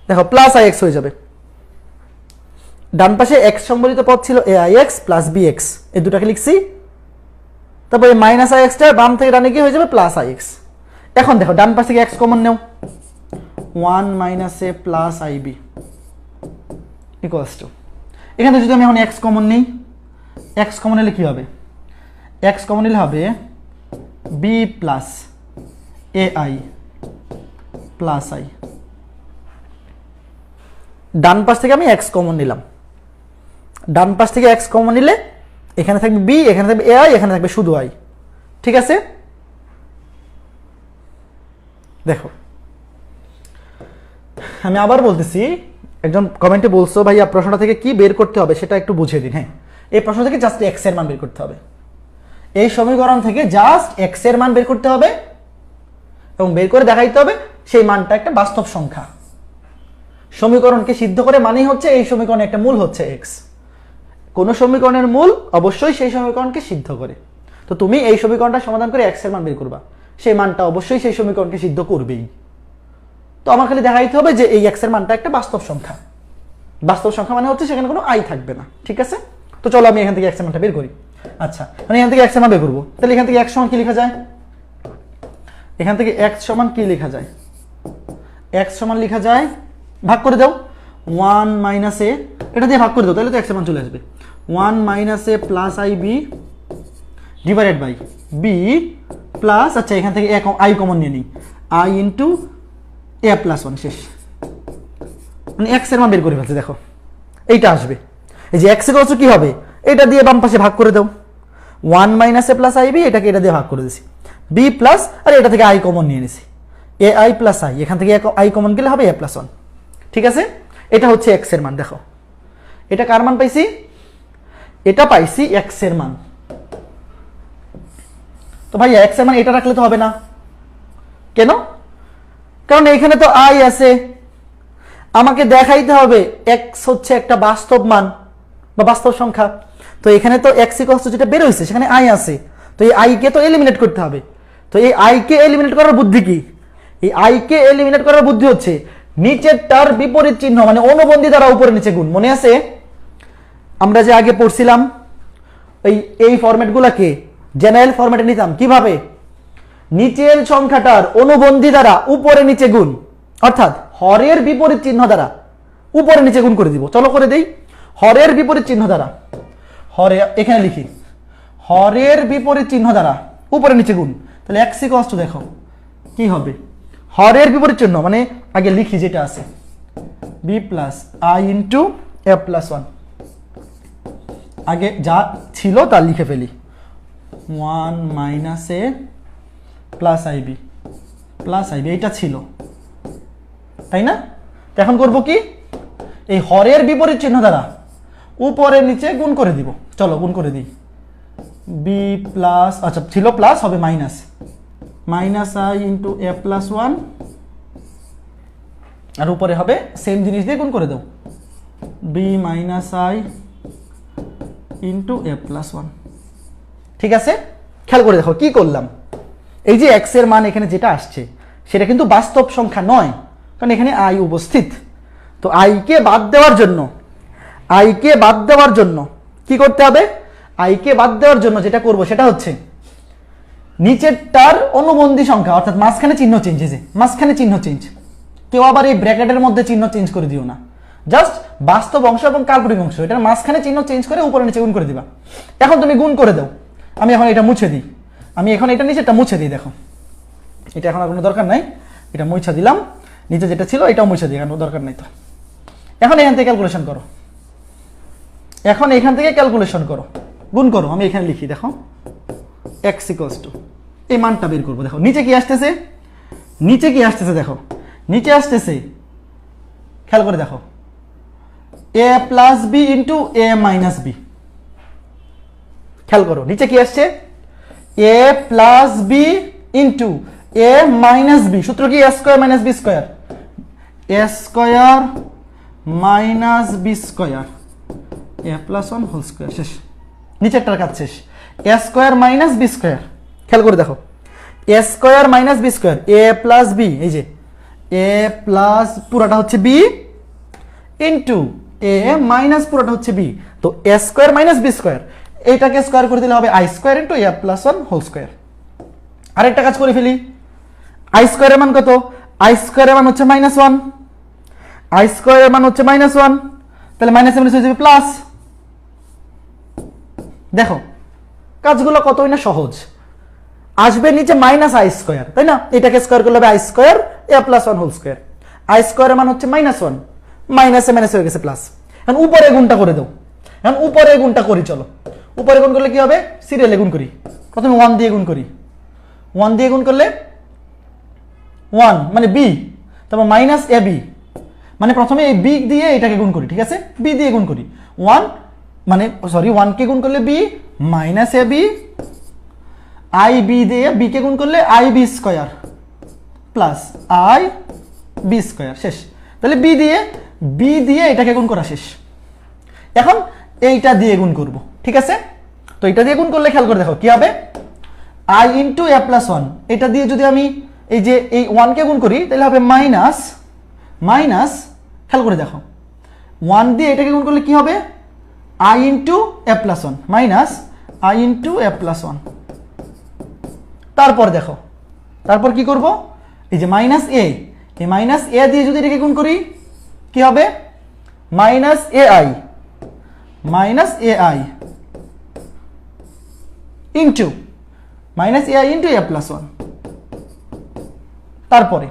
দেখো প্লাস আই এক্স হয়ে যাবে, ডান পাশে এক্স সম্বলিত পদ ছিল a i x plus b x, এই দুটাকে লিখছি। তারপর এই মাইনাস আই এক্সটা বাম থেকে ডানে গিয়ে হয়ে যাবে প্লাস আই এক্স। এখন দেখো ডান পাশ থেকে এক্স কমন নেও, 1 minus A plus I B equals to, এখানে যদি আমি এখন এক্স কমন নিই, এক্স কমন নিলে কি হবে, এক্স কমন নিলে হবে b plus a i plus i. ডান পাশ থেকে আমি এক্স কমন নিলাম, ডান পাশ থেকে এক্স কমন নিলে এখানে থাকবে বি, এখানে থাকবে এ আই, এখানে থাকবে শুধু আই। ঠিক আছে, দেখো আমি আবার বলতেছি, একজন কমেন্টে বলছো ভাইয়া প্রশ্নটা থেকে কি বের করতে হবে সেটা একটু বুঝিয়ে দিন। হ্যাঁ, এই প্রশ্ন থেকে জাস্ট এক্স এর মান বের করতে হবে, এই সমীকরণ থেকে জাস্ট এক্স এর মান বের করতে হবে এবং বের করে দেখাইতে হবে সেই মানটা একটা বাস্তব সংখ্যা। সমীকরণকে সিদ্ধ করে মানেই হচ্ছে এই সমীকরণে একটা মূল হচ্ছে এক্স। কোন সমীকরণের মূল অবশ্যই সেই সমীকরণকে সিদ্ধ করে। তো তুমি এই সমীকরণটা সমাধান করে এক্স এর মান বের করবা, সেই মানটা অবশ্যই সেই সমীকরণকে সিদ্ধ করবেই। তো আমার খালি দেখাইতে হবে যে এই এক্স এর মানটা একটা বাস্তব সংখ্যা। বাস্তব সংখ্যা মানে হচ্ছে সেখানে কোনো আই থাকবে না। ঠিক আছে, তো চলো আমি এখান থেকে এক্স এর মানটা বের করি। আচ্ছা, মানে এখান থেকে এক্স এর মান বের করবো, তাহলে এখান থেকে এক্স সমান কি লেখা যায়, এখান থেকে এক্স সমান কি লেখা যায়, এক্স সমান লেখা যায়, ভাগ করে দাও 1 মাইনাস এ, এটা দিয়ে ভাগ করে দাও, তাহলে তো এক্স এর মান চলে আসবে 1 minus A plus I B divided by B plus, আচ্ছা এখান থেকে আই কমন নিয়ে নিই, আই ইন্টু এ প্লাস 1 শেষ। মানে এক্স এর মান বের করে ফেলছে, দেখো এইটা আসবে। এই যে এক্স এর কি হবে, এটা দিয়ে বাম পাশে ভাগ করে দাও, 1 minus A plus I B, এটাকে এটা দিয়ে ভাগ করে দিছি, বি প্লাস, আর এটা থেকে আই কমন নিয়ে নিছি, এ আই প্লাস আই, এখান থেকে আই কমন গেলে হবে এ প্লাস 1। ঠিক আছে, এটা হচ্ছে এক্স এর মান। দেখো এটা কার মান পাইছি, এটা পাইছি এক্স এর মান। তো ভাই এক্স এর মান এটা রাখলে তো হবে না, কেন, কারণ এখানে তো আই আছে, আমাকে দেখাইতে হবে এক্স হচ্ছে একটা বাস্তব মান বা বাস্তব সংখ্যা। তো এখানে তো এক্স ইকুয়ালস টু যেটা বের হইছে সেখানে আই আছে, তো এই আই কে তো এলিমিনেট করতে হবে। তো এই আই কে এলিমিনেট করার বুদ্ধি কি, এই আই কে এলিমিনেট করার বুদ্ধি হচ্ছে নিচের তার বিপরীত চিহ্ন, মানে অনুবন্ধী দ্বারা উপরে নিচে গুণ। মনে আছে আমরা যে আগে পড়ছিলাম এই ফরম্যাটগুলোকে জেনারেল ফরম্যাটে নিতাম কিভাবে, নিচের সংখ্যাটার অনুবন্ধী দ্বারা উপরে নিচে গুণ, অর্থাৎ হরের বিপরীত চিহ্ন দ্বারা উপরে নিচে গুণ করে দিব। চলো করে দেই, হরের বিপরীত চিহ্ন দ্বারা, হরে এখানে লিখি হরের বিপরীত চিহ্ন দ্বারা উপরে নিচে গুণ, তাহলে এক্স ইকুয়ালস টু দেখো কি হবে, হরের বিপরীত চিহ্ন মানে আগে লিখি যেটা আছে B plus I into A plus 1, আগে যা ছিল তা লিখে ফেলি, 1 মাইনাস এ প্লাস আইবি প্লাস আইবি, এইটা ছিল তাই না। তো এখন করবো কি, এই হরের বিপরীত চিহ্ন দ্বারা উপরে নিচে গুণ করে দিব। চলো গুণ করে দিই, বি প্লাস, আচ্ছা ছিল প্লাস হবে minus, minus I into A plus 1, আর উপরে হবে সেম জিনিস দিয়ে গুণ করে দাও, B minus I into A plus 1। ঠিক আছে, খেয়াল করে দেখো কি করলাম, এই যে এক্স এর মান এখানে যেটা আসছে সেটা কিন্তু বাস্তব সংখ্যা নয়, কারণ এখানে আই উপস্থিত। তো আইকে বাদ দেওয়ার জন্য, আইকে বাদ দেওয়ার জন্য কি করতে হবে, আইকে বাদ দেওয়ার জন্য যেটা করব সেটা হচ্ছে নিচেরটার অনুবন্ধী সংখ্যা, অর্থাৎ মাঝখানে চিহ্ন চেঞ্জ, এই যে মাঝখানে চিহ্ন চেঞ্জ, কেউ আবার এই ব্র্যাকেটের মধ্যে চিহ্ন চেঞ্জ করে দিও না, জাস্ট বাস্তব অংশ এবং কাল্পনিক অংশ এটার মাঝখানে চিহ্ন চেঞ্জ করে উপরে নিচে গুণ করে দিবা। এখন তুমি গুণ করে দাও, আমি এখন এটা মুছে দিই, আমি এখন এটা নিচেটা মুছে দিই, দেখো এটা এখন আর কোনো দরকার নাই, এটা মুছে দিলাম, নিচে যেটা ছিল এটাও মুছে দিই, কোনো দরকার নাই। তো এখন এখান থেকে ক্যালকুলেশন করো, এখন এখান থেকে ক্যালকুলেশন করো, গুণ করো, আমি এখানে লিখি, দেখো x ইকুয়ালস টু এই মানটা বের করবো। দেখো নিচে কি আসতেছে, নিচে কি আসতেছে, দেখো নিচে আসতেছে, খেয়াল করে দেখো a plus B into A minus B, খেয়াল করো নিচে কি আসছে, a plus B into A minus B, সূত্র কি a square minus B square, a square minus B square A plus 1 whole square, শেষ, নিচেরটার কাজ শেষ। A square minus B square, খেয়াল করে দেখো A square minus B square, A plus B, এই যে এ প্লাস পুরাটা হচ্ছে বি ইন্টু এ মাইনাস পুরাটা হচ্ছে বি। তো A square minus B square, এইটাকে স্কোয়ার করে দিলে হবে I square into A plus one whole square. আরেকটা কাজ করে ফেলি, আই স্কোয়ারের মান কত? আই স্কোয়ারের মান হচ্ছে মাইনাস ওয়ান, আই স্কোয়ারের মান হচ্ছে মাইনাস ওয়ান, তাহলে মাইনাস মাইনাস হয়ে যাবে প্লাস। দেখো কাজগুলো কতই না সহজ। আসবে নিচে মাইনাস আই স্কোয়ার, তাই না? এটাকে স্কোয়ার করলে হবে I square A plus one whole square. I স্কোয়ারের মান হচ্ছে মাইনাস ওয়ান, মাইনাসে মাইনাস হয়ে গেছে প্লাস। এখন উপরে গুণটা করে দাও, এখন উপরে গুণটা করি, চলো উপরে গুণ করলে কি হবে? সিরিয়ালে গুণ করি, প্রথমে ওয়ান দিয়ে গুণ করি, ওয়ান দিয়ে গুণ করলে ওয়ান মানে বি, তারপর মাইনাস এ বি, মানে প্রথমে এই বি দিয়ে এটাকে গুণ করি, ঠিক আছে? বি দিয়ে গুণ করি, ওয়ান মানে সরি ওয়ানকে গুণ করলে B minus A B, I B দিয়ে বি কে গুণ করলে I B square plus I B square, শেষ। তাহলে বি দিয়ে এটাকে গুণ করা শেষ। এখন এইটা দিয়ে গুণ করব, ঠিক আছে? তো এটা দিয়ে গুণ করলে খেয়াল করে দেখো কি হবে, I into A plus one, এটা দিয়ে যদি আমি এই যে এই ওয়ানকে গুণ করি তাহলে হবে মাইনাস মাইনাস, খেয়াল করে দেখো ওয়ান দিয়ে এটাকে গুণ করলে কি হবে, I into A plus one minus I into A plus one. তারপর দেখো তারপর কি করব, এই যে মাইনাস এ, এই মাইনাস এ দিয়ে যদি এটাকে গুণ করি কি হবে, minus A I into minus A I into A plus one. তারপরে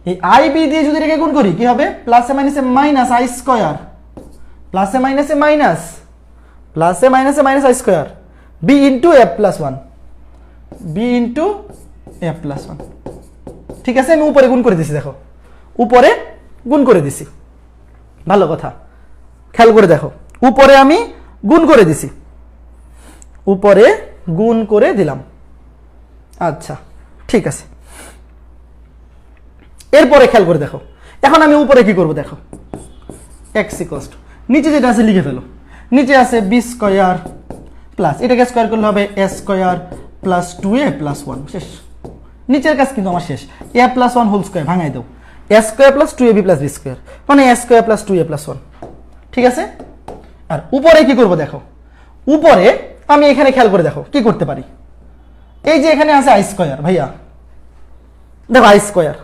এই আই বি দিয়ে যদি এটাকে গুণ করি কি হবে, প্লাসে মাইনাসে মাইনাস আই স্কোয়ার, প্লাসে মাইনাসে minus I square, B into A plus one, B into A plus one. ঠিক আছে, আমি উপরে গুণ করে দিছি, দেখো উপরে গুণ করে দিছি, ভালো কথা খেয়াল করে দেখো, উপরে আমি গুণ করে দিছি, উপরে গুণ করে দিলাম। আচ্ছা ঠিক আছে, এরপরে খেয়াল করে দেখো এখন আমি উপরে কি করব, দেখো এক্স ইকুয়ালস টু নিচে যেটা আছে লিখে ফেলো, নিচে আছে বি স্কোয়ার প্লাস এটাকে স্কোয়ার করলে হবে এ স্কোয়ার প্লাস টু এ প্লাস ওয়ান, শেষ। নিচের কাজ কিন্তু আমার শেষ, এ প্লাস ওয়ান হোল স্কোয়ার ভাঙাই দাও, এ square plus two A B plus B square মানে এ স্কোয়ার প্লাস টু এ প্লাস ওয়ান, ঠিক আছে? আর উপরে কি করব দেখো, উপরে আমি এখানে খেয়াল করে দেখো কি করতে পারি, এই যে এখানে আছে আই স্কোয়ার, ভাইয়া দেখো আই স্কোয়ার,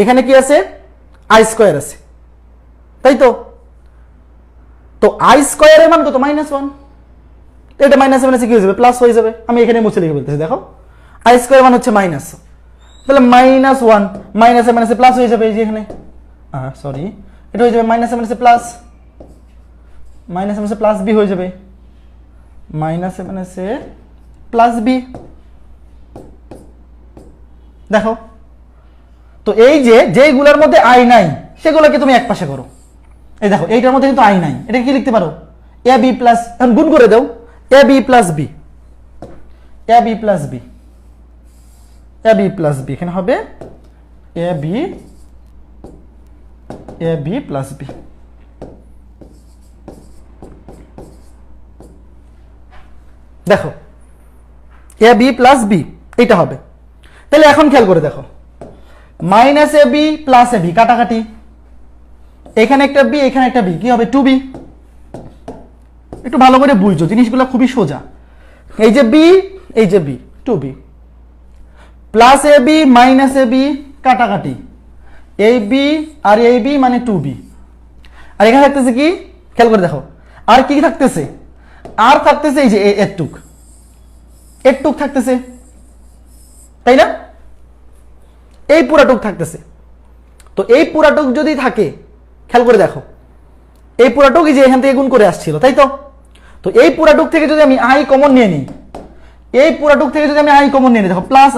এখানে কি আছে আই স্কোয়ার আছে, তাই তো? তো আই স্কোয়ারের মান কত, মাইনাস ওয়ান, এটা মাইনাস মাইনাসে কি হয়ে যাবে, প্লাস হয়ে যাবে। আমি এখানে মুছে লিখে বলতেছি, দেখো আই স্কোয়ার মান হচ্ছে মাইনাস, তাহলে মাইনাস ওয়ান মাইনাসে মাইনাসে প্লাস হয়ে যাবে, এই যে এখানে সরি এটা হয়ে যাবে মাইনাসে মাইনাসে প্লাস, মাইনাসে মাইনাসে প্লাস বি হয়ে যাবে, মাইনাসে মাইনাসে প্লাস বি। দেখো তো এই যে যেগুলোর মধ্যে আই নাই সেগুলোকে তুমি এক পাশে করো, এই দেখো এইটার মধ্যে কিন্তু আই নাই, এটা কি লিখতে পারো, এ বি প্লাস, এখন গুণ করে দাও, A B plus B, A B plus B, A B plus B, এখানে হবে এ বি প্লাস বি। দেখো এ বি প্লাস বি এটা হবে, তাহলে এখন খেয়াল করে দেখো minus A B plus A B কাটাকাটি, এখানে একটা বি এখানে একটা বি, কি হবে টু বি। একটু ভালো করে বুঝছো জিনিসগুলো খুবই সোজা, এই যে বি এই যে B two B plus A B minus A B কাটাকাটি, এই বি আর এই বি মানে টু বি, আর এখানে থাকতেছে কি খেয়াল করে দেখো, আর কি থাকতেছে, আর থাকতেছে এই যে এর টুক থাকতেছে, তাই না? এই পুরাটুক থাকতেছে, তো এই পুরাটুক যদি থাকে খেয়াল করে দেখো, এই পুরাটুক যে এখান থেকে গুণ করে আসছিল, তাই তো? তো এই পুরাটুক থেকে যদি আমি আই কমন নিয়ে নিই, এই পুরাটুক থেকে যদি আমি আই কমন নিয়ে নিই, দেখো প্লাস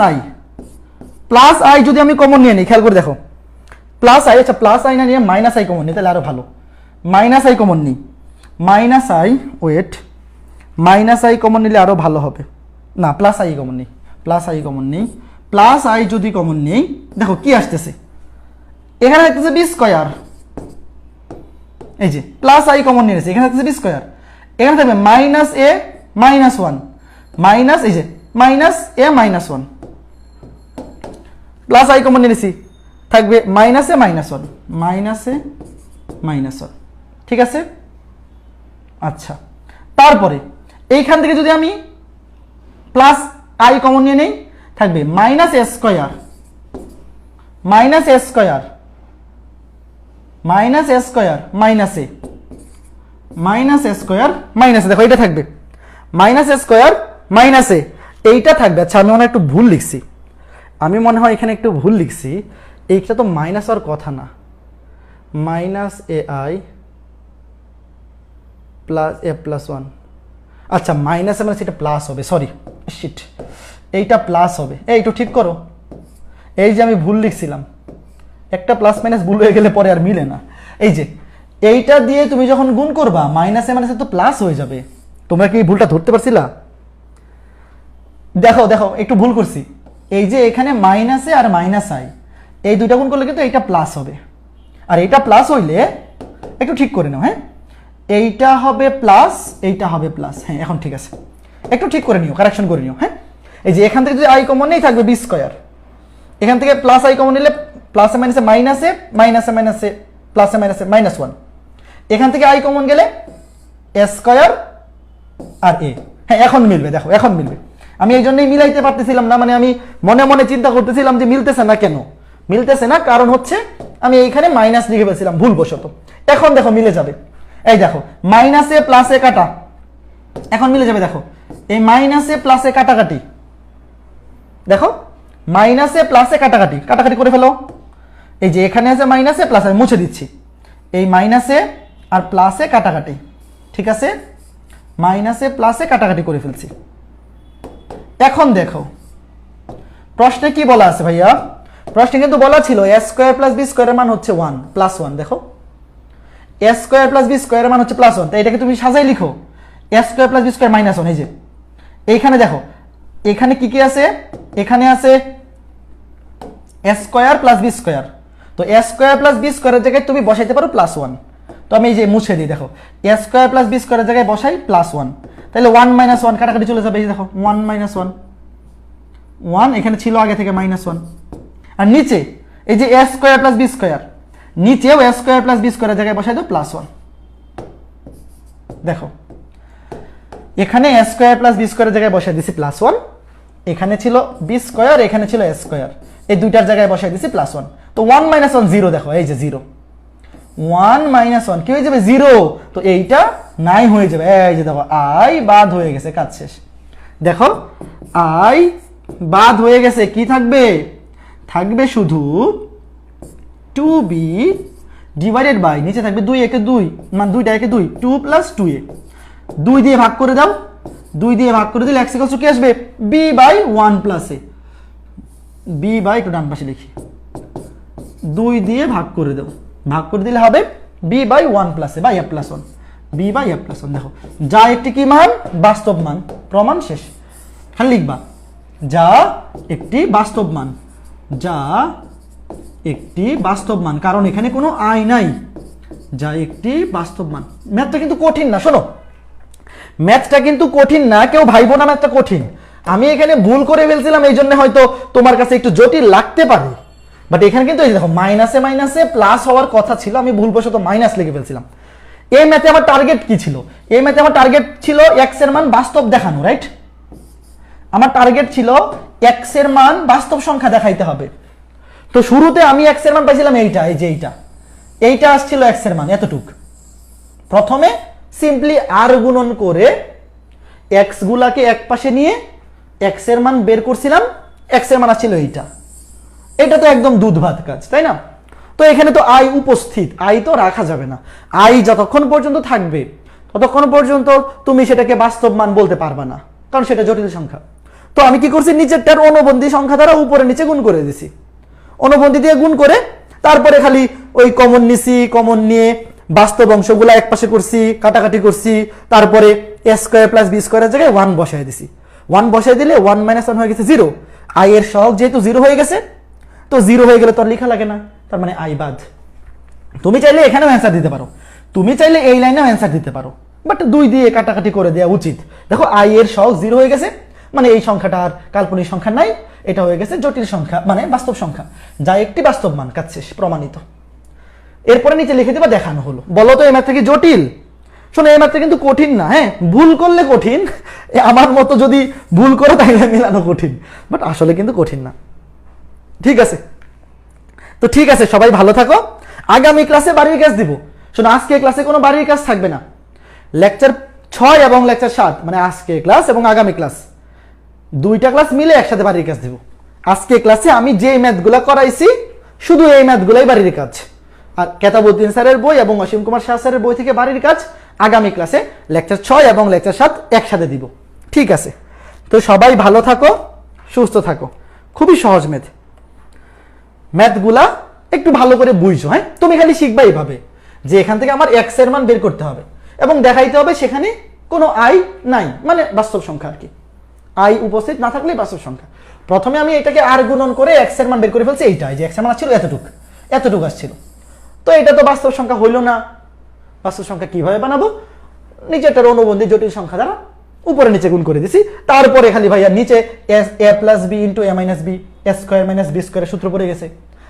আই যদি আমি কমন নিয়ে নিই, খেয়াল করে দেখো প্লাস আই, আচ্ছা প্লাস আই না নিয়ে মাইনাস আই কমন নিই তাহলে আরো ভালো, মাইনাস আই কমন নিই, minus I wait minus I common নিলে আরো ভালো হবে, না প্লাস আই কমন নিই, প্লাস আই কমন নিই, প্লাস আই যদি কমন নেই দেখো কি আসতেছে, এখানে থাকতেছে বি স্কোয়ার, এই যে প্লাস আই কমন নিয়েছে এখানে থাকতেছে বি স্কোয়ার, এখানে থাকবে মাইনাস এ -1 মাইনাস এই যে minus A -1 plus I common নিয়েছি, থাকবে মাইনাসে -1 মাইনাসে -1, ঠিক আছে। আচ্ছা, তারপরে এইখান থেকে যদি আমি প্লাস আই কমন নিয়ে নেই, থাকবে মাইনাস এ স্কোয়ার মাইনাস এ স্কোয়ার মাইনাস এ স্কোয়ার মাইনাসে মাইনাস এ স্কোয়ার মাইনাসে, দেখো এটা থাকবে মাইনাস এ স্কোয়ার মাইনাসে, এইটা থাকবে। আচ্ছা, আমি মনে হয় একটু ভুল লিখছি, এখানে একটু ভুল লিখছি, এইটা তো মাইনাস হওয়ার কথা না, minus A i plus A plus 1। আচ্ছা, মাইনাসে মানে সেটা প্লাস হবে, সরি শিট, এইটা প্লাস হবে। এই একটু ঠিক করো, এই যে আমি ভুল লিখছিলাম, একটা প্লাস মাইনাস ভুল হয়ে গেলে পরে আর মিলে না। এই যে এইটা দিয়ে তুমি যখন গুণ করবা মাইনাসে মাইনাসে তো প্লাস হয়ে যাবে। তোমরা কি ভুলটা ধরতে পারছিলা? দেখো দেখো একটু ভুল করছি, এই যে এখানে মাইনাসে আর মাইনাস আই এই দুইটা গুণ করলে কিন্তু এইটা প্লাস হবে, আর এইটা প্লাস হইলে একটু ঠিক করে নাও, হ্যাঁ এইটা হবে প্লাস এইটা হবে প্লাস, হ্যাঁ এখন ঠিক আছে, একটু ঠিক করে নিও, কারেকশন করে নিও। হ্যাঁ, এই যে এখান থেকে যদি আই কমন নেই থাকবে বি স্কোয়ার, এখান থেকে প্লাস আই কমন নিলে প্লাসে মাইনাসে মাইনাসে মাইনাসে মাইনাসে প্লাসে মাইনাসে -1, এখান থেকে আই কমন গেলে এ স্কোয়ার আর এ, হ্যাঁ এখন মিলবে, দেখো এখন মিলবে। আমি এই জন্যই মিলাইতে পারতেছিলাম না, মানে আমি মনে মনে চিন্তা করতেছিলাম যে মিলতেছে না, কেন মিলতেছে না, কারণ হচ্ছে আমি এইখানে মাইনাস লিখে ফেলছিলাম ভুলবশত। এখন দেখো মিলে যাবে, এই দেখো মাইনাসে প্লাসে কাটা, এখন মিলে যাবে। দেখো এই মাইনাসে প্লাসে কাটাকাটি, দেখো মাইনাসে প্লাসে কাটাকাটি, কাটাকাটি করে ফেলো। এই যে এখানে আছে মাইনাসে প্লাস, আমি মুছে দিচ্ছি, এই মাইনাসে আর প্লাসে কাটাকাটি, ঠিক আছে, মাইনাসে প্লাসে কাটাকাটি করে ফেলছি। এখন দেখো প্রশ্নে কি বলা আছে ভাইয়া, প্রশ্নে কিন্তু বলা ছিল এ স্কোয়ার প্লাস বি স্কোয়ারের মান হচ্ছে 1 প্লাস 1, দেখো এ স্কোয়ার প্লাস বি স্কোয়ারের মান হচ্ছে +1, তাই এটাকে তুমি সাজাই লিখো এ স্কোয়ার প্লাস বি স্কোয়ার -1। এই যে এইখানে দেখো এখানে কি কি আছে, এখানে আছে এ স্কোয়ার প্লাস বি স্কোয়ার, তো এ স্কোয়ার প্লাস বি স্কোয়ারের জায়গায় তুমি বসাইতে পারো +1, তো আমি এই যে মুছে দিই, দেখো এ স্কোয়ার প্লাস বি স্কোয়ারের জায়গায় বসাই +1, তাহলে 1 - 1 কাটাকাটি চলে যাবে। এই দেখো 1 - 1 এখানে ছিল আগে থেকে -1, আর নিচে এই যে এ স্কোয়ার প্লাস বি স্কোয়ার, নিচেও এ স্কোয়ার প্লাস বি স্কোয়ারের জায়গায় বসাই দাও +1। দেখো এখানে এ স্কোয়ার প্লাস বি স্কোয়ারের জায়গায় বসাই দিছি +1, এখানে ছিল বি স্কোয়ার, এখানে ছিল এ স্কোয়ার, এই দুইটার জায়গায় বসাই দিছি +1, তো 1 - 1 0, দেখো এই যে 0, 1 - 1 কি হয়ে যাবে 0, তো এইটা নাই হয়ে যাবে। এই যে দেখো আই বাদ হয়ে গেছে, কাজ শেষ। দেখো আই বাদ হয়ে গেছে, কি থাকবে, থাকবে শুধু 2b ডিভাইডেড বাই, নিচে থাকবে 2 একে 2, মানে 2টা একে 2, 2 + 2a, 2 দিয়ে ভাগ করে দাও, 2 দিয়ে ভাগ করে দিলে x = কি আসবে b/1 + a, b বাই একটু ডান পাশে লিখি, 2 দিয়ে ভাগ করে দাও, ভাগ করে দিলে হবে b/1 + a বা a + 1, b/a + 1। দেখো যা একটি কি মান, বাস্তব মান, প্রমাণ শেষ। খালি লিখবা যা একটি বাস্তব মান, যা একটি বাস্তব মান, কারণ এখানে কোনো আই নাই, যা একটি বাস্তব মান। ম্যাথটা কিন্তু কঠিন না, শোনো ম্যাথটা কিন্তু কঠিন না, কেউ ভাইবো না ম্যাথটা কঠিন। আমি এখানে ভুল করে ফেলছিলাম, এই জন্য হয়তো তোমার কাছে একটু জটিল লাগতে পারে, বাট এখানে কিন্তু এই দেখো মাইনাসে মাইনাসে প্লাস হওয়ার কথা ছিল, আমি ভুলবশত মাইনাস লিখে ফেলছিলাম। এই ম্যাথে আমার টার্গেট কি ছিল, এই ম্যাথে আমার টার্গেট ছিল x এর মান বাস্তব দেখানো, রাইট, আমার টার্গেট ছিল x এর মান বাস্তব সংখ্যা দেখাইতে হবে। তো শুরুতে আমি x এর মান পাইছিলাম এইটা, এই যে এইটা আসছিল x এর মান এতটুক। প্রথমে সিম্পলি আর গুণন করে x গুলাকে এক পাশে নিয়ে x এর মান বের করছিলাম, x এর মান আসছিল এইটা। এটা তো একদম দুধ ভাত কাজ, তাই না? তো এখানে তো আই উপস্থিত, আই তো রাখা যাবে না, আই যতক্ষণ পর্যন্ত থাকবে ততক্ষণ পর্যন্ত তুমি সেটাকে বাস্তব মান বলতে পারবা না, কারণ সেটা জটিল সংখ্যা। তো আমি কি করছি, নিচেরটার অনুবন্ধী সংখ্যা দ্বারা উপরে নিচে গুণ করে দিছি, অনুবন্ধী দিয়ে গুণ করে তারপরে খালি ওই কমন নিছি, কমন নিয়ে বাস্তব অংশগুলো এক পাশে করছি, কাটাকাটি করছি, তারপরে a স্কয়ার প্লাস b স্কয়ারের জায়গায় 1 বসায় দিছি। 1 বসায় দিলে 1 - 1 হয়ে গেছে 0। i এর সহগ যেহেতু 0 হয়ে গেছে, তো 0 হয়ে গেলে তো আর লেখা লাগে না, তার মানে i বাদ। তুমি চাইলে এখানেও অ্যান্সার দিতে পারো, তুমি চাইলে এই লাইনেও অ্যান্সার দিতে পারো, বাট 2 দিয়ে কাটাকাটি করে দেওয়া উচিত। দেখো আই এর সহগ 0 হয়ে গেছে, মানে এই সংখ্যাটা আর কাল্পনিক সংখ্যা নাই, এটা হয়ে গেছে জটিল সংখ্যা মানে বাস্তব সংখ্যা, যা একটি বাস্তব মান, কাজ শেষ, প্রমাণিত। এরপরে নিচে লিখে দেবা দেখানো হলো। বলো তো এই ম্যাথটা কি জটিল? শোনো এই ম্যাথটা কিন্তু কঠিন না, হ্যাঁ ভুল করলে কঠিন, আমার মতো যদি ভুল করে তাহলে মেলানো কঠিন, বাট আসলে কিন্তু কঠিন না। ঠিক আছে, তো ঠিক আছে, সবাই ভালো থাকো। আগামী ক্লাসে বাড়ির কাজ দিব। শোনো আজকে ক্লাসে কোনো বাড়ির কাজ থাকবে না। লেকচার 6 এবং লেকচার 7 মানে আজকে ক্লাস এবং আগামী ক্লাস, 2টা ক্লাস মিলে একসাথে বাড়ির কাজ দিব। আজকে ক্লাসে আমি যে ম্যাথগুলো করাইছি শুধু এই ম্যাথগুলাই বাড়ির কাজ, আর কেতাবউদ্দিন স্যারের বই এবং অসীম কুমার শাহ স্যারের বই থেকে বাড়ির কাজ আগামী ক্লাসে লেকচার 6 এবং লেকচার 7 একসাথে দিব। ঠিক আছে, তো সবাই ভালো থাকো, সুস্থ থাকো। খুবই সহজ ম্যাথ, ম্যাথগুলা একটু ভালো করে বুঝছো। হ্যাঁ তুমি খালি শিখবা এইভাবে যে এখান থেকে আমার এক্স এর মান বের করতে হবে এবং দেখাইতে হবে সেখানে কোনো আই নাই, মানে বাস্তব সংখ্যা আর কি, আই উপস্থিত না থাকলে বাস্তব সংখ্যা। প্রথমে আমি এটাকে আর গুণন করে এক্স এর মান বের করে ফেলছি, এইটাই যে এক্স এর মান ছিল এতটুক আসছিল, তো এটা তো বাস্তব সংখ্যা হইল না। বাস্তব সংখ্যা কিভাবে বানাবো? নিচেরটার অনুবন্ধী জটিল সংখ্যা দ্বারা উপরে নিচে গুণ করে দিছি, তারপরে খালি ভাইয়া নিচে এ plus B into A minus B A square minus B স্কোয়ারের সূত্র পড়ে গেছে,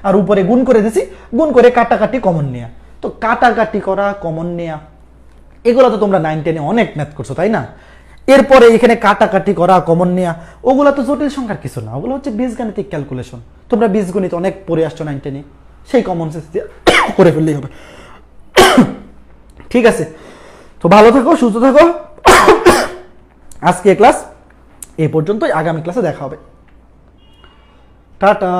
আর উপরে গুণ করে দিছি, গুণ করে কাটাকাটি কমন নেয়া। তো কাটাকাটি করা, কমন নেয়া, এগুলো তো তোমরা 9, 10-এ অনেক ম্যাথ করছো তাই না? এরপরে এখানে কাটাকাটি করা, কমন নেয়া, ওগুলো তো জটিল সংখ্যার কিছু না, ওগুলো হচ্ছে বীজগাণিতিক ক্যালকুলেশন। তোমরা বীজগণিত অনেক পড়ে আসছো 9, 10-এ, সেই কমন সেন্স দিয়ে করে ফেললেই হবে। ঠিক আছে, তো ভালো থাকো, সুস্থ থাকো। আজকে ক্লাস এই পর্যন্তই, আগামী ক্লাসে দেখা হবে। টাটা।